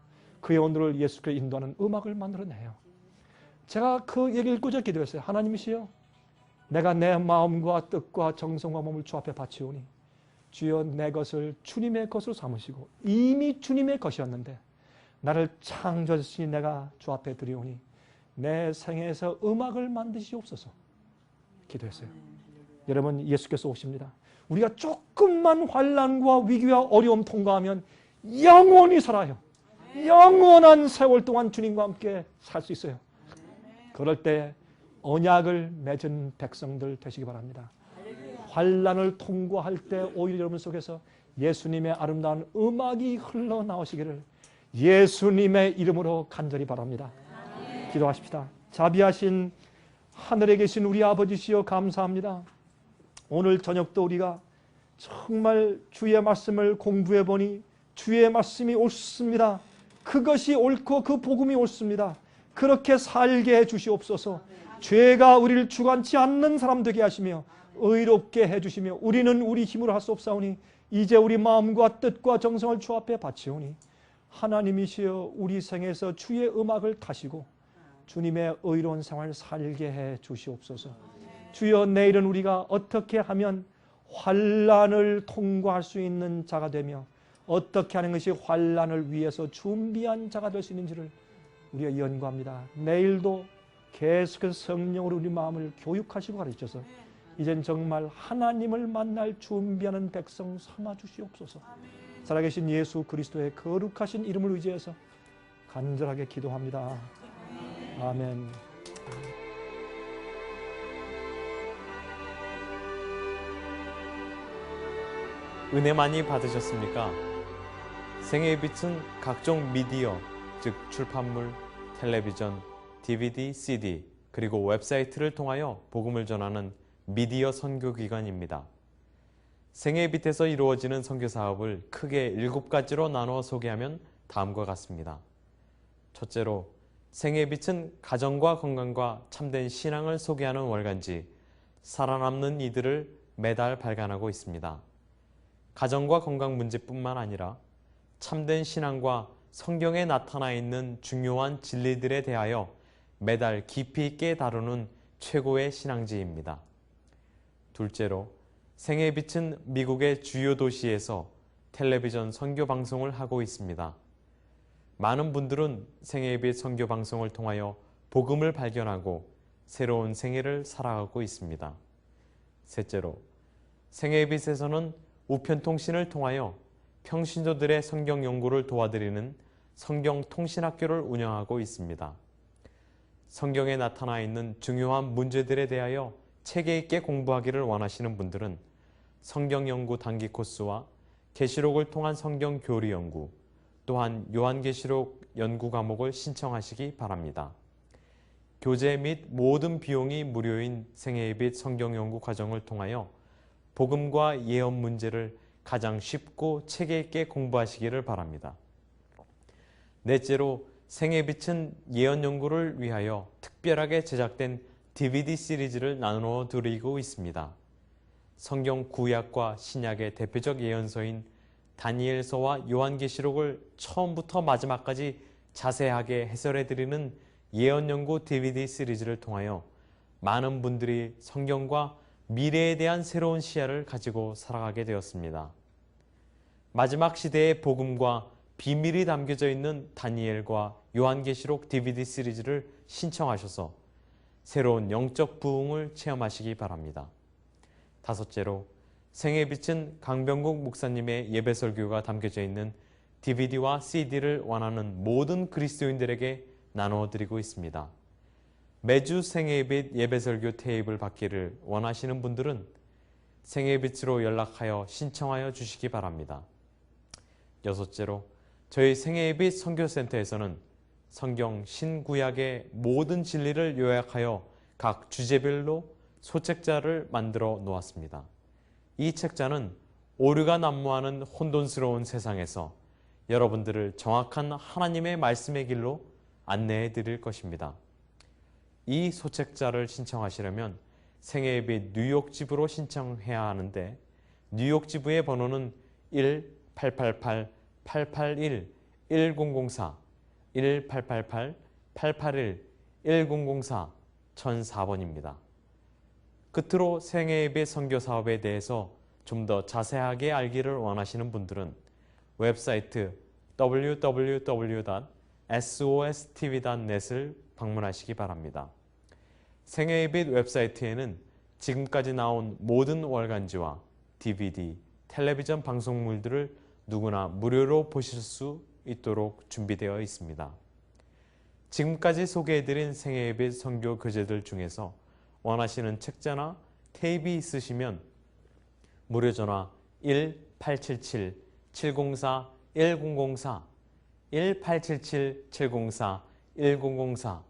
그 영혼들을 예수께 인도하는 음악을 만들어내요. 제가 그 얘기를 꾸준히 기도했어요. 하나님이시여, 내가 내 마음과 뜻과 정성과 몸을 주 앞에 바치오니 주여 내 것을 주님의 것으로 삼으시고 이미 주님의 것이었는데 나를 창조하시니 내가 주 앞에 드리오니 내 생애에서 음악을 만드시옵소서 기도했어요. 여러분, 예수께서 오십니다. 우리가 조금만 환난과 위기와 어려움 통과하면 영원히 살아요. 영원한 세월 동안 주님과 함께 살 수 있어요. 그럴 때 언약을 맺은 백성들 되시기 바랍니다. 환난을 통과할 때 오히려 여러분 속에서 예수님의 아름다운 음악이 흘러나오시기를 예수님의 이름으로 간절히 바랍니다. 기도하십시다. 자비하신 하늘에 계신 우리 아버지시여 감사합니다. 오늘 저녁도 우리가 정말 주의 말씀을 공부해 보니 주의 말씀이 옳습니다. 그것이 옳고 그 복음이 옳습니다. 그렇게 살게 해 주시옵소서. 죄가 우리를 주관치 않는 사람 되게 하시며 의롭게 해 주시며 우리는 우리 힘으로 할 수 없사오니 이제 우리 마음과 뜻과 정성을 주 앞에 바치오니 하나님이시여 우리 생에서 주의 음악을 타시고 주님의 의로운 생활을 살게 해 주시옵소서. 주여, 내일은 우리가 어떻게 하면 환난을 통과할 수 있는 자가 되며 어떻게 하는 것이 환난을 위해서 준비한 자가 될 수 있는지를 우리가 연구합니다. 내일도 계속해서 성령으로 우리 마음을 교육하시고 가르쳐서 이젠 정말 하나님을 만날 준비하는 백성 삼아 주시옵소서. 살아계신 예수 그리스도의 거룩하신 이름을 의지해서 간절하게 기도합니다. 아멘. 은혜 많이 받으셨습니까? 생애의 빛은 각종 미디어, 즉 출판물, 텔레비전, DVD, CD, 그리고 웹사이트를 통하여 복음을 전하는 미디어 선교기관입니다. 생애의 빛에서 이루어지는 선교 사업을 크게 7가지로 나누어 소개하면 다음과 같습니다. 첫째로, 생애의 빛은 가정과 건강과 참된 신앙을 소개하는 월간지 살아남는 이들을 매달 발간하고 있습니다. 가정과 건강 문제뿐만 아니라 참된 신앙과 성경에 나타나 있는 중요한 진리들에 대하여 매달 깊이 있게 다루는 최고의 신앙지입니다. 둘째로, 생애의 빛은 미국의 주요 도시에서 텔레비전 선교 방송을 하고 있습니다. 많은 분들은 생애의 빛 선교 방송을 통하여 복음을 발견하고 새로운 생애를 살아가고 있습니다. 셋째로, 생애의 빛에서는 우편통신을 통하여 평신도들의 성경 연구를 도와드리는 성경통신학교를 운영하고 있습니다. 성경에 나타나 있는 중요한 문제들에 대하여 체계 있게 공부하기를 원하시는 분들은 성경 연구 단기 코스와 계시록을 통한 성경 교리 연구, 또한 요한계시록 연구 과목을 신청하시기 바랍니다. 교재 및 모든 비용이 무료인 생애의 빛 성경 연구 과정을 통하여 복음과 예언 문제를 가장 쉽고 체계 있게 공부하시기를 바랍니다. 넷째로, 생애의 빛은 예언 연구를 위하여 특별하게 제작된 DVD 시리즈를 나누어 드리고 있습니다. 성경 구약과 신약의 대표적 예언서인 다니엘서와 요한계시록을 처음부터 마지막까지 자세하게 해설해 드리는 예언 연구 DVD 시리즈를 통하여 많은 분들이 성경과 미래에 대한 새로운 시야를 가지고 살아가게 되었습니다. 마지막 시대의 복음과 비밀이 담겨져 있는 다니엘과 요한계시록 DVD 시리즈를 신청하셔서 새로운 영적 부흥을 체험하시기 바랍니다. 다섯째로, 생애의 빛은 강병국 목사님의 예배설교가 담겨져 있는 DVD와 CD를 원하는 모든 그리스도인들에게 나누어 드리고 있습니다. 매주 생애의 빛 예배설교 테이프를 받기를 원하시는 분들은 생애의 빛으로 연락하여 신청하여 주시기 바랍니다. 여섯째로, 저희 생애의 빛 선교센터에서는 성경 신구약의 모든 진리를 요약하여 각 주제별로 소책자를 만들어 놓았습니다. 이 책자는 오류가 난무하는 혼돈스러운 세상에서 여러분들을 정확한 하나님의 말씀의 길로 안내해 드릴 것입니다. 이 소책자를 신청하시려면 생애예배 뉴욕 지부로 신청해야 하는데 뉴욕 지부의 번호는 1-888-881-1004, 1-888-881-1004, 1004번입니다. 끝으로 생애예배 선교 사업에 대해서 좀 더 자세하게 알기를 원하시는 분들은 웹사이트 www.sostv.net을 방문하시기 바랍니다. 생애예배 웹사이트에는 지금까지 나온 모든 월간지와 DVD, 텔레비전 방송물들을 누구나 무료로 보실 수 있도록 준비되어 있습니다. 지금까지 소개해드린 생애예배 선교 교재들 중에서 원하시는 책자나 테이프 있으시면 무료 전화 1-877-704-1004, 1-877-704-1004,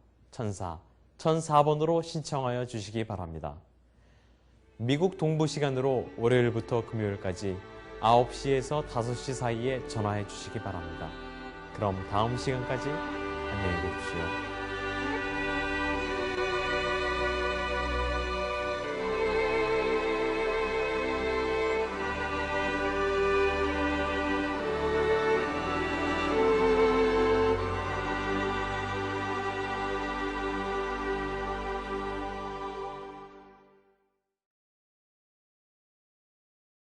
1004번으로 신청하여 주시기 바랍니다. 미국 동부 시간으로 월요일부터 금요일까지 9시에서 5시 사이에 전화해 주시기 바랍니다. 그럼 다음 시간까지 안녕히 계십시오.